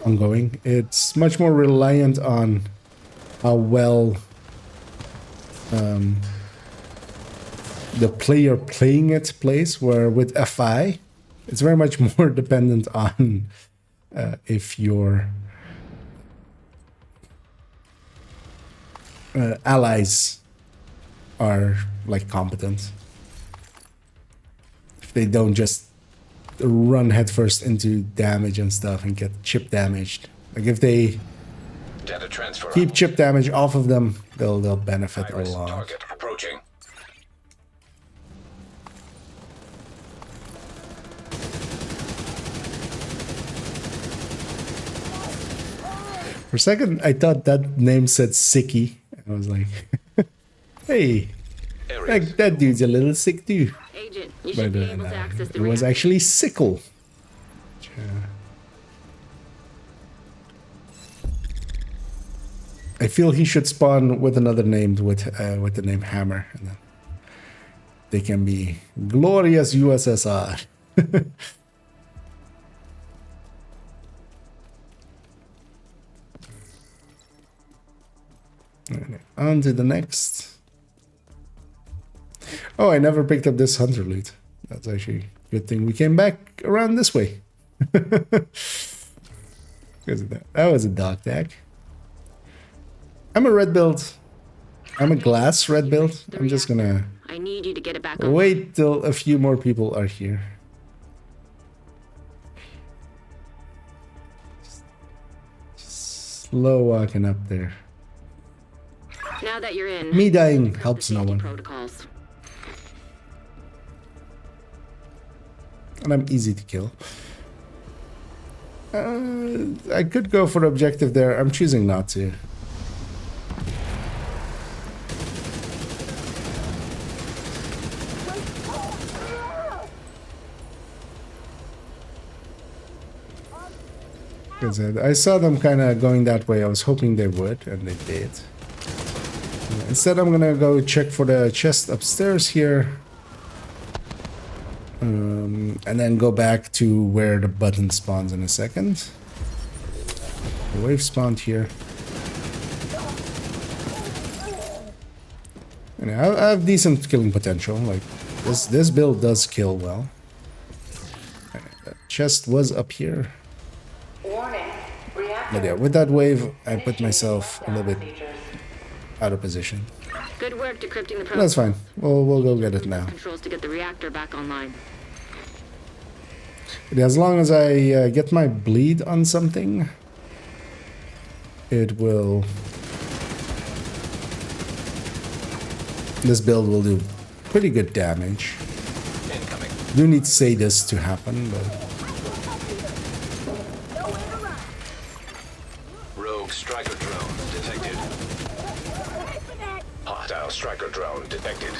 ongoing. It's much more reliant on how well the player playing it plays, where with FI, it's very much more dependent on if your allies are like competent. If they don't just run headfirst into damage and stuff and get chip damaged. Like if they Data transfer. keep chip damage off of them, they'll benefit a Iris lot. target approaching. For a second, I thought that name said Sicky. I was like, hey, Areas. that dude's a little sick too. Agent, you But should be able to access it the was reactor. actually Sickle. I feel he should spawn with another name with the name Hammer, and then they can be glorious USSR. Okay, on to the next. Oh, I never picked up this hunter loot. That's actually a good thing we came back around this way. Because of that. That was a dog tag. I'm a red build. I'm a glass red build. I'm just gonna I need you to get it back on. wait till a few more people are here. Just slow walking up there. Now that you're in, Me dying the helps no safety one. protocols. And I'm easy to kill. I could go for the objective there. I'm choosing not to. I saw them kind of going that way. I was hoping they would, and they did. Instead, I'm gonna go check for the chest upstairs here. And then go back to where the button spawns in a second. The wave spawned here. And I have decent killing potential. Like this build does kill well. That chest was up here. But yeah, with that wave, I put myself a little bit out of position. Good work decrypting the That's fine. We'll go get it now. controls to get the reactor back online. But as long as I get my bleed on something, it will... This build will do pretty good damage. Incoming. Do need to say this to happen, but... Rogue striker drone detected. Hostile striker drone detected.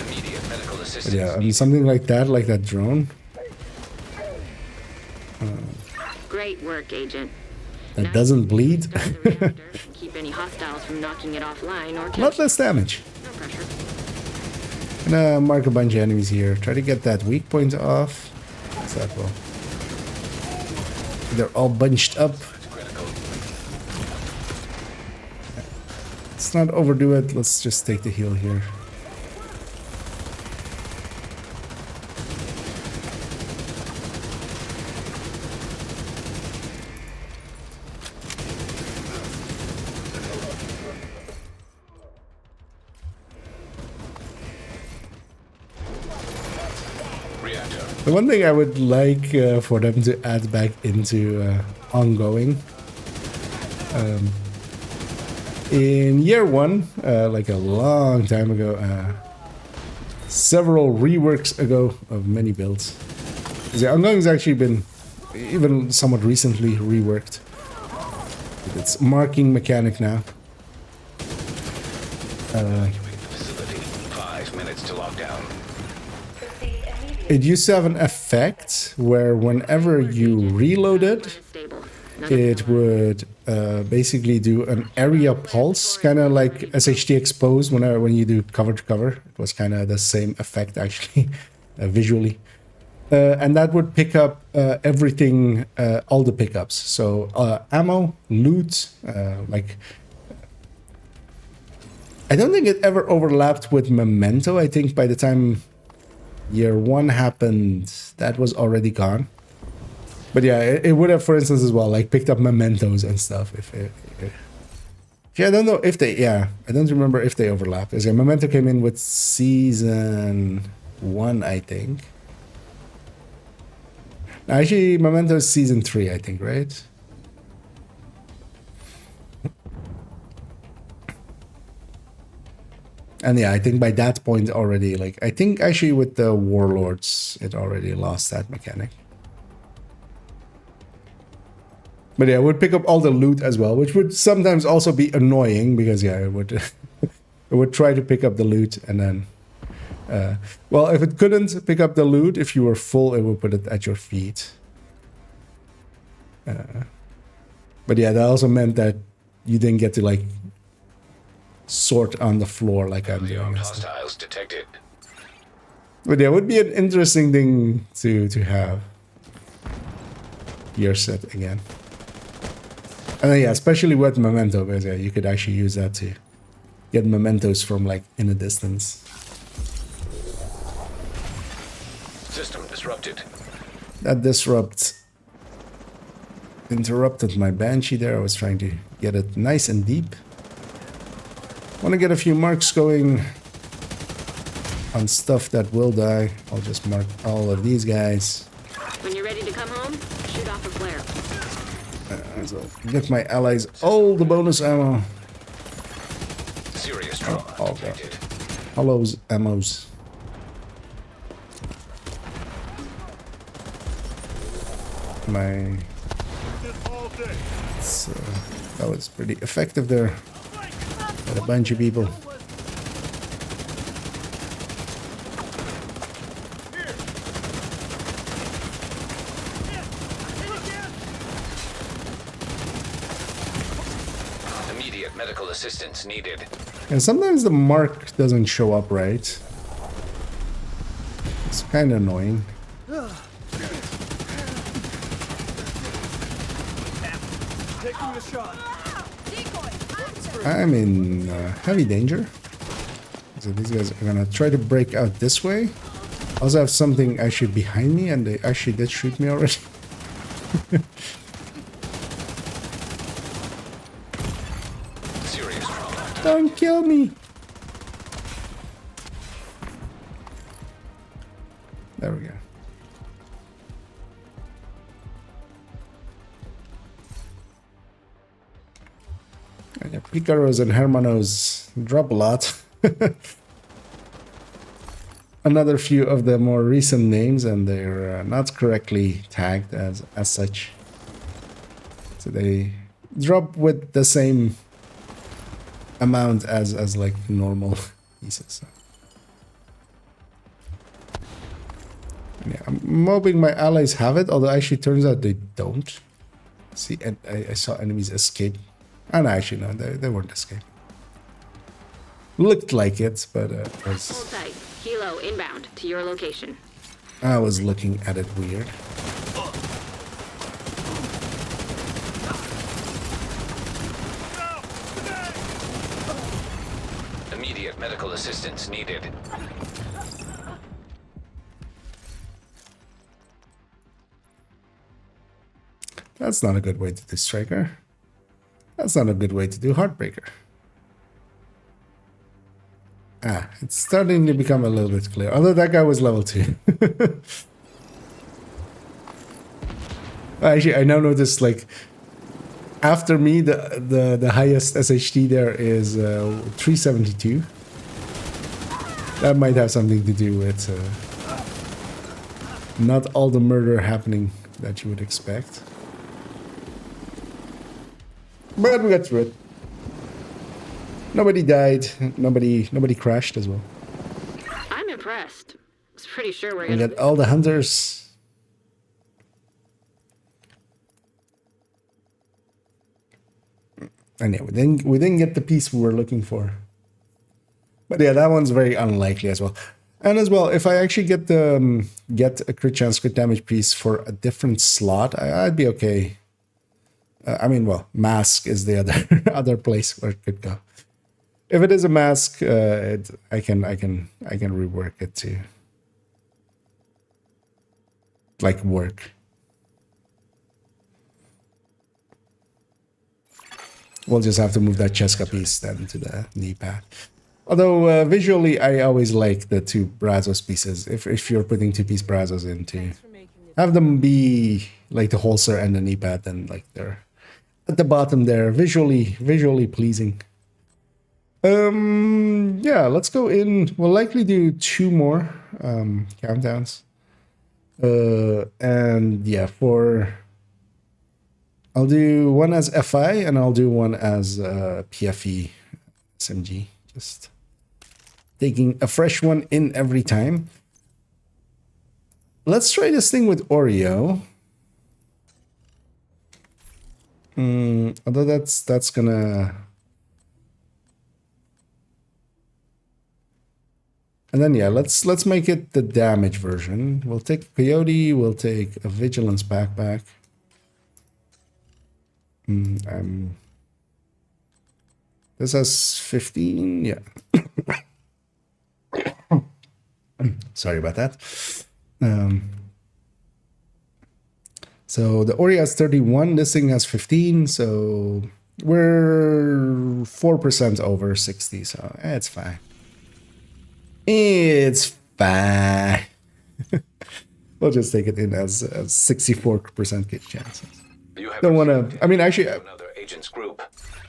Immediate medical assistance. But yeah, I mean, something like that drone, Great work, Agent. that Now doesn't you bleed. can start the reactor and keep any hostiles from knocking it offline or Lot killing. less damage. No pressure. Gonna mark a bunch of enemies here. Try to get that weak point off. What's that well? They're all bunched up. Let's not overdo it. Let's just take the heal here. Reactor. The one thing I would like for them to add back into ongoing. In year one, like a long time ago, several reworks ago of many builds. The ongoing has actually been even somewhat recently reworked. It's marking mechanic now. Facility. 5 minutes to lockdown. It used to have an effect where whenever you reloaded, Stable. it would basically do an area pulse, kind of like SHD exposed when you do cover to cover. It was kind of the same effect actually, visually. And that would pick up everything, all the pickups. So ammo, loot, like... I don't think it ever overlapped with Memento. I think by the time year one happened, that was already gone. But yeah, it would have, for instance, as well, like picked up mementos and stuff. Yeah, I don't know if they, I don't remember if they overlap. Because Memento came in with season 1, I think. Actually, Memento is season 3, I think, right? And yeah, I think by that point already, like, I think actually with the Warlords, it already lost that mechanic. But yeah, it would pick up all the loot as well, which would sometimes also be annoying because yeah, it would it would try to pick up the loot and then well, if it couldn't pick up the loot, if you were full, it would put it at your feet. But yeah, that also meant that you didn't get to like sort on the floor like I'm doing. Hostiles detected. But yeah, it would be an interesting thing to have. Gear set again. And then, yeah, especially with Memento, because yeah, you could actually use that to get mementos from like in a distance. System disrupted. That interrupted my Banshee there. I was trying to get it nice and deep. Want to get a few marks going on stuff that will die. I'll just mark all of these guys. When you're ready to come home, shoot off a flare. So get my allies all the bonus ammo. Serious trauma Oh, God. detected. Hollows ammos. my... So, that was pretty effective there. Got a bunch of people. Immediate medical assistance needed. And sometimes the mark doesn't show up right. It's kind of annoying. Taking the shot. I'm in heavy danger. So these guys are gonna try to break out this way. Also have something actually behind me, and they actually did shoot me already. Serious trauma. Don't kill me! There we go. And yeah, Picaros and Hermanos drop a lot. Another few of the more recent names, and they're not correctly tagged as such. So they drop with the same amount as like normal pieces. Yeah, I'm hoping my allies have it, although actually turns out they don't. See, and I saw enemies escape. And actually, no, they weren't escaping. Looked like it, but Hold tight. Kilo inbound to your location. I was looking at it weird. Immediate medical assistance needed. That's not a good way to do Striker. That's not a good way to do Heartbreaker. Ah, it's starting to become a little bit clear. Although that guy was level 2. Actually, I now notice, like, after me, the highest SHT there is 372. That might have something to do with not all the murder happening that you would expect. But we got through it. Nobody died. Nobody crashed as well. I'm impressed. I was pretty sure we're We gonna. got all the hunters. And yeah, we didn't get the piece we were looking for. But yeah, that one's very unlikely as well. And as well, if I actually get the get a crit chance, crit damage piece for a different slot, I'd be okay. I mean, well, mask is the other other place where it could go. If it is a mask, I can rework it to like work. We'll just have to move that Cheska piece then to the knee pad. Although visually, I always like the two Brazos pieces. If you're putting two-piece Brazos into, have them be like the holster and the knee pad, then like they're at the bottom there, visually pleasing. Yeah, let's go in. We'll likely do 2 more countdowns. And yeah, I'll do one as FI and I'll do one as PFE SMG. Just taking a fresh one in every time. Let's try this thing with Oreo. Although that's gonna... And then yeah, let's make it the damage version. We'll take Coyote, we'll take a Vigilance backpack. This has 15, yeah. Sorry about that. So the Ori has 31, this thing has 15, so we're 4% over 60, so it's fine. It's fine. We'll just take it in as 64% hit chances. You have Don't want to, I mean, actually, another agent's group.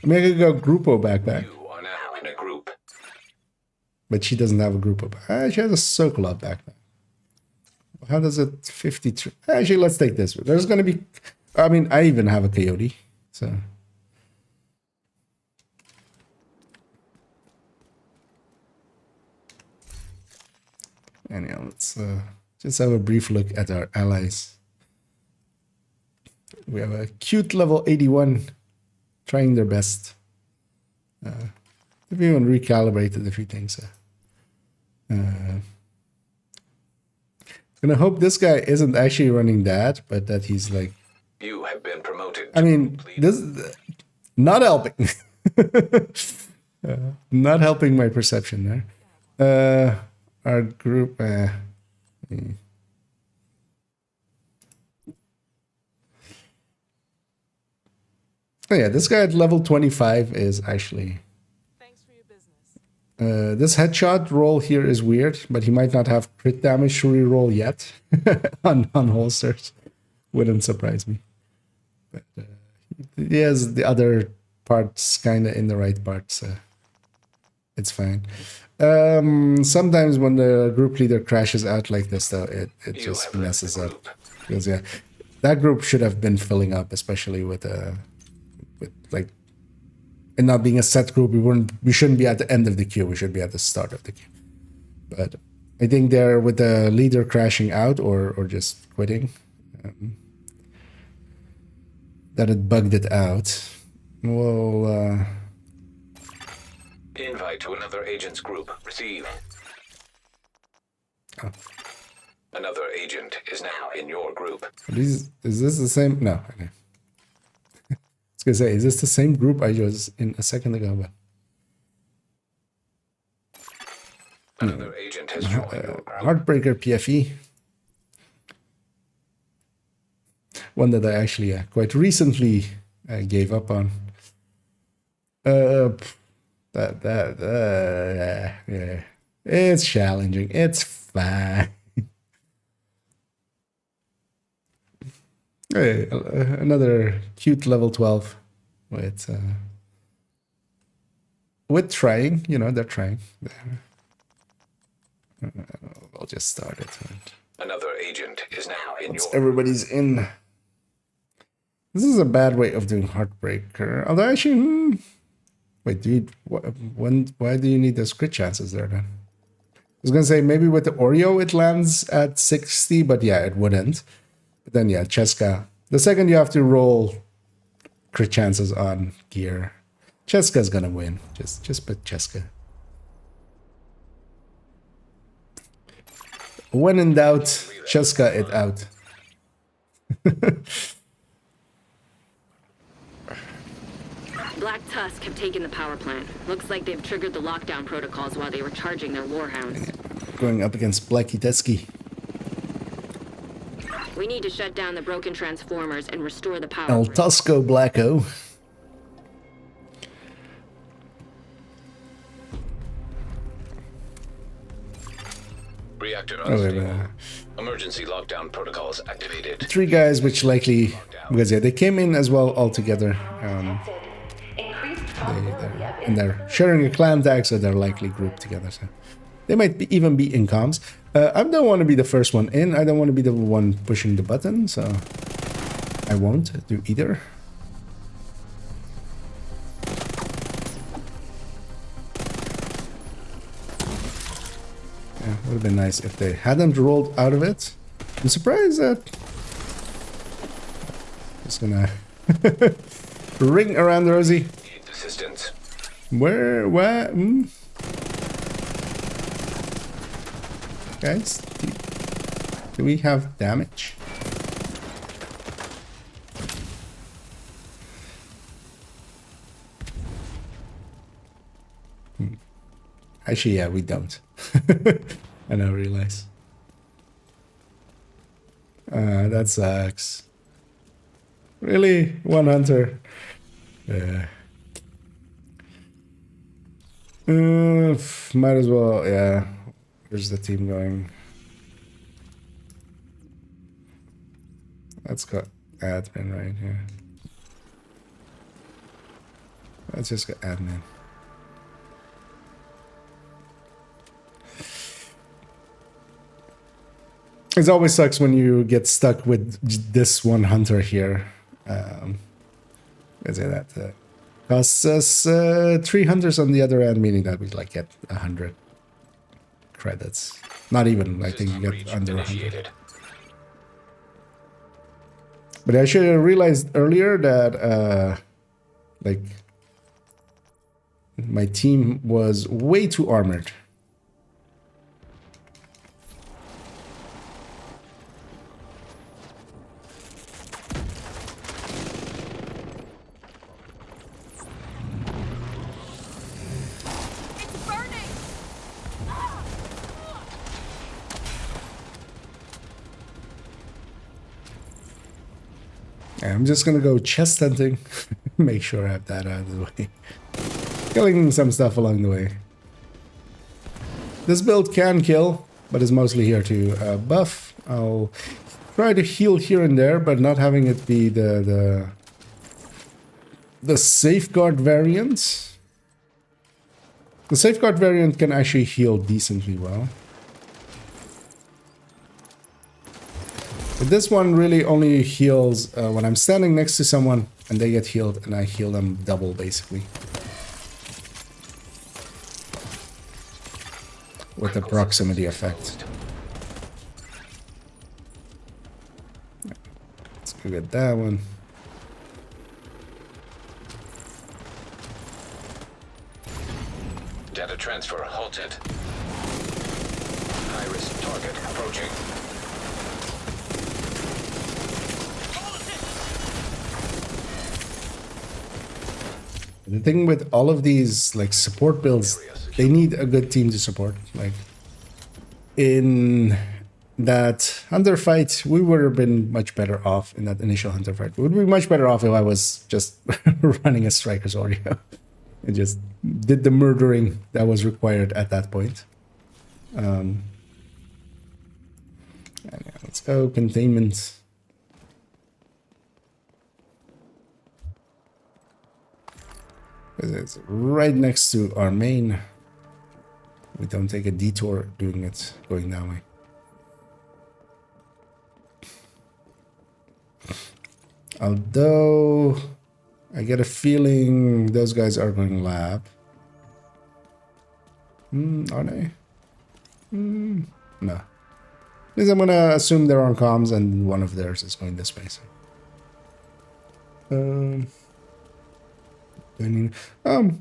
I mean, I could go Grupo backpack, You are now in a group. but she doesn't have a Grupo backpack. She has a Circle Up backpack. how does it 53? Actually, let's take this. There's going to be, I mean, I even have a coyote. So. Anyhow, let's just have a brief look at our allies. We have a cute level 81 trying their best. They've even recalibrated a few things. Gonna hope this guy isn't actually running that, but that he's like. You have been promoted. I mean, this not helping. Not helping my perception there. Our group. Oh yeah, this guy at level 25 is actually. Thanks for your business. This headshot roll here is weird, but he might not have crit damage to reroll yet on holsters. Wouldn't surprise me. But he has the other parts kind of in the right parts. It's fine. Sometimes when the group leader crashes out like this, though, it just messes up. Because yeah, that group should have been filling up, especially with like, and not being a set group. We shouldn't be at the end of the queue. We should be at the start of the queue. But I think they're with the leader crashing out or just quitting. That it bugged it out. Well, Invite to another agent's group. Receive. Oh. Another agent is now in your group. Is this the same? No. Okay. I was gonna say, is this the same group I was in a second ago? But Another agent has joined your group. Heartbreaker PFE. One that I actually quite recently gave up on. Yeah, it's challenging. It's fine. Hey, another cute level 12 with trying. You know, they're trying. I'll just start it. Another agent is now in your. Everybody's in. This is a bad way of doing Heartbreaker. Although actually, wait, dude, why do you need those crit chances there then? I was gonna say maybe with the Oreo it lands at 60, but yeah, it wouldn't. But then yeah, Cheska. The second you have to roll crit chances on gear, Cheska's gonna win. Just put Cheska. When in doubt, Cheska it out. Black Tusk have taken the power plant. Looks like they've triggered the lockdown protocols while they were charging their warhounds. Going up against Blackie Tetsky. We need to shut down the broken transformers and restore the power El grid. Tusco Blacko. Reactor Oh, wait, unstable. Emergency lockdown protocols activated. 3 guys which likely, because yeah, they came in as well all together. And they're sharing a clan tag, so they're likely grouped together. So they might even be in comms. I don't want to be the first one in. I don't want to be the one pushing the button, so I won't do either. Yeah, would have been nice if they hadn't rolled out of it. I'm surprised that just gonna ring around Rosie. Need assistance. Where? Guys, do we have damage? Actually, yeah, we don't. I now realize. That sucks. Really? One hunter? Might as well, yeah. Where's the team going? Let's go admin right here. Let's just go admin. It always sucks when you get stuck with this one hunter here. Let's say that costs us 3 hunters on the other end, meaning that we like get 100 credits. Not even, I think you get Breach under 100. initiated. But I should have realized earlier that like my team was way too armored. It's burning! I'm just gonna go chest hunting. Make sure I have that out of the way. Killing some stuff along the way. This build can kill, but is mostly here to buff. I'll try to heal here and there, but not having it be the safeguard variant. The safeguard variant can actually heal decently well. But this one really only heals when I'm standing next to someone and they get healed, and I heal them double basically. With the proximity effect. Let's go get that one. Data transfer halted. High-risk target approaching. The thing with all of these like support builds, they need a good team to support. Like in that hunter fight, we would have been much better off in that initial hunter fight. We would be much better off if I was just running a striker's audio and just did the murdering that was required at that point. And yeah, let's go containment. It's right next to our main. We don't take a detour doing it, going that way. Although I get a feeling those guys are going lab. Are they? No. At least I'm gonna assume they're on comms and one of theirs is going this way. So.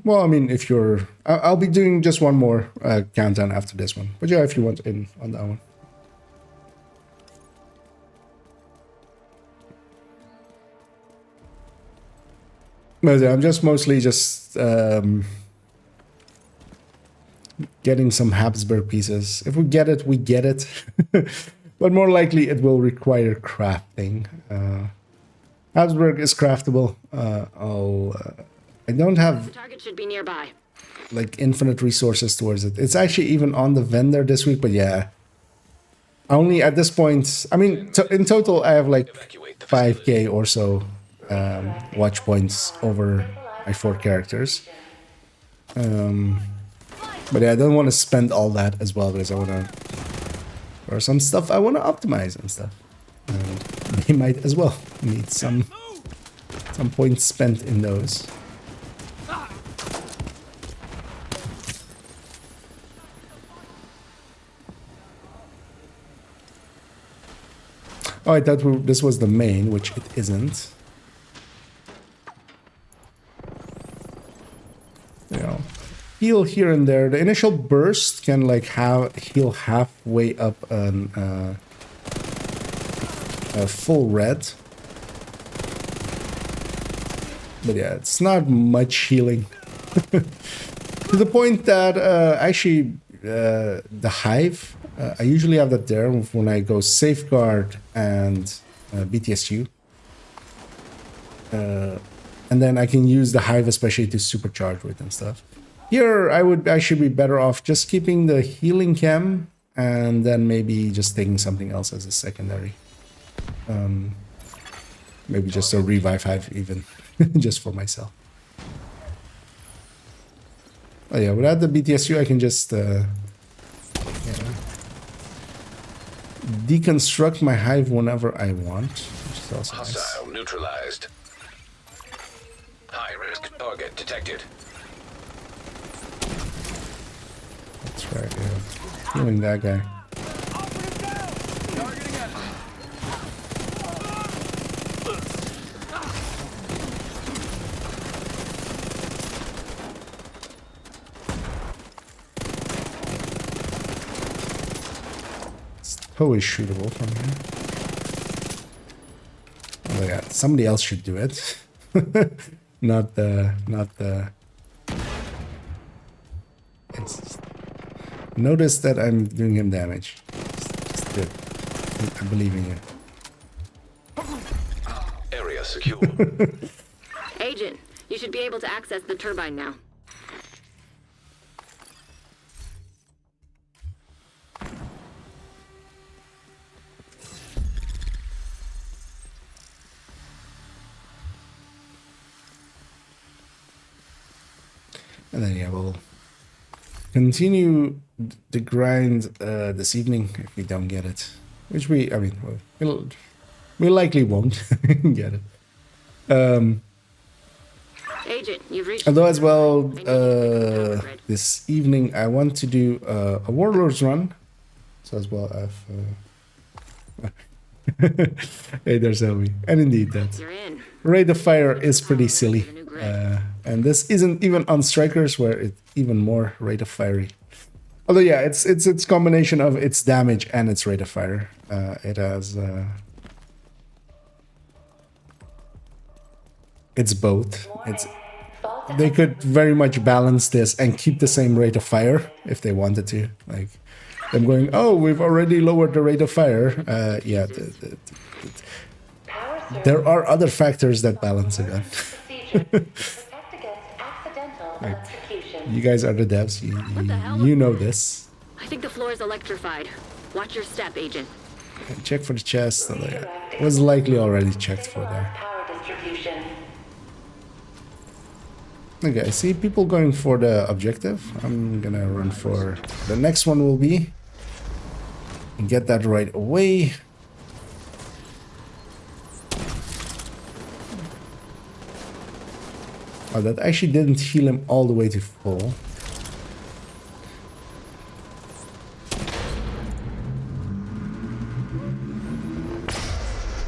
Well, I mean, if you're... I'll be doing just one more countdown after this one. But yeah, if you want in on that one. But yeah, I'm just mostly just getting some Habsburg pieces. If we get it, we get it. But more likely it will require crafting. Habsburg is craftable. I don't have The target should be nearby. like infinite resources towards it. It's actually even on the vendor this week, but yeah. Only at this point, I mean, in total I have like 5k or so watch points over my 4 characters. But yeah, I don't want to spend all that as well because I want to... Or some stuff I want to optimize and stuff. And they might as well need some points spent in those. Oh, I thought this was the main, which it isn't. You know, heal here and there. The initial burst can like heal halfway up a full red. But yeah, it's not much healing. To the point that actually the hive, I usually have that there when I go safeguard and BTSU. And then I can use the hive especially to supercharge with and stuff. Here I would actually be better off just keeping the healing chem and then maybe just taking something else as a secondary. Maybe just a revive hive even, just for myself. Oh yeah, without the BTSU I can just deconstruct my hive whenever I want, which is also nice. Hostile neutralized. High risk target detected. That's right, yeah. Killing that guy. Targeting enemy. Always shootable from here. Oh yeah, somebody else should do it. not the. It's, notice that I'm doing him damage. Just do it. I believe in you. Area secure. Agent, you should be able to access the turbine now. And then yeah, we'll continue the grind this evening if we don't get it, which we we likely won't get it. Agent, you've reached. Although as well, this evening I want to do a Warlords run, so as well I've. Hey, there's Elby, and indeed that. You're in. Rate of Fire is pretty silly, and this isn't even on Strikers, where it's even more rate of fiery. Although yeah, it's combination of its damage and its rate of fire. It has it's both. They could very much balance this and keep the same rate of fire if they wanted to. Like them going, oh, we've already lowered the rate of fire. Yeah. There are other factors that balance it out. Like, you guys are the devs. You know this. I think the floor is electrified. Watch your step, Agent. Check for the chest. It was likely already checked for there. Okay, I see people going for the objective. I'm gonna run for the next one will be. And get that right away. Oh, that actually didn't heal him all the way to full.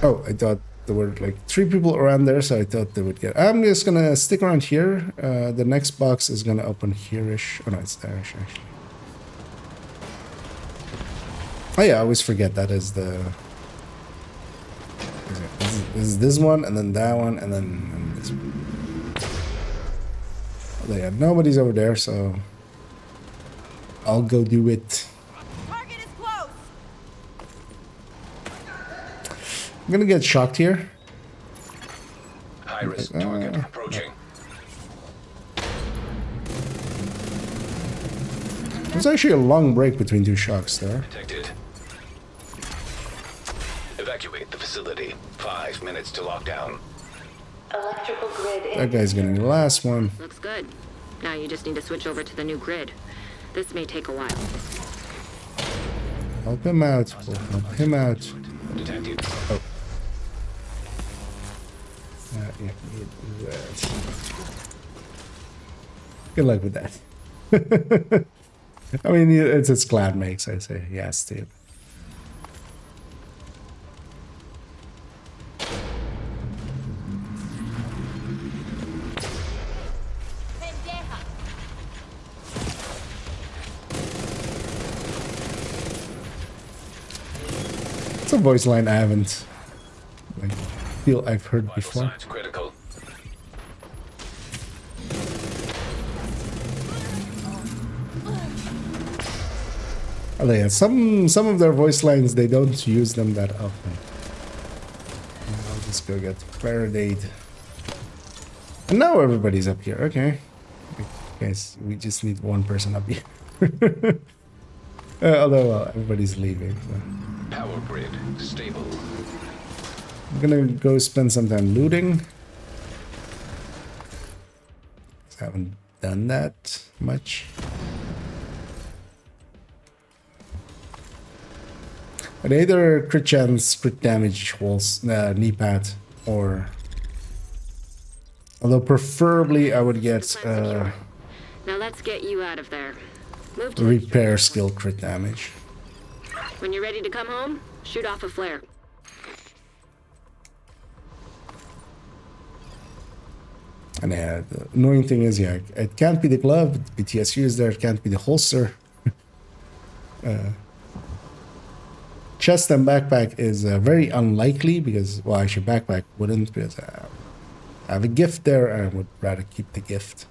Oh, I thought there were like 3 people around there, so I thought they would get... I'm just gonna stick around here. The next box is gonna open here-ish. Oh no, it's there-ish actually. Oh yeah, I always forget that is the... This is this one, and then that one, and then this one. Oh, yeah, nobody's over there, so... I'll go do it. Target is close. I'm gonna get shocked here. High risk target approaching. There's actually a long break between 2 shocks there. Detected. Evacuate the facility. 5 minutes to lockdown. Electrical grid. That guy's getting the last one. Looks good. Now you just need to switch over to the new grid. This may take a while. Help him out. We'll help him out. Detected. Oh. Yeah, do that. Good luck with that. I mean, it's its clan makes, I say. Yes, dude. It's a voice line I haven't feel I've heard Vital before. signs critical. Oh yeah, some of their voice lines they don't use them that often. I'll just go get Faraday. And now everybody's up here. Okay, guys, we just need one person up here. Although well, everybody's leaving. So. Power grid stable. I'm gonna go spend some time looting. I haven't done that much. But either crit chance, crit damage, walls, knee pad, or... Although preferably I would get Now let's get you out of there. Move to repair skill crit damage. When you're ready to come home, shoot off a flare. And yeah, the annoying thing is, yeah, it can't be the glove, BTSU is there, it can't be the holster. Chest and backpack is very unlikely because, well, actually backpack wouldn't, because I have a gift there and I would rather keep the gift.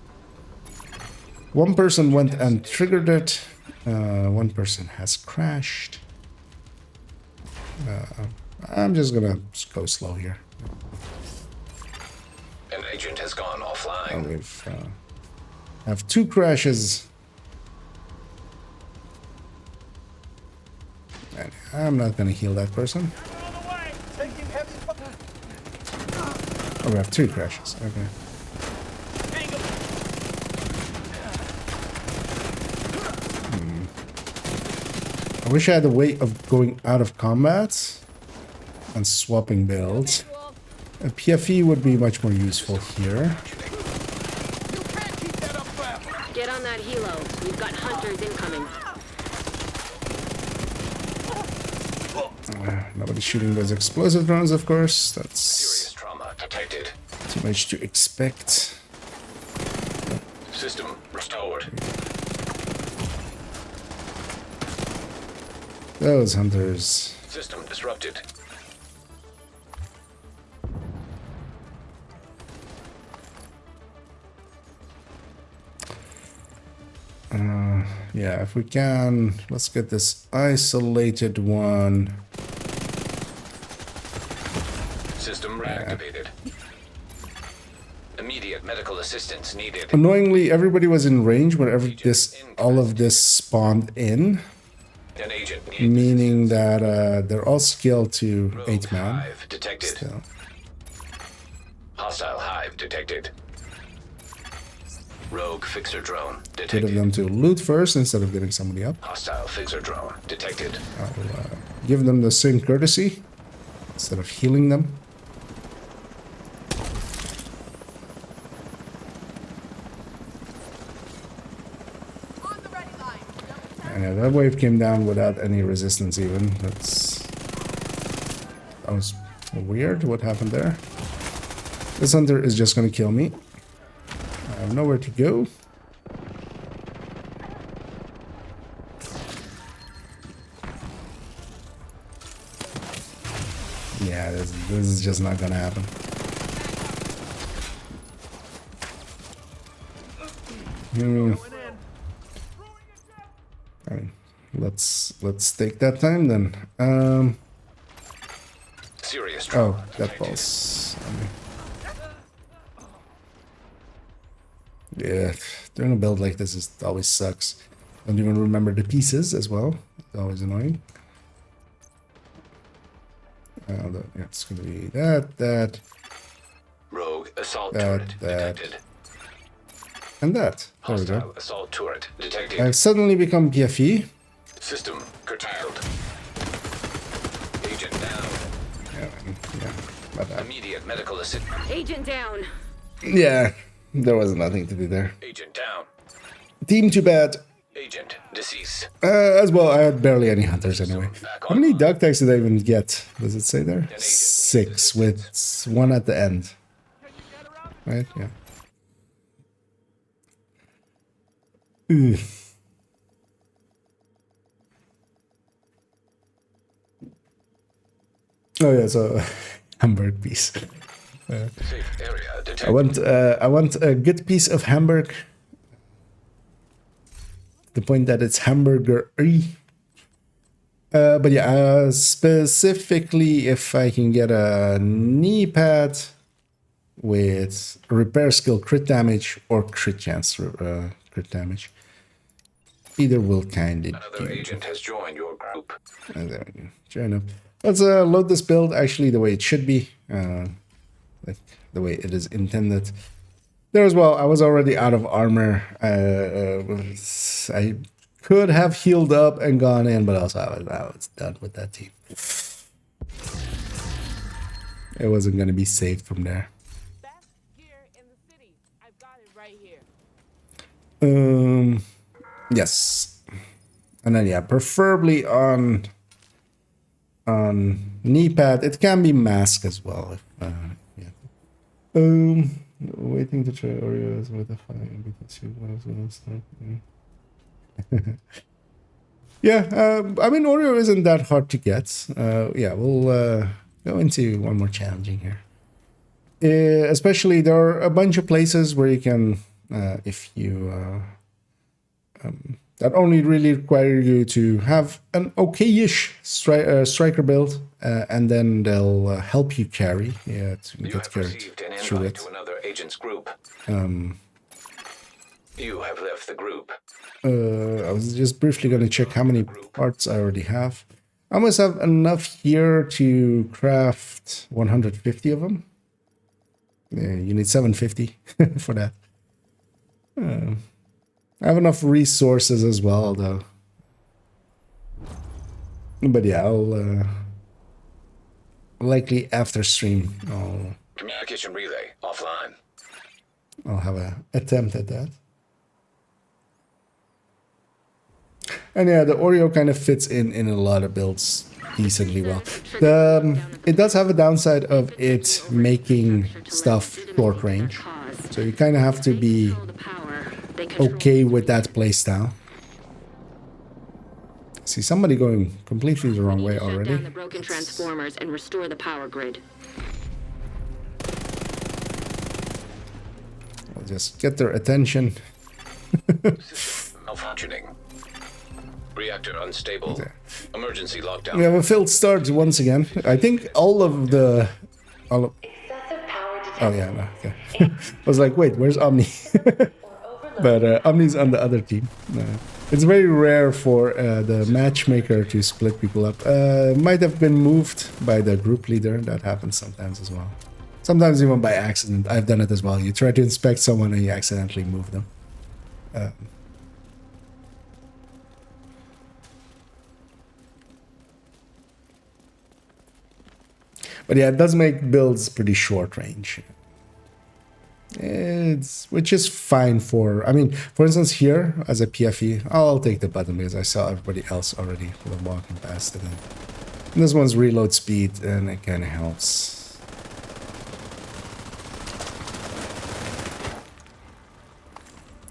One person went and triggered it. One person has crashed. I'm just gonna go slow here. An agent has gone offline. We've have 2 crashes. And I'm not gonna heal that person. Oh, we have 3 crashes. Okay. I wish I had a way of going out of combat and swapping builds. A PFE would be much more useful here. Get on that helo. You've got hunters incoming. Nobody's shooting those explosive drones, of course. That's Serious trauma detected. too much to expect. System restored. Those hunters. System disrupted. Yeah, if we can, let's get this isolated one. System reactivated. Immediate medical assistance needed. Annoyingly, everybody was in range whenever all of this spawned in, An agent needs meaning that they're all scaled to Rogue 8 man. hive detected. Still. Hostile hive detected. Rogue fixer drone Rid of detected. them to loot first instead of getting somebody up. Hostile fixer drone detected. I'll give them the same courtesy instead of healing them. On the ready line. And yeah, that wave came down without any resistance even. That was weird. What happened there? This hunter is just gonna kill me. I have nowhere to go. Yeah, this is just not gonna happen. I mean, let's take that time then. Serious trauma Oh, that detected. balls. Yeah, doing a build like this always sucks. Don't even remember the pieces as well. It's always annoying. Yeah, it's gonna be that, Rogue assault That, turret that. detected. and that. There we Hostile go. assault turret detected. I've suddenly become PFE. System curtailed. Agent down. Yeah, but, Immediate medical assistance. Agent down. yeah, there was nothing to do there. Agent down. Team too bad. Agent deceased. As well, I had barely any hunters anyway. How many dog tags did I even get? Does it say there? 6 with 1 at the end. Right? Yeah. Ugh. Oh yeah, so Hamburg piece. Safe area detected. I want a good piece of Hamburg. The point that it's hamburger-y. But yeah, specifically if I can get a knee pad with repair skill crit damage or crit chance crit damage. Either will kind of Another agent has joined your group. There we go. Join up. Let's load this build actually the way it should be. Like the way it is intended. There as well, I was already out of armor. I could have healed up and gone in, but also I was done with that team. It wasn't going to be saved from there. Best gear in the city. I've got it right here. Yes. And then yeah, preferably on knee pad. It can be mask as well. If, yeah. Waiting to try Oreos with a fine because you yeah, I mean Oreo isn't that hard to get. Yeah, we'll go into one more challenging here. Especially there are a bunch of places where you can, if you that only really require you to have an okay-ish striker build, and then they'll help you carry. Yeah, to You get have carried received an through invite it. to another agent's group. You have left the group. I was just briefly going to check how many parts I already have. I almost have enough here to craft 150 of them. Yeah, you need 750 for that. I have enough resources as well, though. But yeah, I'll likely after stream, Communication relay offline. I'll have a attempt at that. And yeah, the Oreo kind of fits in a lot of builds decently well. It does have a downside of it making stuff short range. So you kind of have to be okay with that playstyle. See somebody going completely the wrong way Shut already. down the broken transformers and restore the power grid. I'll just get their attention. Malfunctioning. Reactor unstable. Emergency lockdown. We have a failed start once again. I think all of... Excessive power Oh yeah, no, okay. I was like, wait, where's Omni? But Omni's on the other team. It's very rare for the matchmaker to split people up. Might have been moved by the group leader. That happens sometimes as well. Sometimes even by accident. I've done it as well. You try to inspect someone and you accidentally move them. But yeah, it does make builds pretty short range. Which is fine for, I mean, for instance here, as a PFE, I'll take the button because I saw everybody else already walking past it. And this one's reload speed and it kind of helps.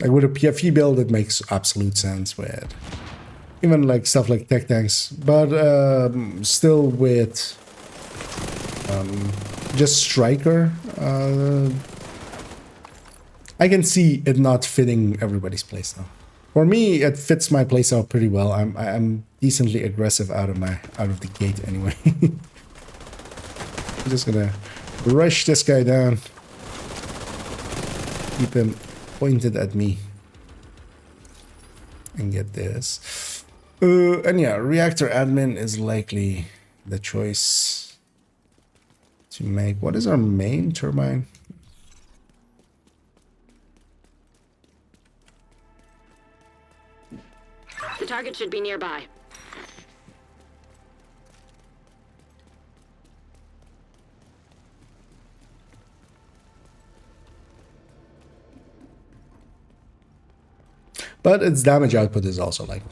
Like with a PFE build, it makes absolute sense with even like stuff like tech tanks, but still with just striker, I can see it not fitting everybody's playstyle. For me, it fits my playstyle pretty well. I'm decently aggressive out of the gate anyway. I'm just gonna rush this guy down, keep him pointed at me, and get this. And yeah, reactor admin is likely the choice to make. What is our main turbine? The target should be nearby. But its damage output is also like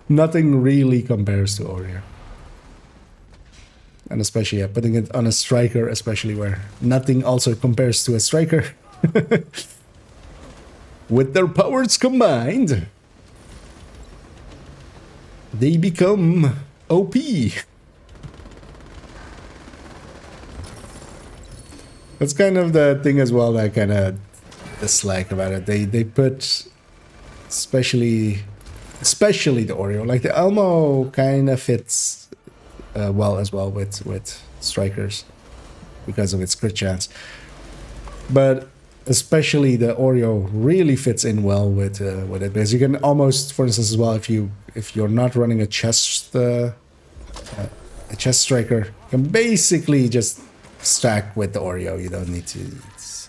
nothing really compares to Oreo. And especially yeah, putting it on a striker, especially where nothing also compares to a striker. With their powers combined, they become OP. That's kind of the thing as well that I kind of dislike about it. They put especially the Oreo, like the Elmo kind of fits well as well with strikers because of its crit chance, but especially the Oreo really fits in well with it because you can almost, for instance, as well, if you're not running a chest striker, you can basically just stack with the Oreo. You don't need to. It's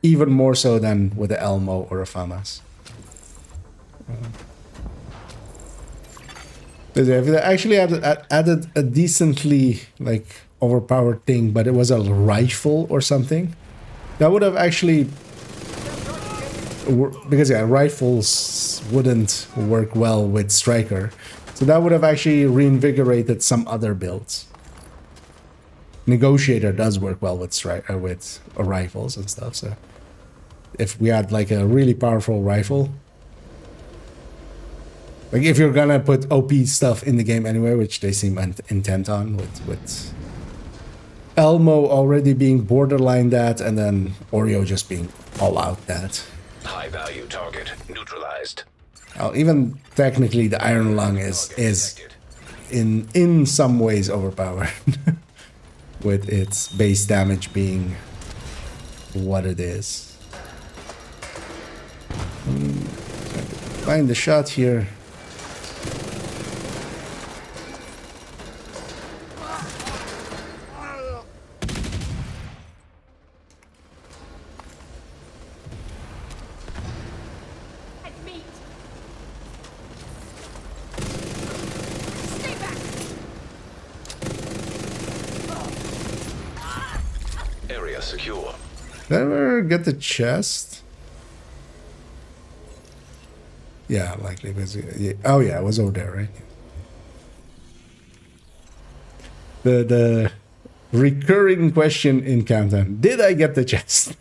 even more so than with the Elmo or a FAMAS. They actually added a decently like overpowered thing, but it was a rifle or something. That would have actually because yeah, rifles wouldn't work well with Striker, so that would have actually reinvigorated some other builds. Negotiator does work well with rifles and stuff. So if we had like a really powerful rifle, like if you're gonna put OP stuff in the game anyway, which they seem intent on, with Elmo already being borderline that, and then Oreo just being all out that. High value target neutralized. Even technically, the Iron Lung is in some ways overpowered, with its base damage being what it is. Find the shot here. Area secure. Did I ever get the chest? Yeah, likely. Oh yeah, it was over there, right? The recurring question in Countdown: did I get the chest?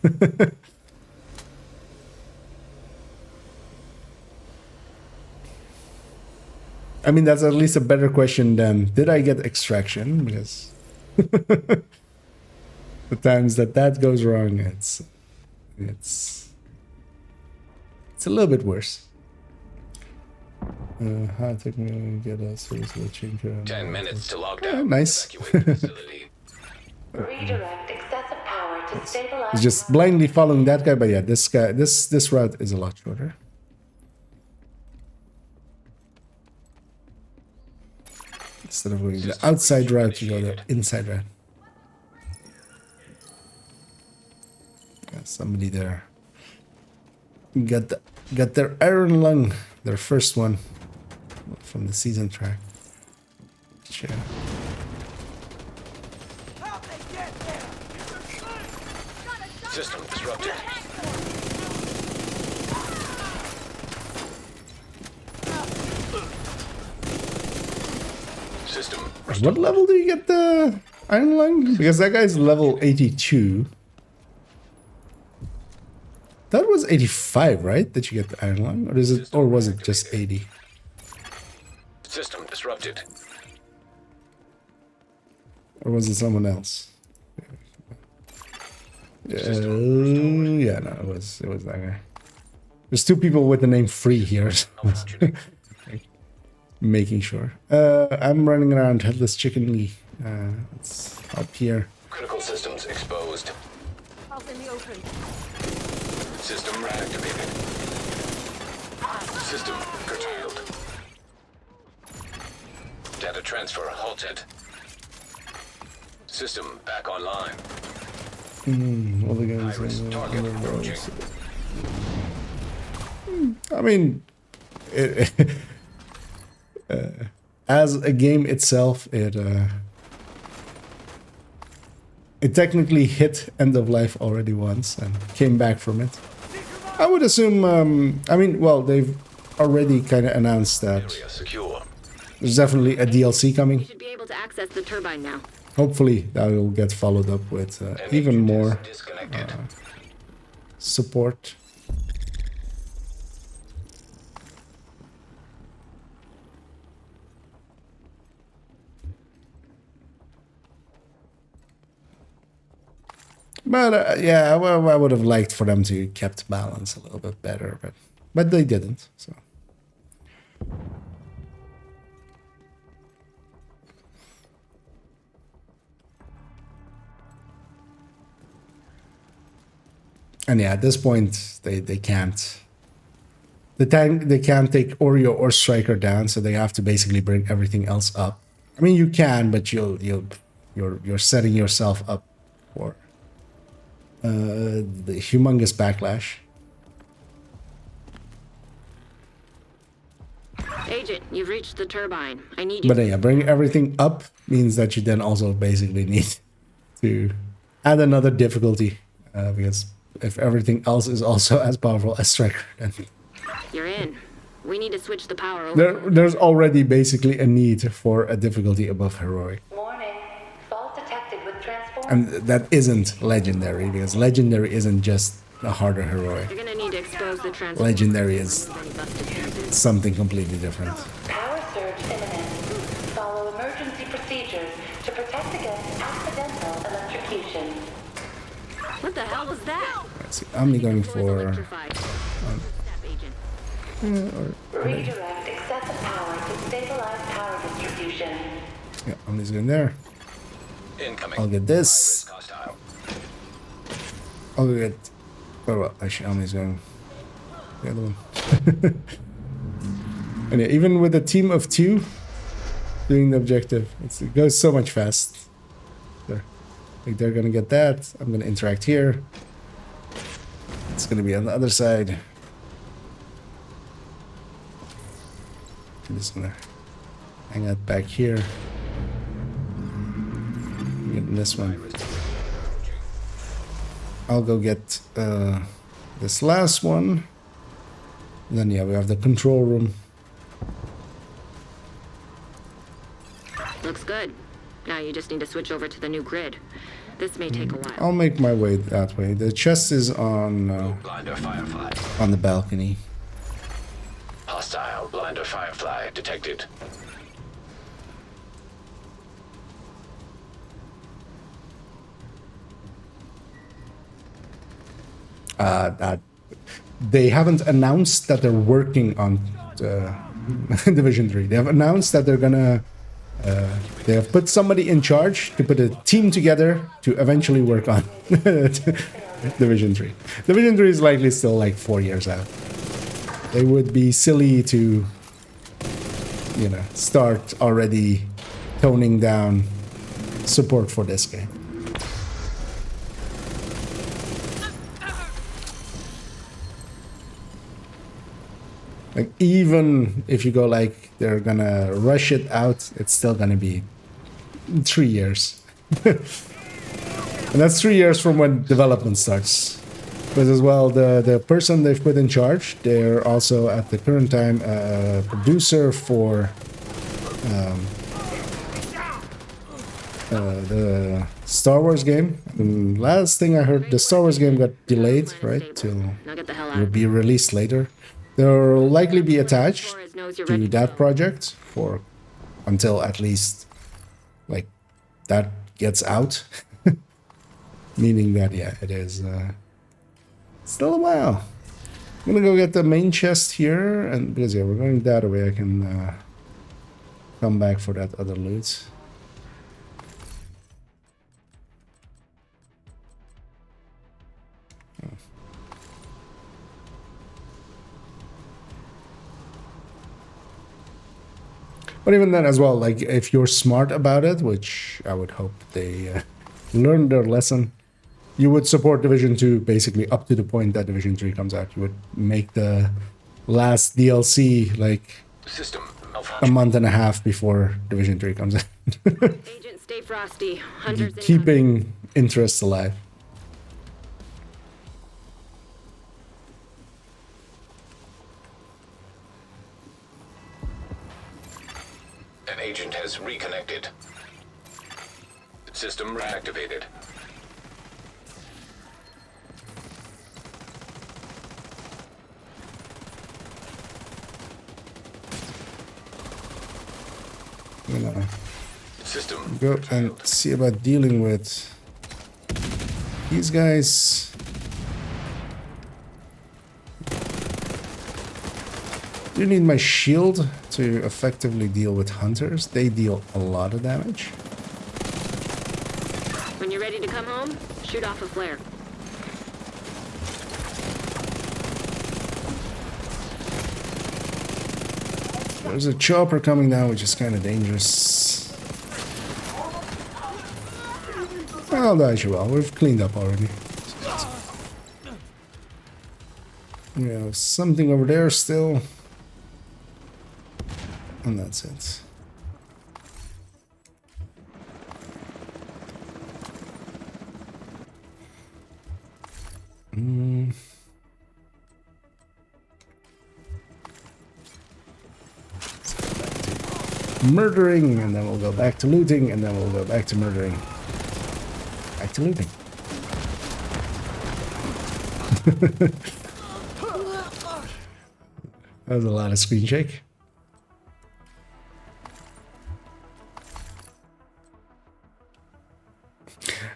I mean, that's at least a better question than did I get extraction, because the times that goes wrong, it's a little bit worse. How it took me to get a service with change. 10 minutes to log down. Nice. Evacuate the facility. Redirect excessive power to stabilize. It's just blindly following that guy, but yeah, this guy, this route is a lot shorter. Instead of going the outside route, you go the inside route. Got somebody there. Got their Iron Lung, their first one from the season track. Sure. System disrupted. System. What level do you get the Iron Lung? Because that guy's level 82. That was 85, right? That you get the Iron Lung? Or is it, or was it just 80? System disrupted. Or was it someone else? Yeah, no, it was that guy. There's two people with the name Free here. So making sure. I'm running around headless chicken. It's up here. Critical systems exposed. Out in the open. System reactivated. System curtailed. Data transfer halted. System back online. All the guys Iris target approaching. I mean, as a game itself, it technically hit end of life already once and came back from it. I would assume. I mean, well, they've already kind of announced that Area secure. there's definitely a DLC We coming. should be able to access the turbine now. Hopefully, that will get followed up with even more Disconnected. support. But yeah, well, I would have liked for them to kept balance a little bit better, but they didn't. So and yeah, at this point they can't. They can't take Oreo or Striker down, so they have to basically bring everything else up. I mean, you can, but you're setting yourself up for the humongous backlash. Agent, you've reached the turbine. I need you. But yeah, bring everything up means that you then also basically need to add another difficulty. Because if everything else is also as powerful as Striker, then You're in. We need to switch the power over. there's already basically a need for a difficulty above heroic. Warning. Fault detected with transform. And that isn't legendary, because legendary isn't just a harder heroic. You're gonna need to expose the transformer. Legendary is Busted pieces. something completely different. Power surge imminent. Follow emergency procedures to protect against accidental electrocution. What the hell was that? Let's see, I'm going for Electrified. Step, Agent. Redirect excessive power to stabilize power distribution. yeah, I'm just going there. Incoming. I'll get this. High-risk hostile. I'll get. Oh well, actually, I'm just going the other one. And yeah, even with a team of 2 doing the objective, it goes so much fast. There. Like they're gonna get that. I'm gonna interact here. It's gonna be on the other side. I'm just gonna hang out back here. Get this one. I'll go get this last one. And then yeah, we have the control room. Looks good. Now you just need to switch over to the new grid. This may take a while. I'll make my way that way. The chest is on Blinder Firefly. on the balcony. Hostile Blinder Firefly detected. They haven't announced that they're working on Division 3. They have announced that they're gonna. They have put somebody in charge to put a team together to eventually work on Division 3. Division 3 is likely still like 4 years out. They would be silly to, you know, start already toning down support for this game. Like, even if you go like they're gonna rush it out, it's still gonna be 3 years. And that's 3 years from when development starts. But as well, the person they've put in charge, they're also at the current time a producer for the Star Wars game. And last thing I heard, the Star Wars game got delayed, right, till Now get the hell out will of be released later. They'll likely be attached to that project for until at least like that gets out. Meaning that yeah, it is still a while. I'm gonna go get the main chest here, and because yeah, we're going that way, I can come back for that other loot. But even then as well, like if you're smart about it, which I would hope they learned their lesson, you would support Division 2 basically up to the point that Division 3 comes out. You would make the last DLC like System a malfunction. month and a half before Division 3 comes out. Agent, stay frosty. Hunters ain't Keeping interests alive. An agent has reconnected. System reactivated. You know, System go and see about dealing with these guys. You need my shield to effectively deal with hunters. They deal a lot of damage. When you're ready to come home, shoot off a flare. There's a chopper coming down, which is kind of dangerous. Well, actually, well, we've cleaned up already. We have something over there still. And that's it. Murdering, and then we'll go back to looting, and then we'll go back to murdering. Back to looting. That was a lot of screen shake.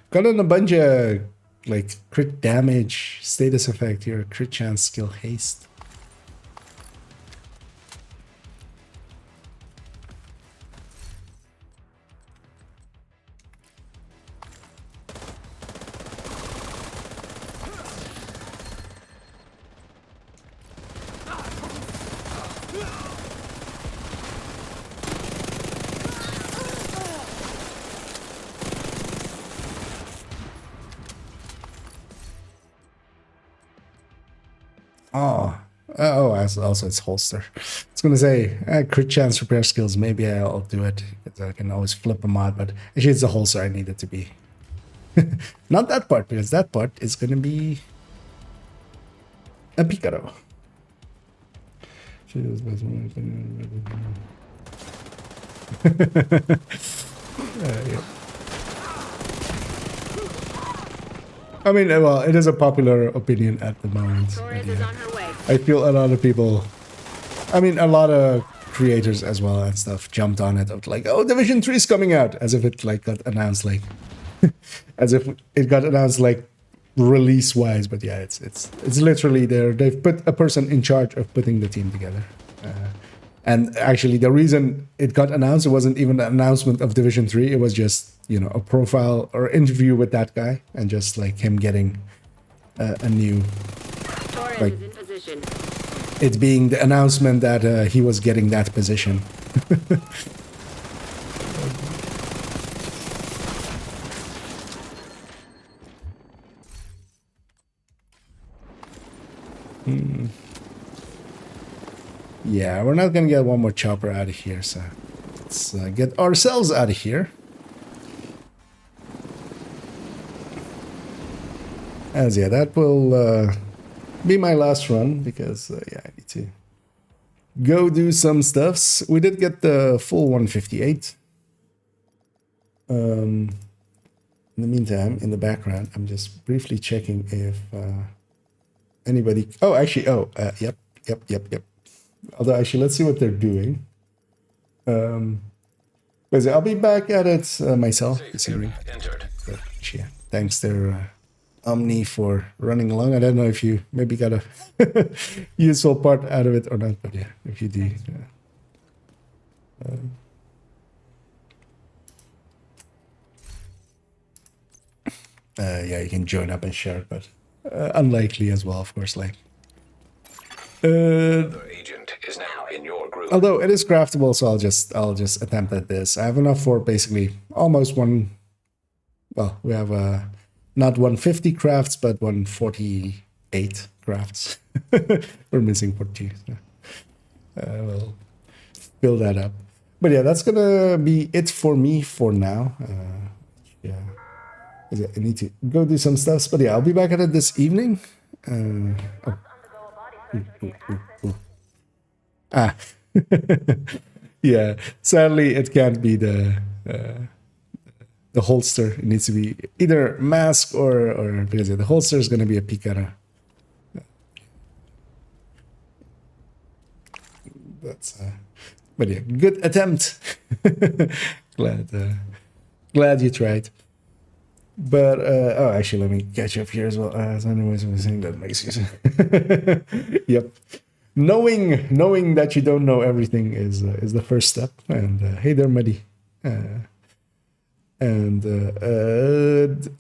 Got in a bunch of like crit damage, status effect here, crit chance, skill haste. Also it's holster. I was gonna say crit chance repair skills. Maybe I'll do it. I can always flip a mod, but actually it's a holster. I need it to be. Not that part, because that part is gonna be a picaro. Yeah. I mean, well, it is a popular opinion at the moment. Torres is on her way. I feel a lot of people, I mean, a lot of creators as well and stuff jumped on it of like, oh, Division 3 is coming out, as if it like got announced like, as if it got announced like release wise. But yeah, it's literally there. They've put a person in charge of putting the team together. And actually, the reason it got announced, it wasn't even an announcement of Division 3. It was just, you know, a profile or interview with that guy, and just like him getting a new, Torres like, is in position. it being the announcement that he was getting that position. Yeah, we're not gonna get one more chopper out of here, so let's get ourselves out of here. As yeah, that will be my last run, because yeah, I need to go do some stuffs. We did get the full 158. In the meantime, in the background, I'm just briefly checking if anybody. Oh, actually, yep. Although, actually, let's see what they're doing. But I'll be back at it myself this evening. Entered. But yeah, thanks there, Omni, for running along. I don't know if you maybe got a useful part out of it or not, but yeah, if you do. Yeah, you can join up and share, but unlikely as well, of course. Like, The agent is now in your group. although it is craftable, so I'll just attempt at this. I have enough for basically almost one. Well, we have not 150 crafts, but 148 crafts. We're missing 42. So, we'll build that up. But yeah, that's gonna be it for me for now. Yeah, I need to go do some stuff. But yeah, I'll be back at it this evening. Ah, yeah. Sadly, it can't be the holster. It needs to be either mask or because the holster is going to be a picara. That's but yeah, good attempt. Glad you tried. But oh, actually, let me catch up here as well. Anyways, I'm saying that makes sense. Yep. Knowing that you don't know everything is the first step. And hey there, Muddy. And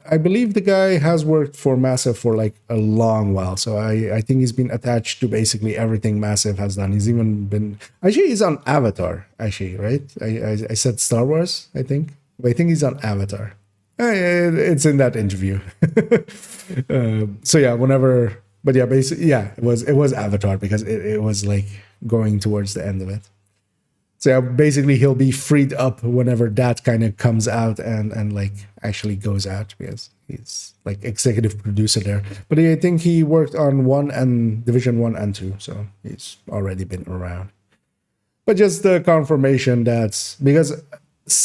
I believe the guy has worked for Massive for like a long while. So I think he's been attached to basically everything Massive has done. He's even been actually he's on Avatar. Actually, right? I said Star Wars. I think, but I think he's on Avatar. It's in that interview. So yeah, whenever, but yeah, basically, yeah, it was Avatar because it was like going towards the end of it. So yeah, basically he'll be freed up whenever that kind of comes out and like actually goes out, because he's like executive producer there. But I think he worked on 1 and Division 1 and 2, so he's already been around. But just the confirmation that, because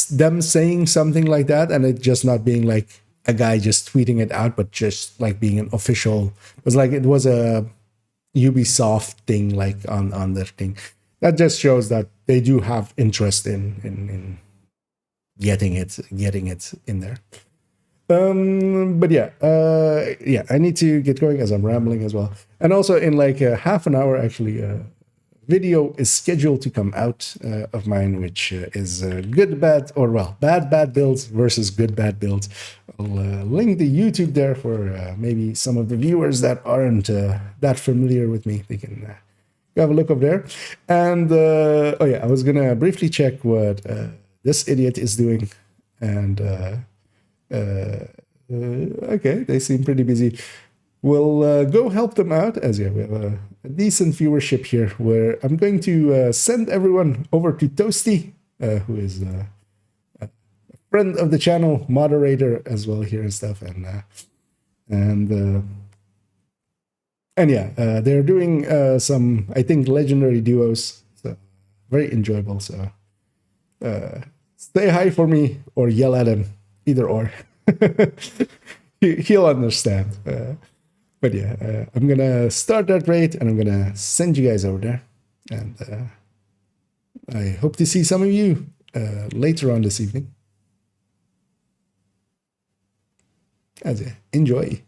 them saying something like that and it just not being like a guy just tweeting it out, but just like being an official, it was a Ubisoft thing, like on their thing. That just shows that they do have interest in getting it in there. But yeah, I need to get going as I'm rambling as well. And also in like half an hour, actually, video is scheduled to come out of mine, which is good, bad, or well, bad builds versus good, bad builds. I'll link the YouTube there for maybe some of the viewers that aren't that familiar with me. They can have a look up there. And oh yeah, I was gonna briefly check what this idiot is doing. And okay, they seem pretty busy. We'll go help them out, as yeah, we have a decent viewership here, where I'm going to send everyone over to Toasty, who is a friend of the channel, moderator as well here and stuff, and yeah, they're doing some, I think, legendary duos, so very enjoyable. So say hi for me or yell at him, either or. He'll understand. But yeah, I'm gonna start that raid and I'm gonna send you guys over there, and I hope to see some of you later on this evening. As enjoy.